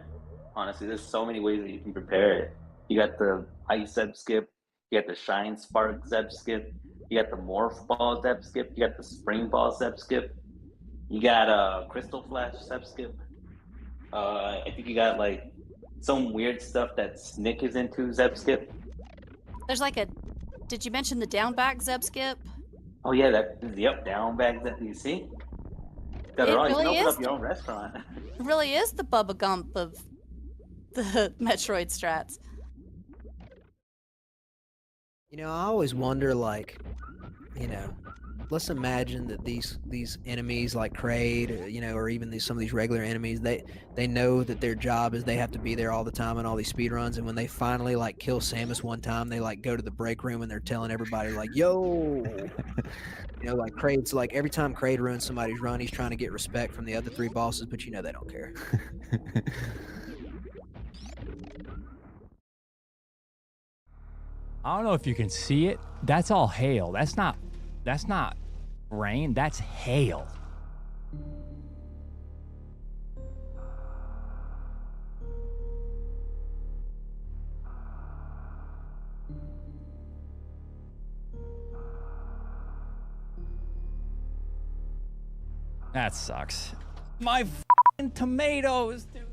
Honestly, there's so many ways that you can prepare it. You got the Ice Zebskip, you got the Shine Spark Zebskip, you got the Morph Ball Zebskip, you got the Spring Ball Zebskip, you got Crystal Flash Zebskip. I think you got like some weird stuff that Snick is into Zebskip. There's like a... Did you mention the down back Zebskip? Oh yeah, yep, down back Zeb. You see? Got it all. You can open up your own restaurant. It really is the Bubba Gump of the Metroid strats. You know, I always wonder, like, you know, let's imagine that these enemies like Kraid, you know, or even some of these regular enemies, they know that their job is they have to be there all the time in all these speed runs, and when they finally like kill Samus one time, they like go to the break room and they're telling everybody like, yo, you know, like Kraid's like every time Kraid ruins somebody's run, he's trying to get respect from the other 3 bosses, but you know they don't care. I don't know if you can see it. That's all hail. That's not rain. That's hail. That sucks. My f***ing tomatoes, dude.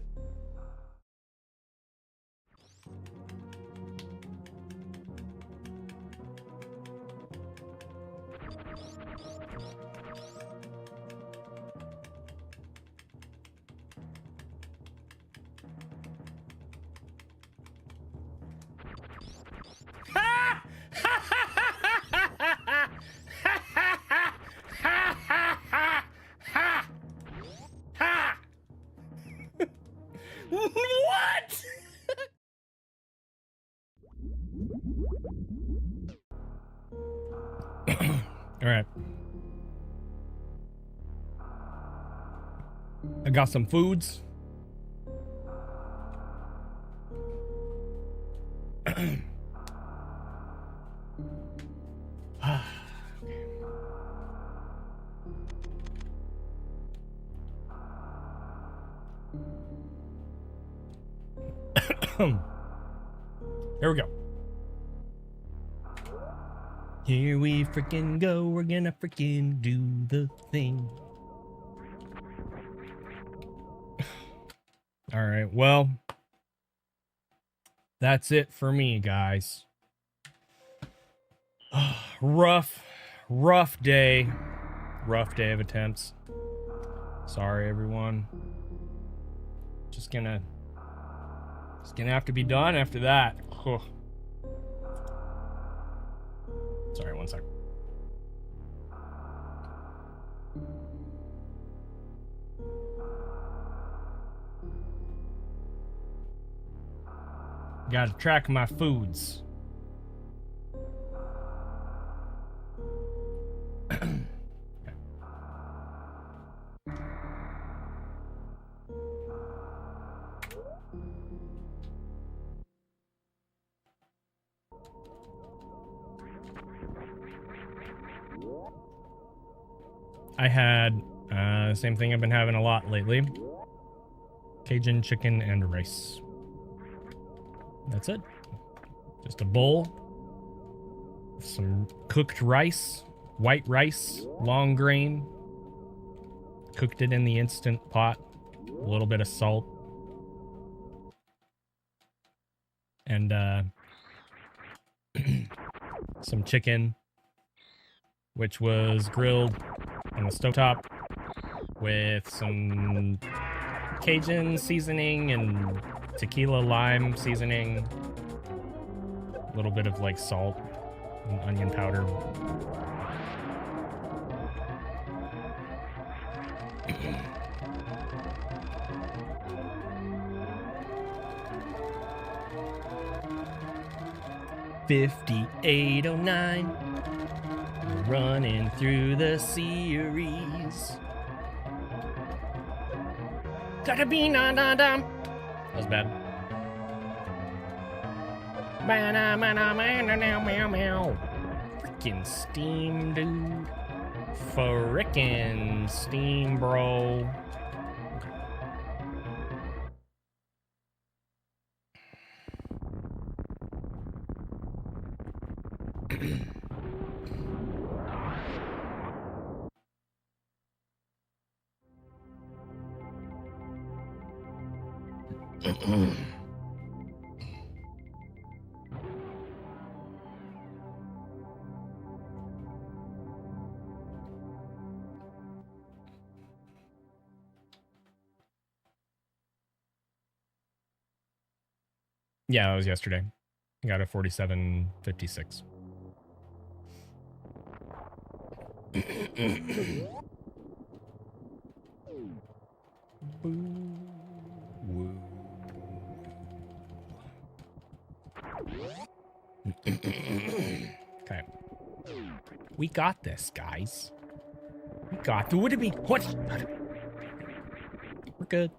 What? All right. I got some foods. Here we go. Here we freaking go. We're gonna freaking do the thing. All right. Well, that's it for me, guys. Rough day. Rough day of attempts. Sorry, everyone. Just gonna have to be done after that. Oh. Sorry, one sec. Gotta track my foods. I had same thing I've been having a lot lately. Cajun chicken and rice. That's it. Just a bowl. Some cooked rice, white rice, long grain, Cooked it in the Instant Pot. A little bit of salt. And some chicken, which was grilled on the stovetop with some Cajun seasoning and tequila lime seasoning. A little bit of like salt and onion powder. $58.09. Running through the series. Gotta be na-na-dum. That was bad. Frickin' Steam, dude. Frickin' Steam, bro. Yeah, that was yesterday. I got a 47.56. Okay. We got this, guys. We got through. Would it be what? We're good.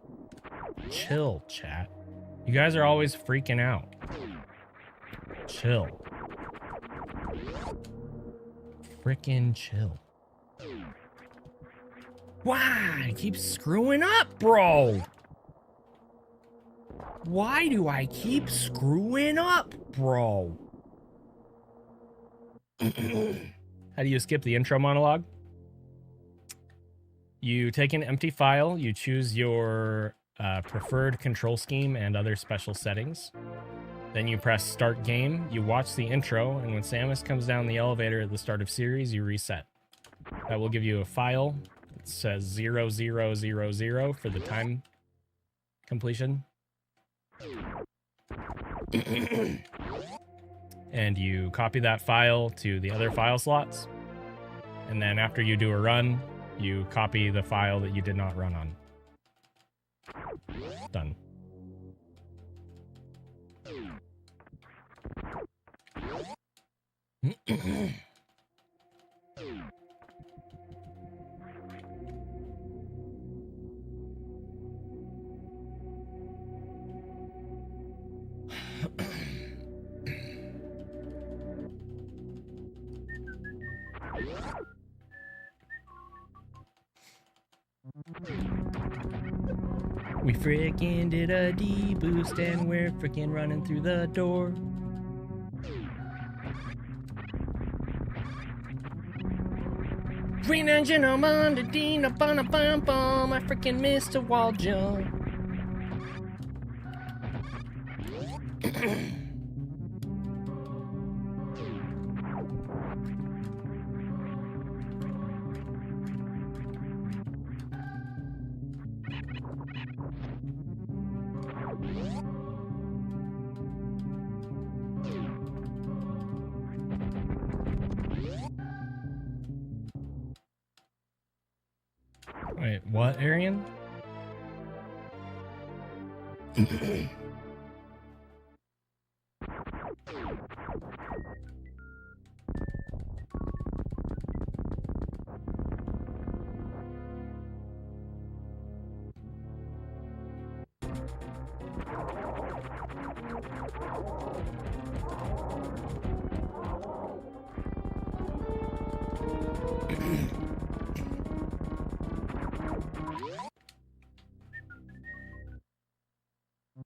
Chill, chat. You guys are always freaking out. Chill. Frickin' chill. Why? I keep screwing up, bro. Why do I keep screwing up, bro? How do you skip the intro monologue? You take an empty file, you choose your preferred control scheme and other special settings. Then you press start game, you watch the intro, and when Samus comes down the elevator at the start of series, you reset. That will give you a file that says 0000 for the time completion. And you copy that file to the other file slots. And then after you do a run, you copy the file that you did not run on. Done. We frickin' did a D-boost and we're frickin' running through the door. Green engine, I'm on the Dean, up on a bum. I frickin' missed a wall jump. Wait, what, Arian?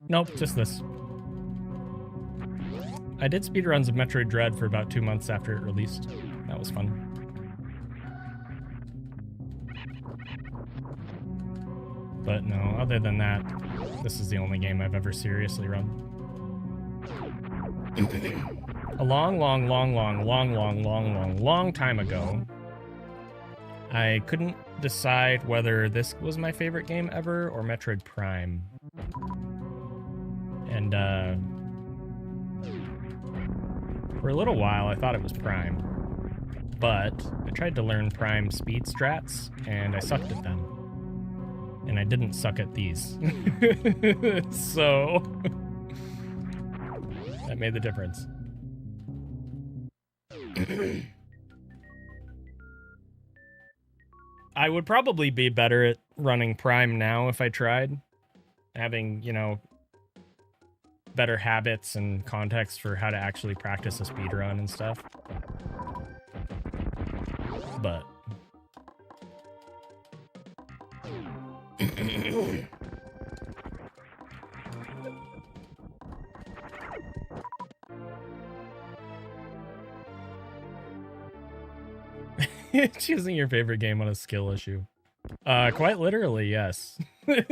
Nope, just this. I did speedruns of Metroid Dread for about 2 months after it released. That was fun. But no, other than that, this is the only game I've ever seriously run. A long time ago, I couldn't decide whether this was my favorite game ever or Metroid Prime. And for a little while, I thought it was Prime. But I tried to learn Prime speed strats, and I sucked at them. And I didn't suck at these. So that made the difference. I would probably be better at running Prime now if I tried. Having, you know, better habits and context for how to actually practice a speedrun and stuff. But choosing your favorite game on a skill issue. Quite literally, yes. I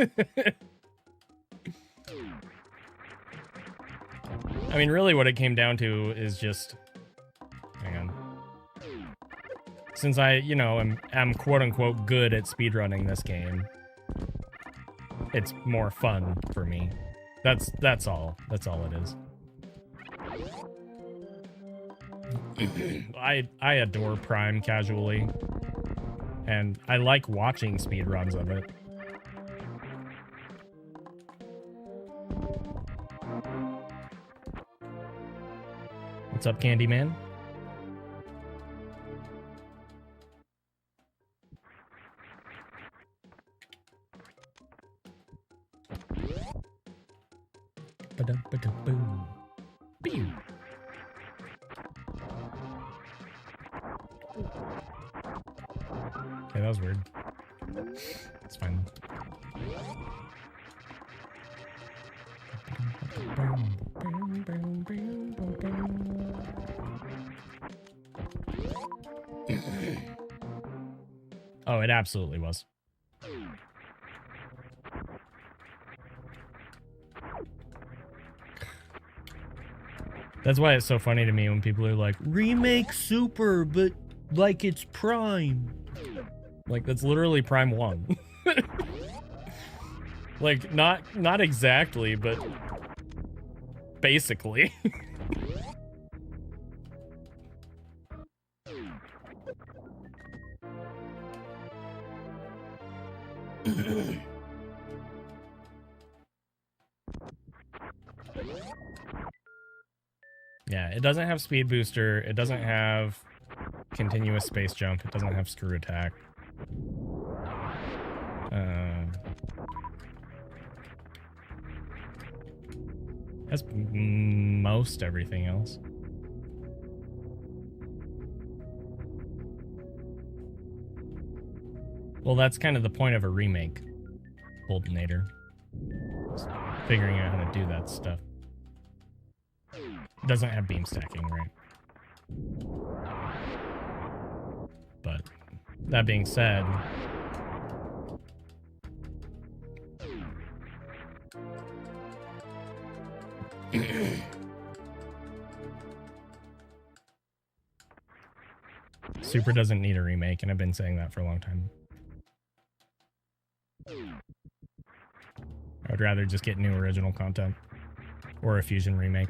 mean, really what it came down to is just... Hang on. Since I, you know, am quote-unquote good at speedrunning this game, it's more fun for me. That's all. That's all it is. I adore Prime casually, and I like watching speedruns of it. What's up, Candyman? Ba-dum-ba-dum-boom. Pew. Okay, that was weird. It's fine. Oh, it absolutely was. That's why it's so funny to me when people are like, remake Super, but like it's Prime. Like, that's literally Prime 1. Like, not exactly, but basically. Yeah, it doesn't have speed booster, it doesn't have continuous space jump, it doesn't have screw attack. Has most everything else. Well, that's kind of the point of a remake, Boltonator. Just figuring out how to do that stuff. It doesn't have beam stacking, right? But that being said, Super doesn't need a remake, and I've been saying that for a long time. I would rather just get new original content or a Fusion remake.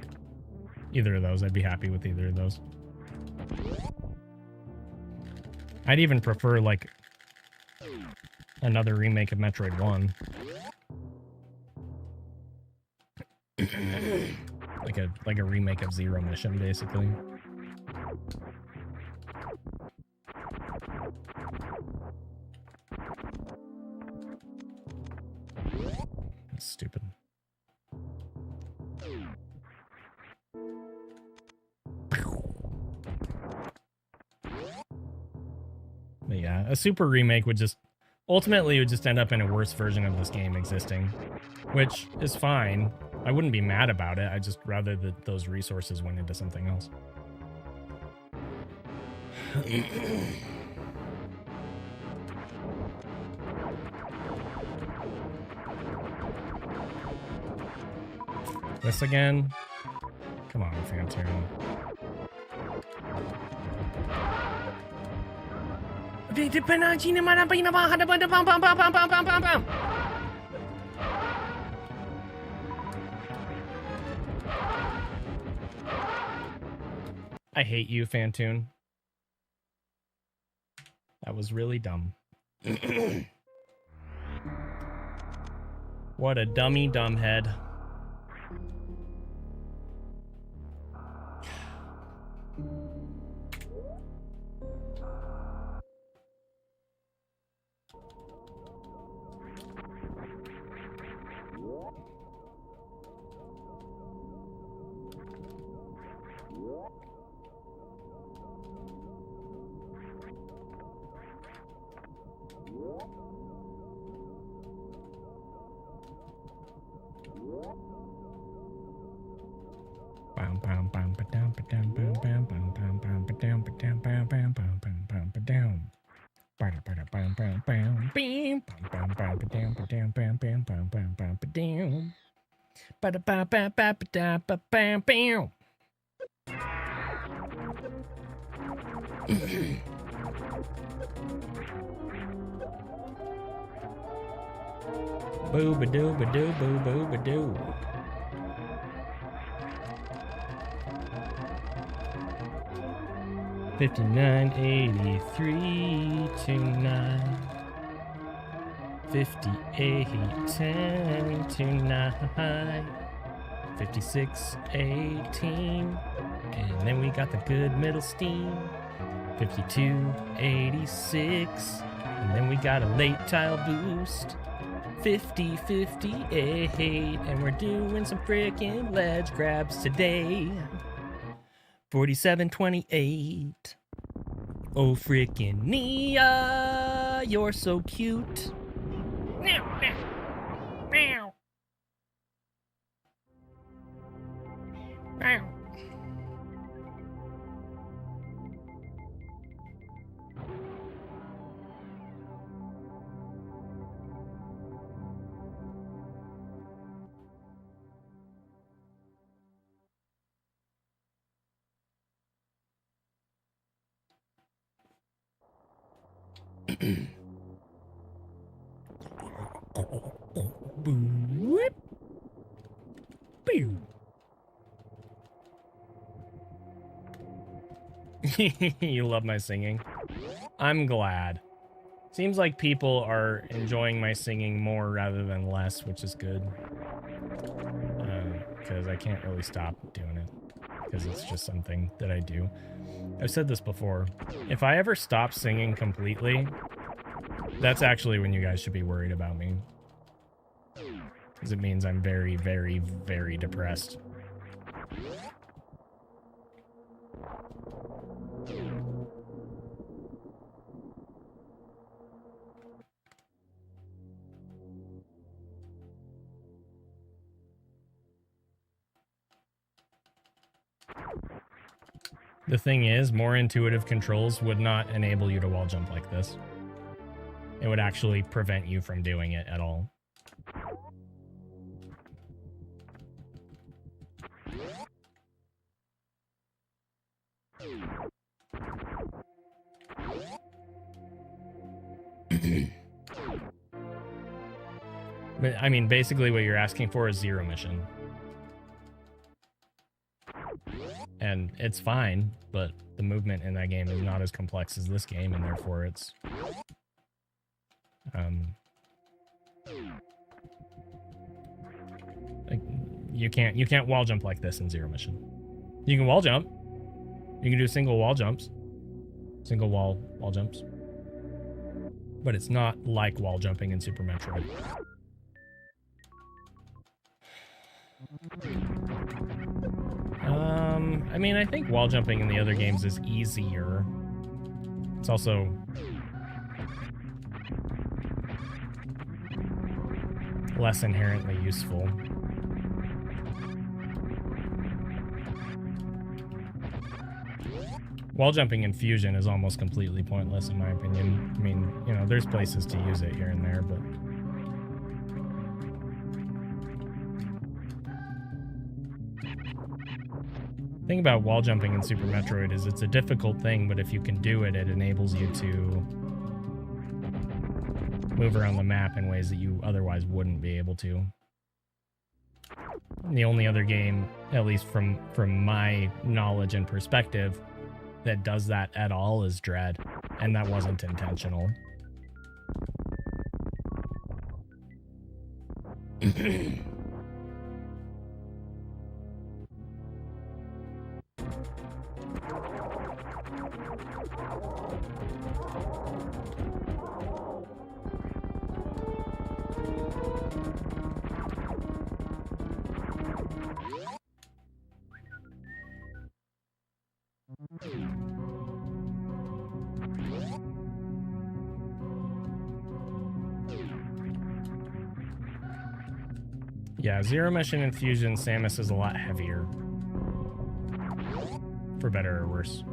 Either of those, I'd be happy with either of those. I'd even prefer like another remake of Metroid 1. like a remake of Zero Mission, basically. That's stupid. But yeah, a Super remake would just ultimately would just end up in a worse version of this game existing, which is fine. I wouldn't be mad about it. I'd just rather that those resources went into something else. This again? Come on, Phantom. I hate you, Fantoon. That was really dumb. What a dummy dumbhead. Boo ba doo ba doo boo boo ba doo. $59, $83, $29, $58, $10, $29, $56, $18, and then we got the good middle steam. $52, $86, and then we got a late tile boost. 50, 58, and we're doing some frickin' ledge grabs today. 47, 28. Oh, frickin' Nia, you're so cute. Meow, meow, meow. Meow. Boop. Boo. You love my singing. I'm glad. Seems like people are enjoying my singing more rather than less, which is good. Because I can't really stop doing it. Because it's just something that I do. I've said this before. If I ever stop singing completely, that's actually when you guys should be worried about me. Because it means I'm very, very, very depressed. The thing is, more intuitive controls would not enable you to wall jump like this. It would actually prevent you from doing it at all. But, I mean, basically what you're asking for is zero mission. And it's fine, but the movement in that game is not as complex as this game, and therefore it's... like, you can't wall jump like this in zero mission. You can wall jump. You can do single wall jumps. Single wall jumps. But it's not like wall jumping in Super Metroid. I mean, I think wall jumping in the other games is easier. It's also less inherently useful. Wall jumping in Fusion is almost completely pointless in my opinion. I mean, you know, there's places to use it here and there, but... thing about wall jumping in Super Metroid is it's a difficult thing, but if you can do it, it enables you to move around the map in ways that you otherwise wouldn't be able to. The only other game, at least from my knowledge and perspective, that does that at all is Dread, and that wasn't intentional. Yeah, Zero Mission Infusion Samus is a lot heavier. For better or worse.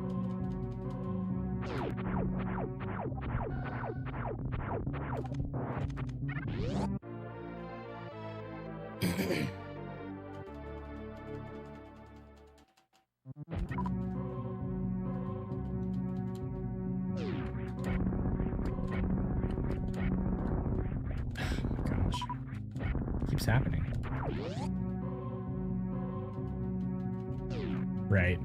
Keeps happening. Right.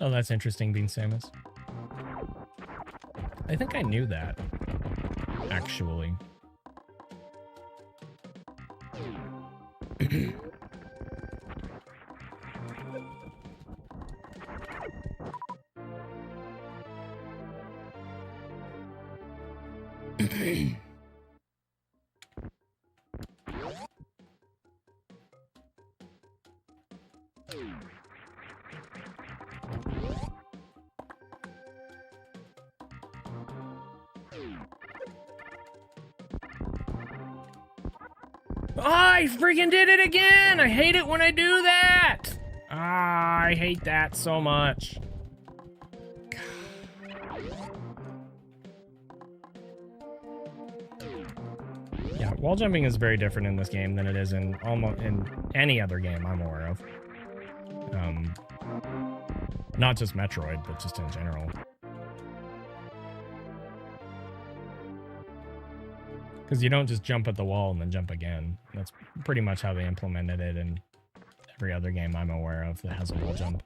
Oh, that's interesting, Bean Samus. I think I knew that, actually. I freaking did it again! I hate it when I do that! I hate that so much. Yeah, wall jumping is very different in this game than it is in almost in any other game I'm aware of. Not just Metroid, but just in general. Because you don't just jump at the wall and then jump again. That's pretty much how they implemented it in every other game I'm aware of that has a wall jump.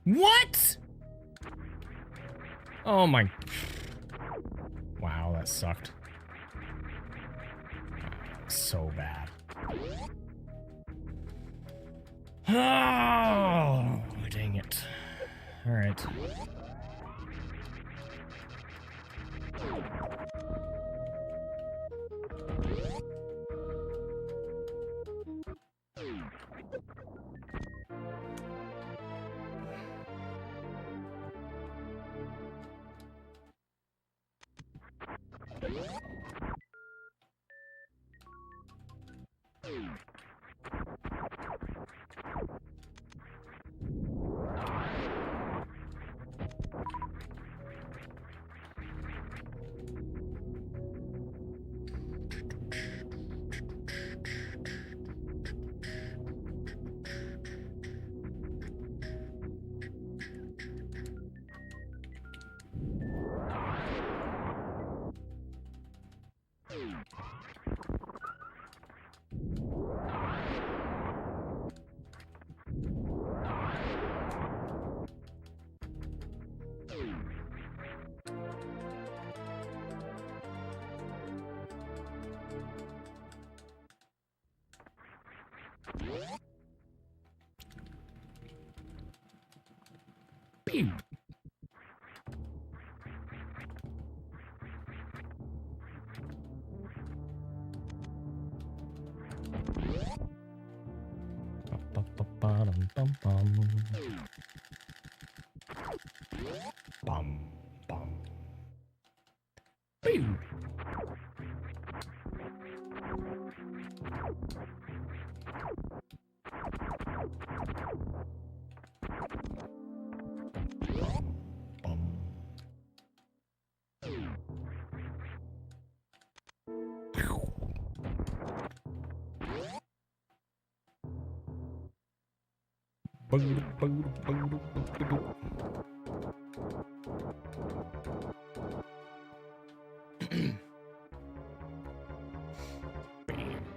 What? Oh my. Wow, that sucked. So bad. Oh, dang it. All right. Pew. Bum, bum. Pew.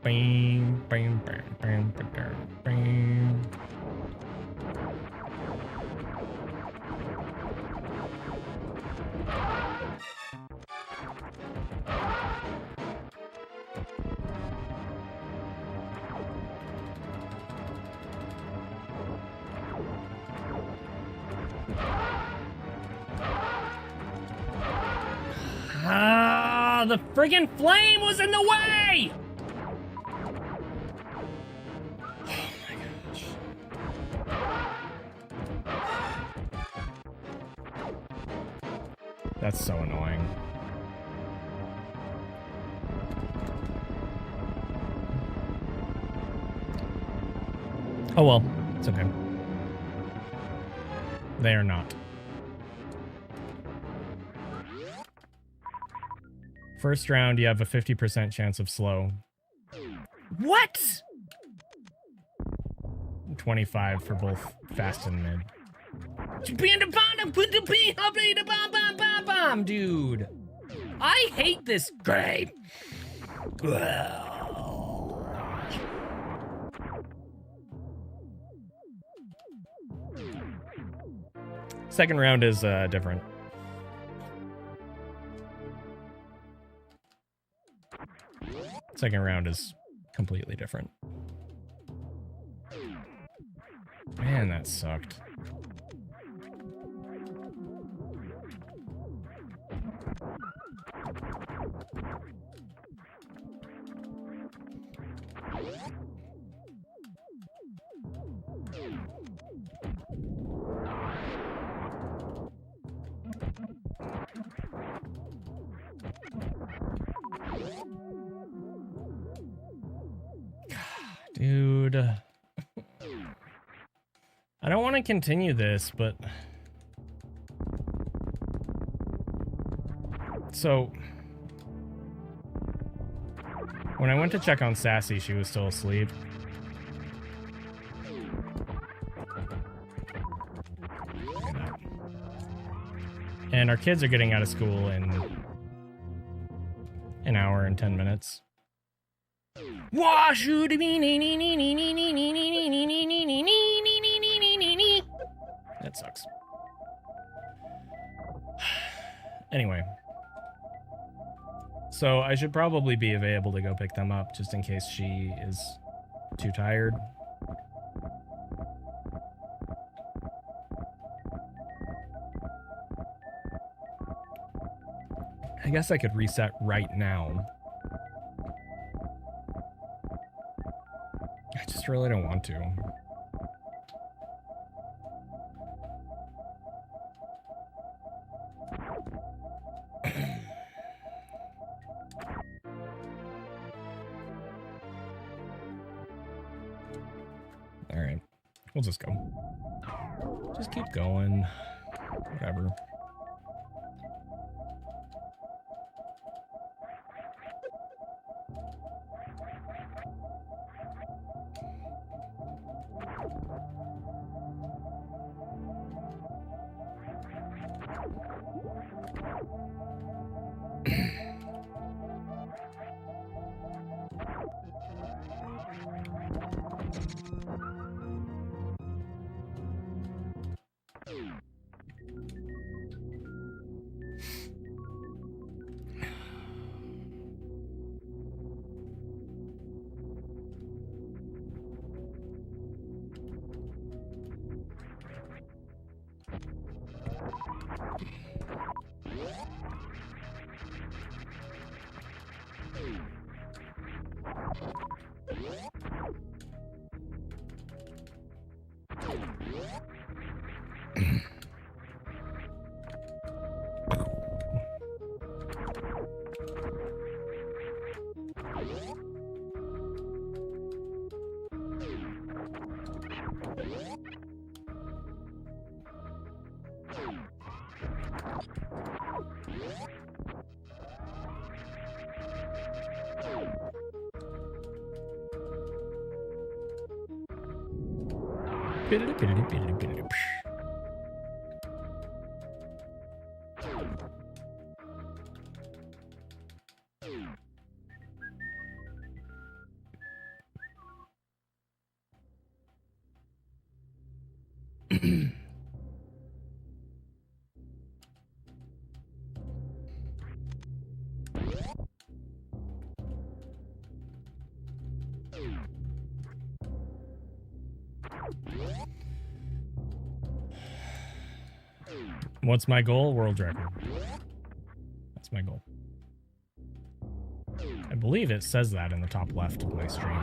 Bing, bing, bing, bing, bing, bing. Ah, the friggin' flame was in the way! That's so annoying. Oh well, it's okay. They are not. First round, you have a 50% chance of slow. What? 25 for both fast and mid. Dude, I hate this game. Second round is different. Second round is completely different. Man, that sucked. Dude. I don't want to continue this, but... So... When I went to check on Sassy, she was still asleep. And our kids are getting out of school in an hour and 10 minutes. That sucks. Anyway. So I should probably be available to go pick them up just in case she is too tired. I guess I could reset right now. I just really don't want to. All right, we'll just go. Just keep going. Whatever. What's my goal? World record. That's my goal. I believe it says that in the top left of my stream.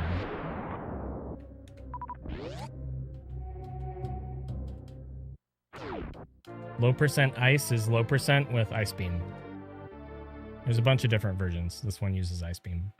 Low percent ice is low percent with ice beam. There's a bunch of different versions. This one uses ice beam.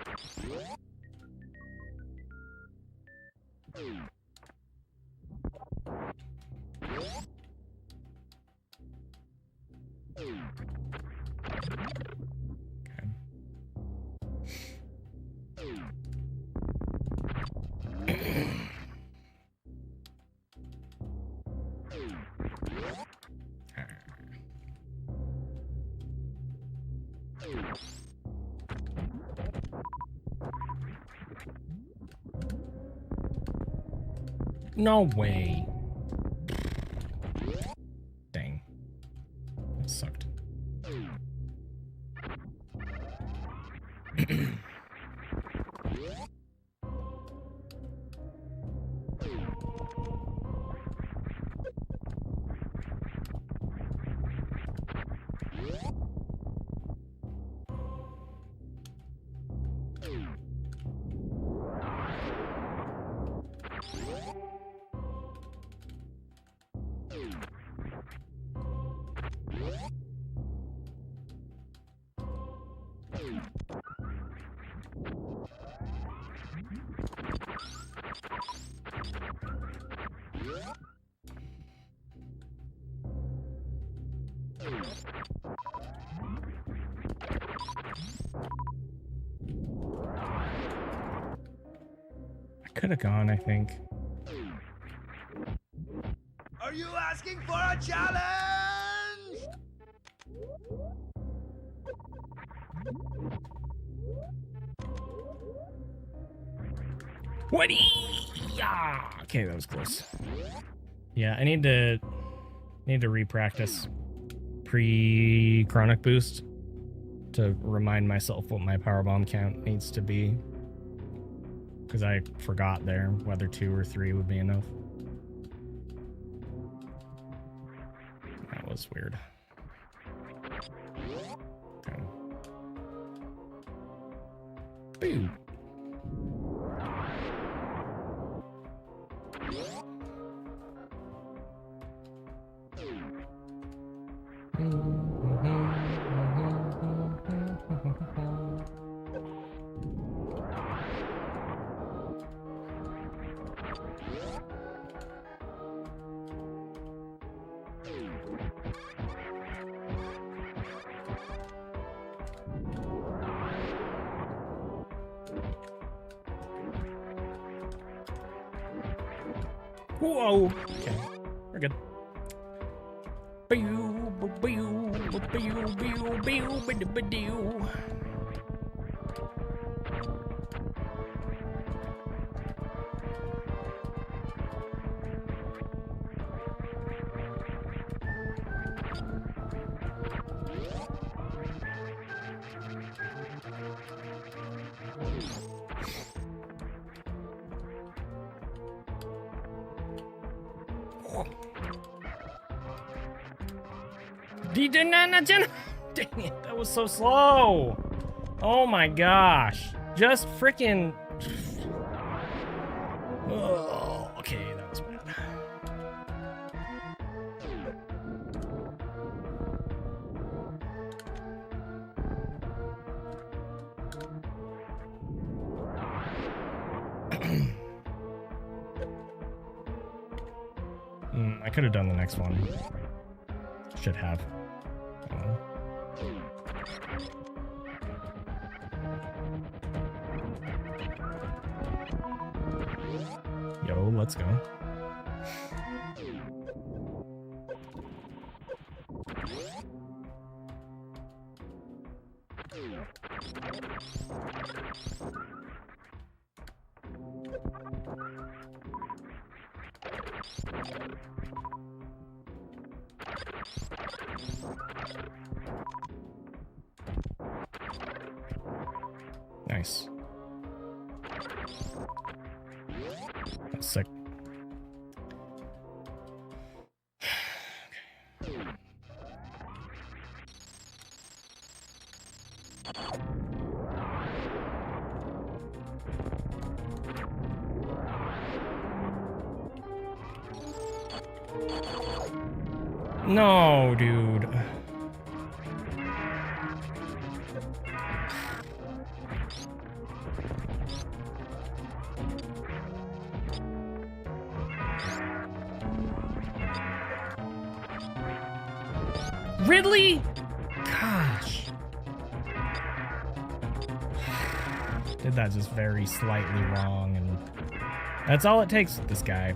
No way. Dang. That sucked. Could have gone, I think. Are you asking for a challenge? What? Yeah. Okay, that was close. Yeah, I need to re-practice pre-chronic boost to remind myself what my powerbomb count needs to be. Because I forgot there whether 2 or 3 would be enough. That was weird. Okay. Boo. Whoa! Okay, we're good. Dang it, that was so slow. Oh my gosh. Just freaking. Oh, okay, that was bad. I could have done the next one. Should have. Yo, let's go. Nice. That's sick. No, dude. Ridley? Gosh. Did that just very slightly wrong, and that's all it takes with this guy.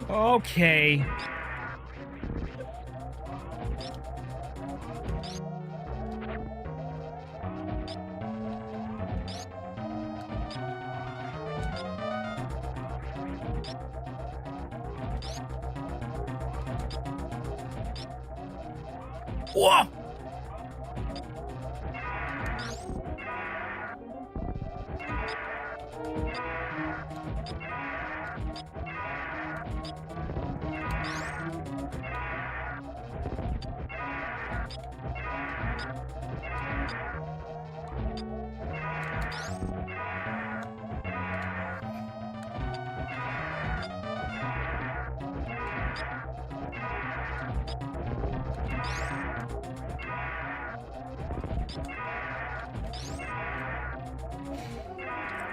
Okay. Whoa!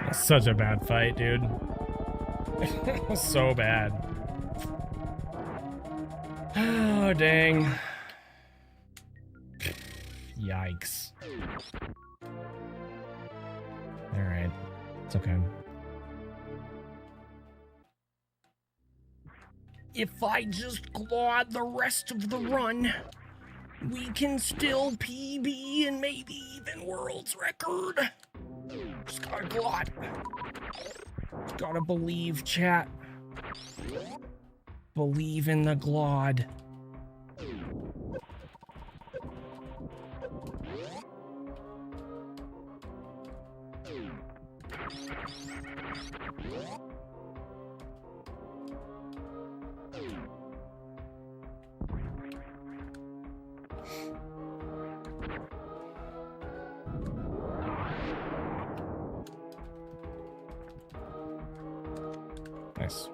That's such a bad fight, dude. So bad. Oh, dang. Yikes. Alright. It's okay. If I just claw the rest of the run, we can still PB and maybe even world's record. Just gotta glot. Just gotta believe, chat. Believe in the glod. Nice.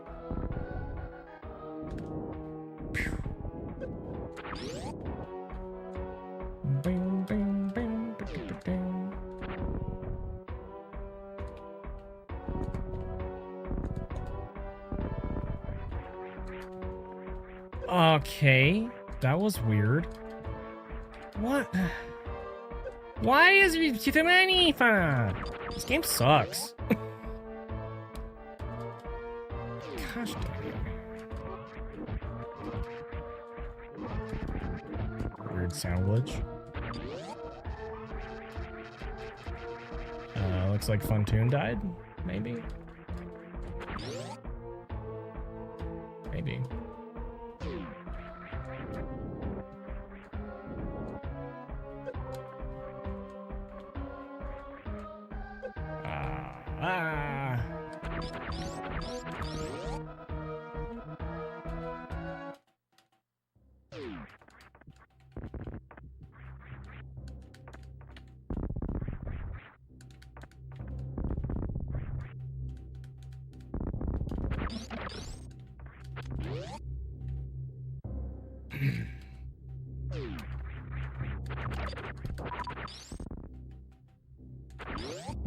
Bing, bing, bing, bing, Okay, that was weird. What? Why is it too many fun? This game sucks. Gosh dang it. Weird sound glitch. Looks like Funtoon died, maybe? Maybe.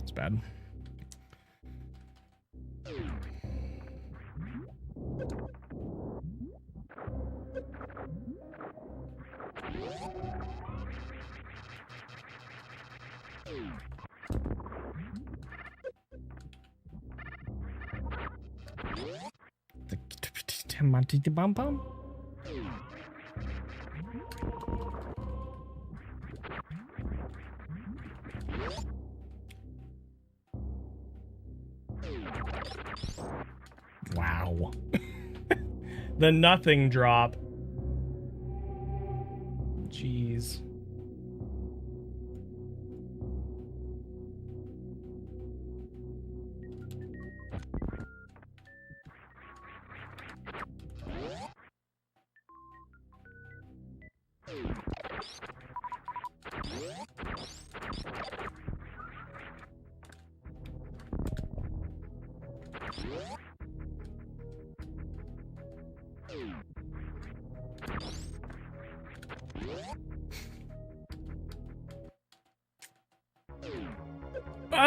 It's bad. The bum bum. Wow. The nothing drop. Jeez.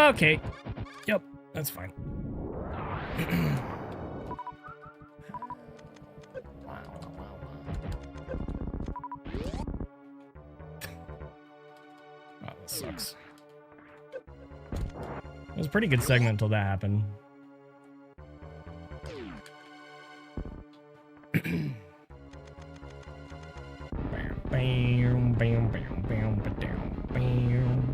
Okay. Yep, that's fine. Oh, this sucks. It was a pretty good segment until that happened. Bam, bam, bam, bam, bam, bam.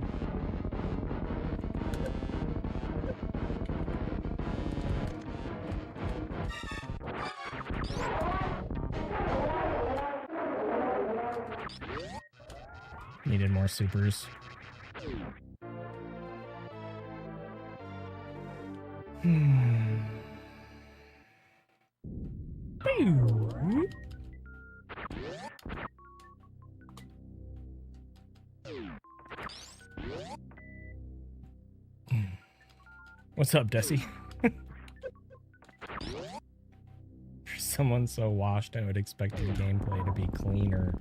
Needed more supers. What's up, Desi? For someone so washed, I would expect your gameplay to be cleaner.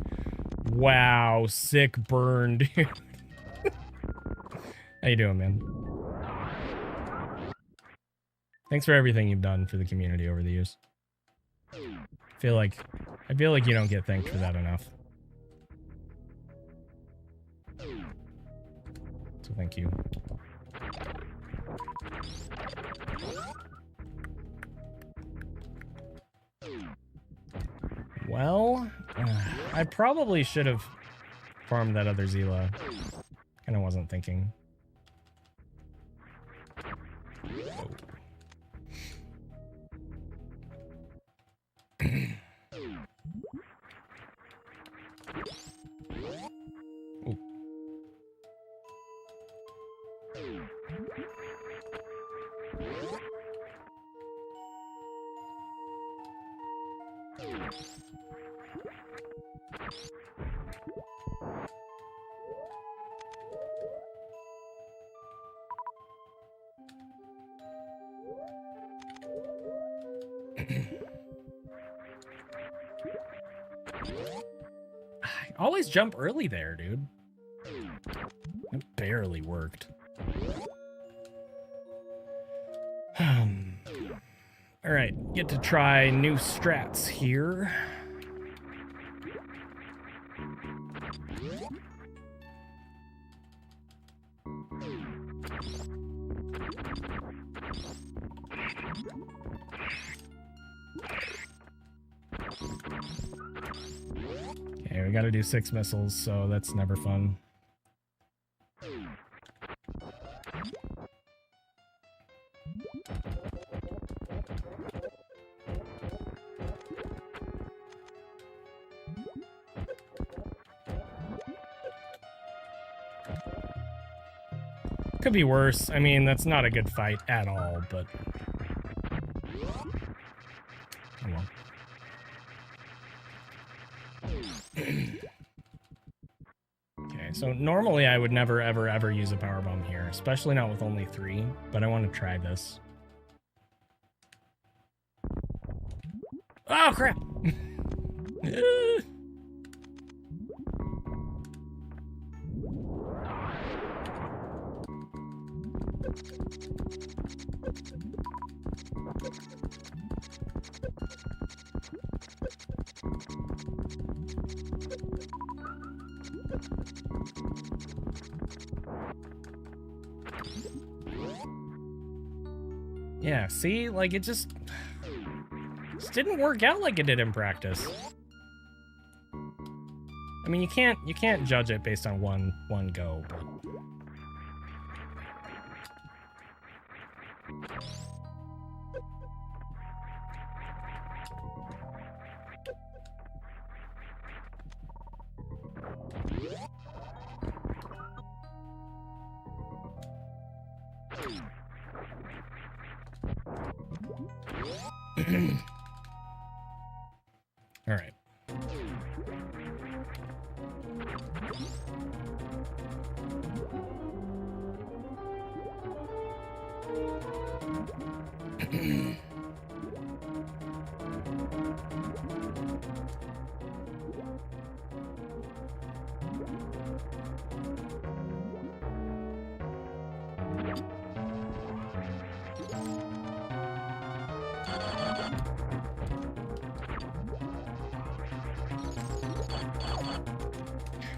Wow, sick burn, dude. How you doing, man? Thanks for everything you've done for the community over the years. I feel like you don't get thanked for that enough. So thank you. Well, I probably should have farmed that other Zila. Kind of wasn't thinking. Oh. I always jump early there, dude. barely worked. All right, get to try new strats here. Okay, we gotta do 6 missiles, so that's never fun. Could be worse. I mean, that's not a good fight at all, but... Oh well. Okay, so normally I would never, ever, ever use a power bomb here, especially not with only 3, but I want to try this. Oh, crap! Yeah, see? Like, it just didn't work out like it did in practice. I mean, you can't judge it based on one go, but... All right.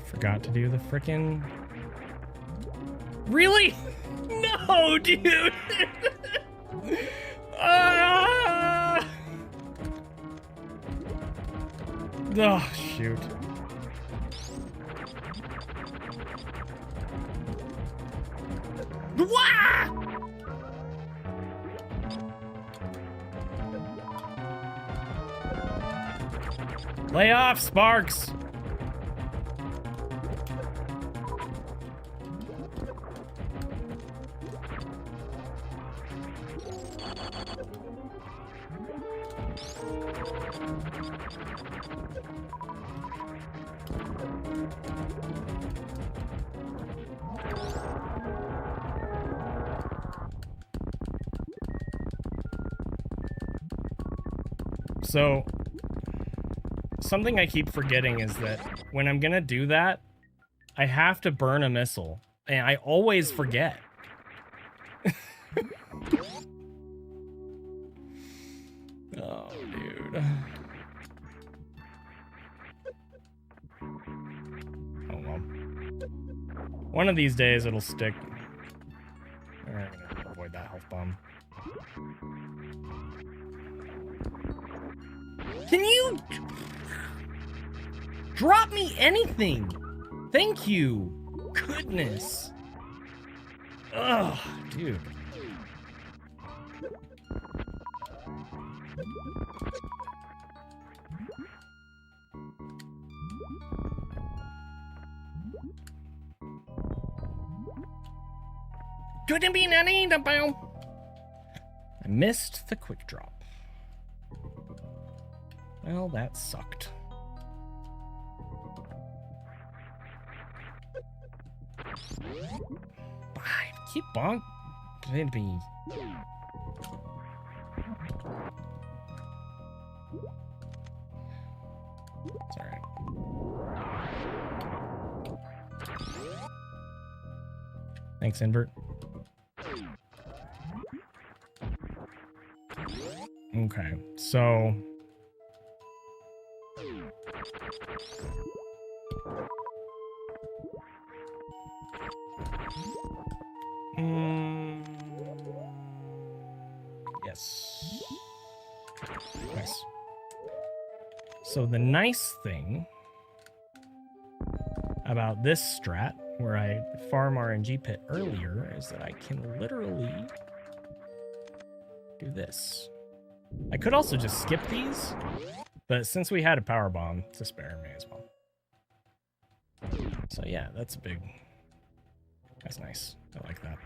Forgot to do the frickin'... Really? No, dude! Ah! Oh, shoot. Wah! Lay off, Sparks! So, something I keep forgetting is that when I'm gonna do that, I have to burn a missile. And I always forget. Oh, dude. Oh, well. One of these days it'll stick. Alright, I'm gonna avoid that health bomb. Can you drop me anything? Thank you. Goodness. Ugh, dude. Couldn't be any. I missed the quick drop. Well, that sucked. Keep bonk. It'd be. It's alright. Thanks, Invert. Okay, so... Yes. Nice. So the nice thing about this strat, where I farm RNG pit earlier, is that I can literally do this. I could also just skip these, but since we had a power bomb to spare, may as well. So yeah, that's that's nice. I like that.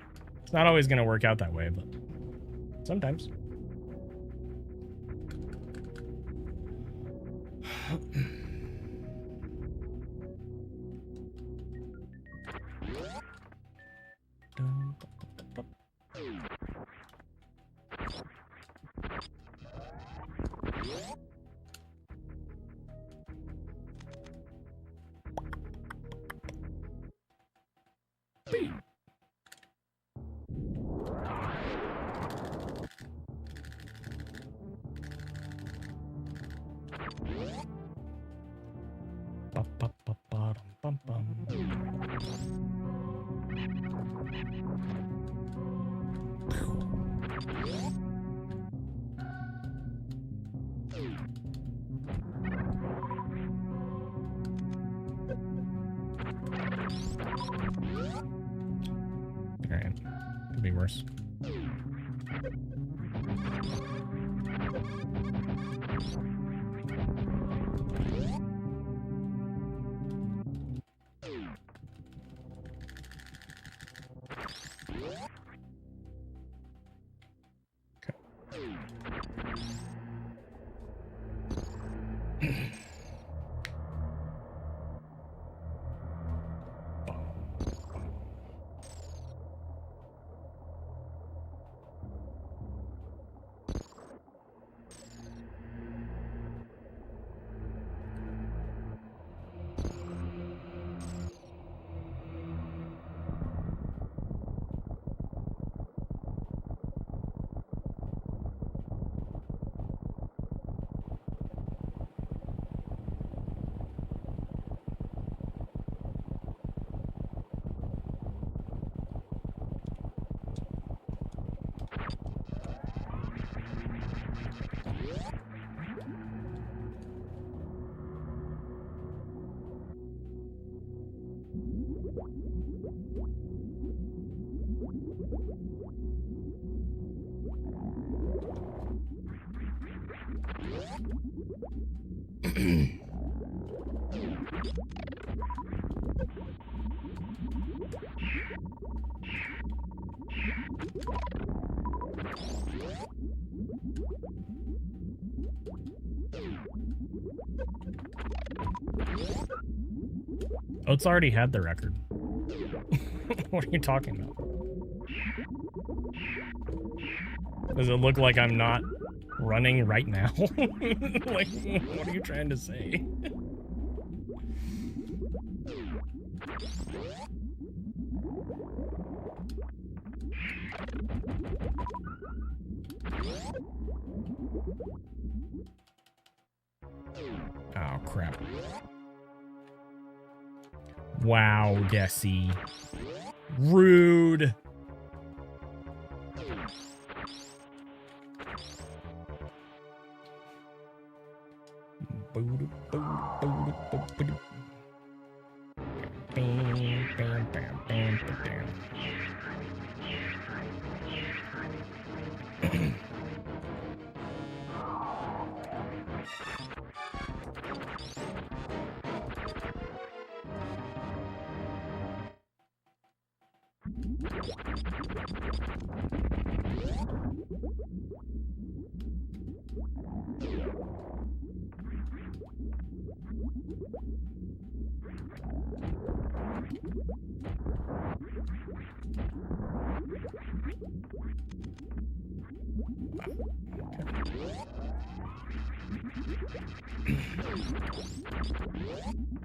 It's not always going to work out that way, but sometimes. Alright, could be worse. Oats already had the record. What are you talking about? Does it look like I'm not running right now? Like, what are you trying to say? Oh, crap. Wow, Desi. Rude.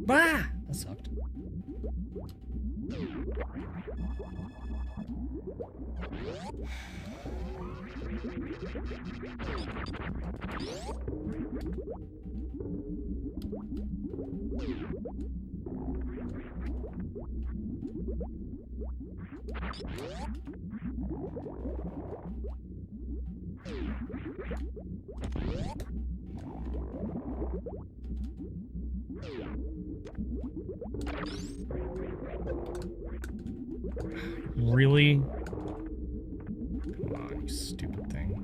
Bah! That sucked. Really? Come on, you stupid thing.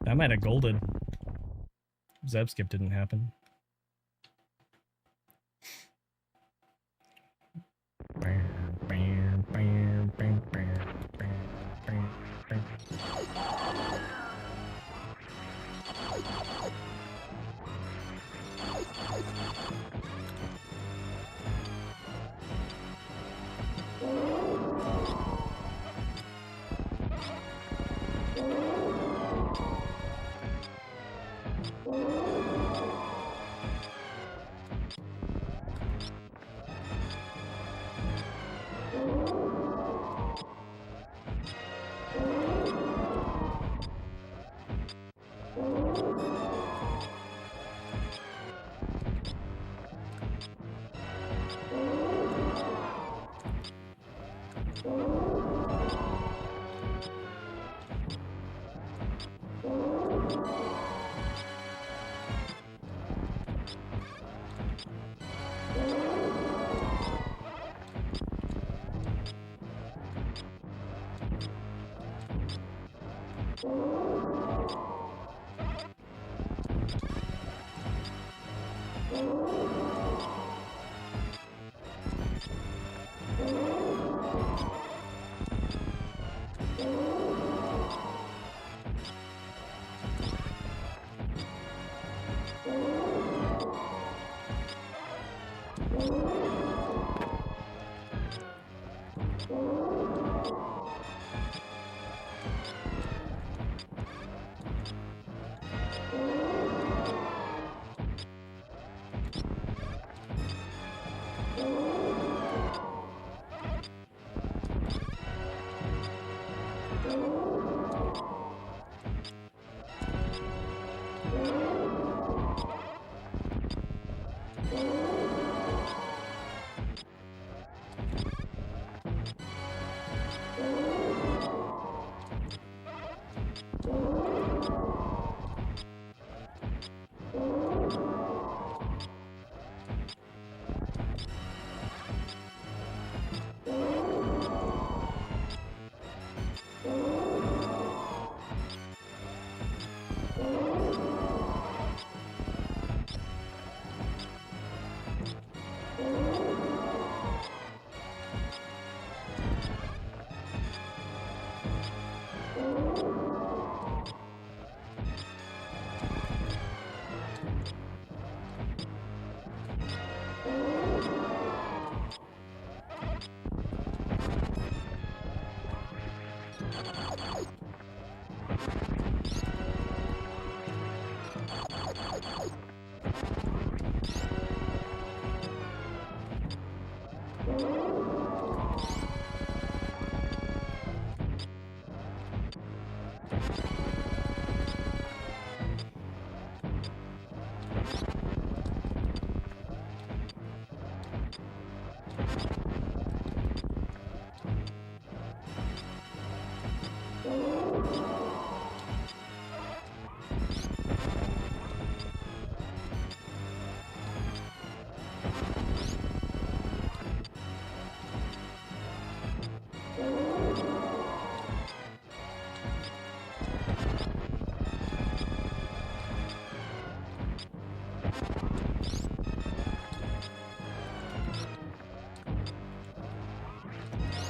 I might have golded. Zeb skip didn't happen.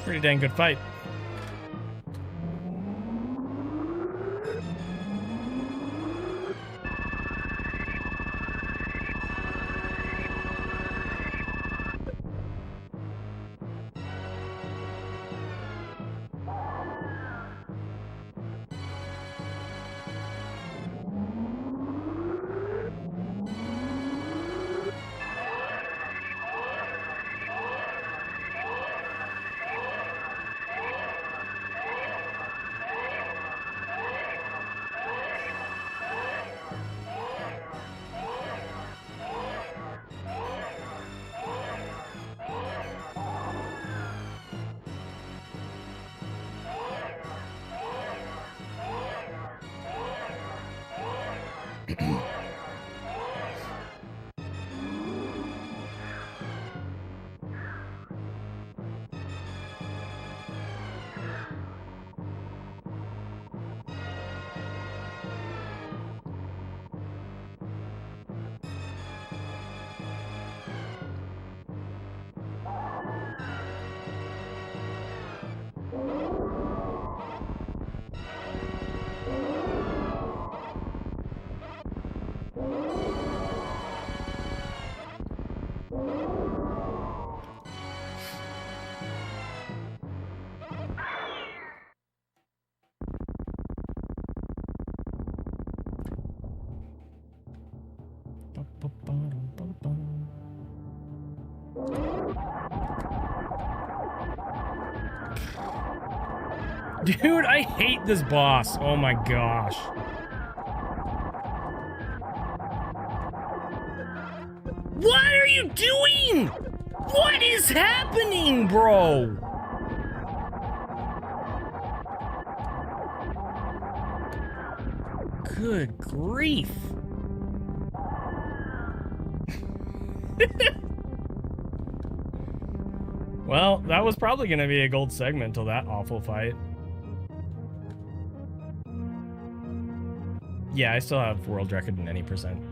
Pretty dang good fight. Dude, I hate this boss. Oh my gosh. What are you doing? What is happening, bro? Good grief. Well, that was probably going to be a gold segment till that awful fight. Yeah, I still have world record in any percent.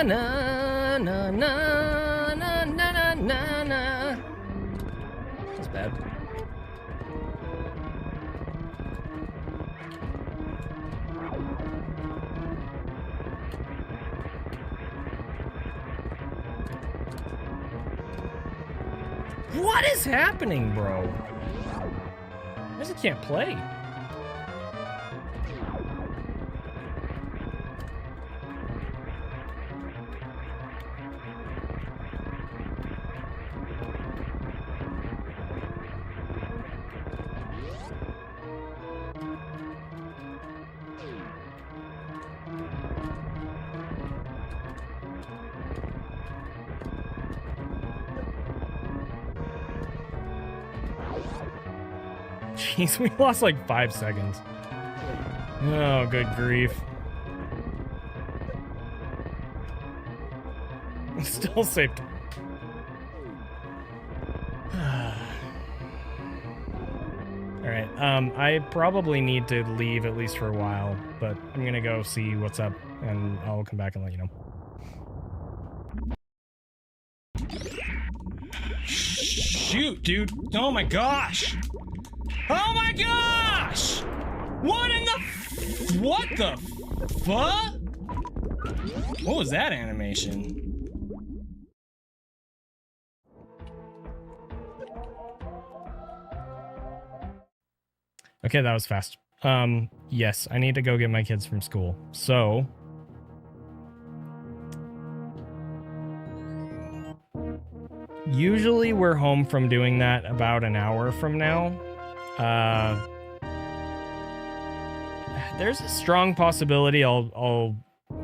Na na na na na na na na. That's bad. What is happening, bro? I just can't play. Jeez, we lost like 5 seconds. Oh, good grief. Still saved. Alright, I probably need to leave at least for a while, but I'm gonna go see what's up, and I'll come back and let you know. Shoot, dude. Oh my gosh. Oh my gosh! What in the what the fuck? What was that animation? Okay, that was fast. Yes, I need to go get my kids from school. So usually we're home from doing that about an hour from now. There's a strong possibility I'll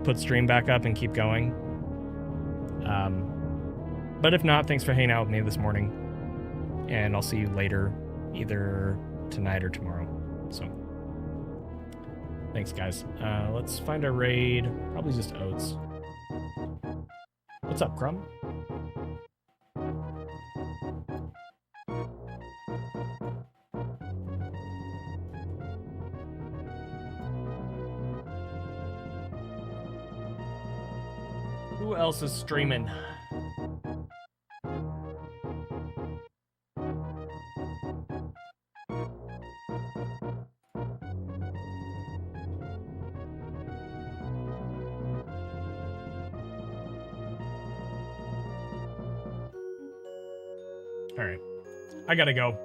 put stream back up and keep going. But if not, thanks for hanging out with me this morning. And I'll see you later, either tonight or tomorrow. So, thanks guys. Let's find a raid. Probably just Oats. What's up, Crumb? Who else is streaming? All right, I gotta go.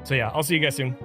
So yeah, I'll see you guys soon.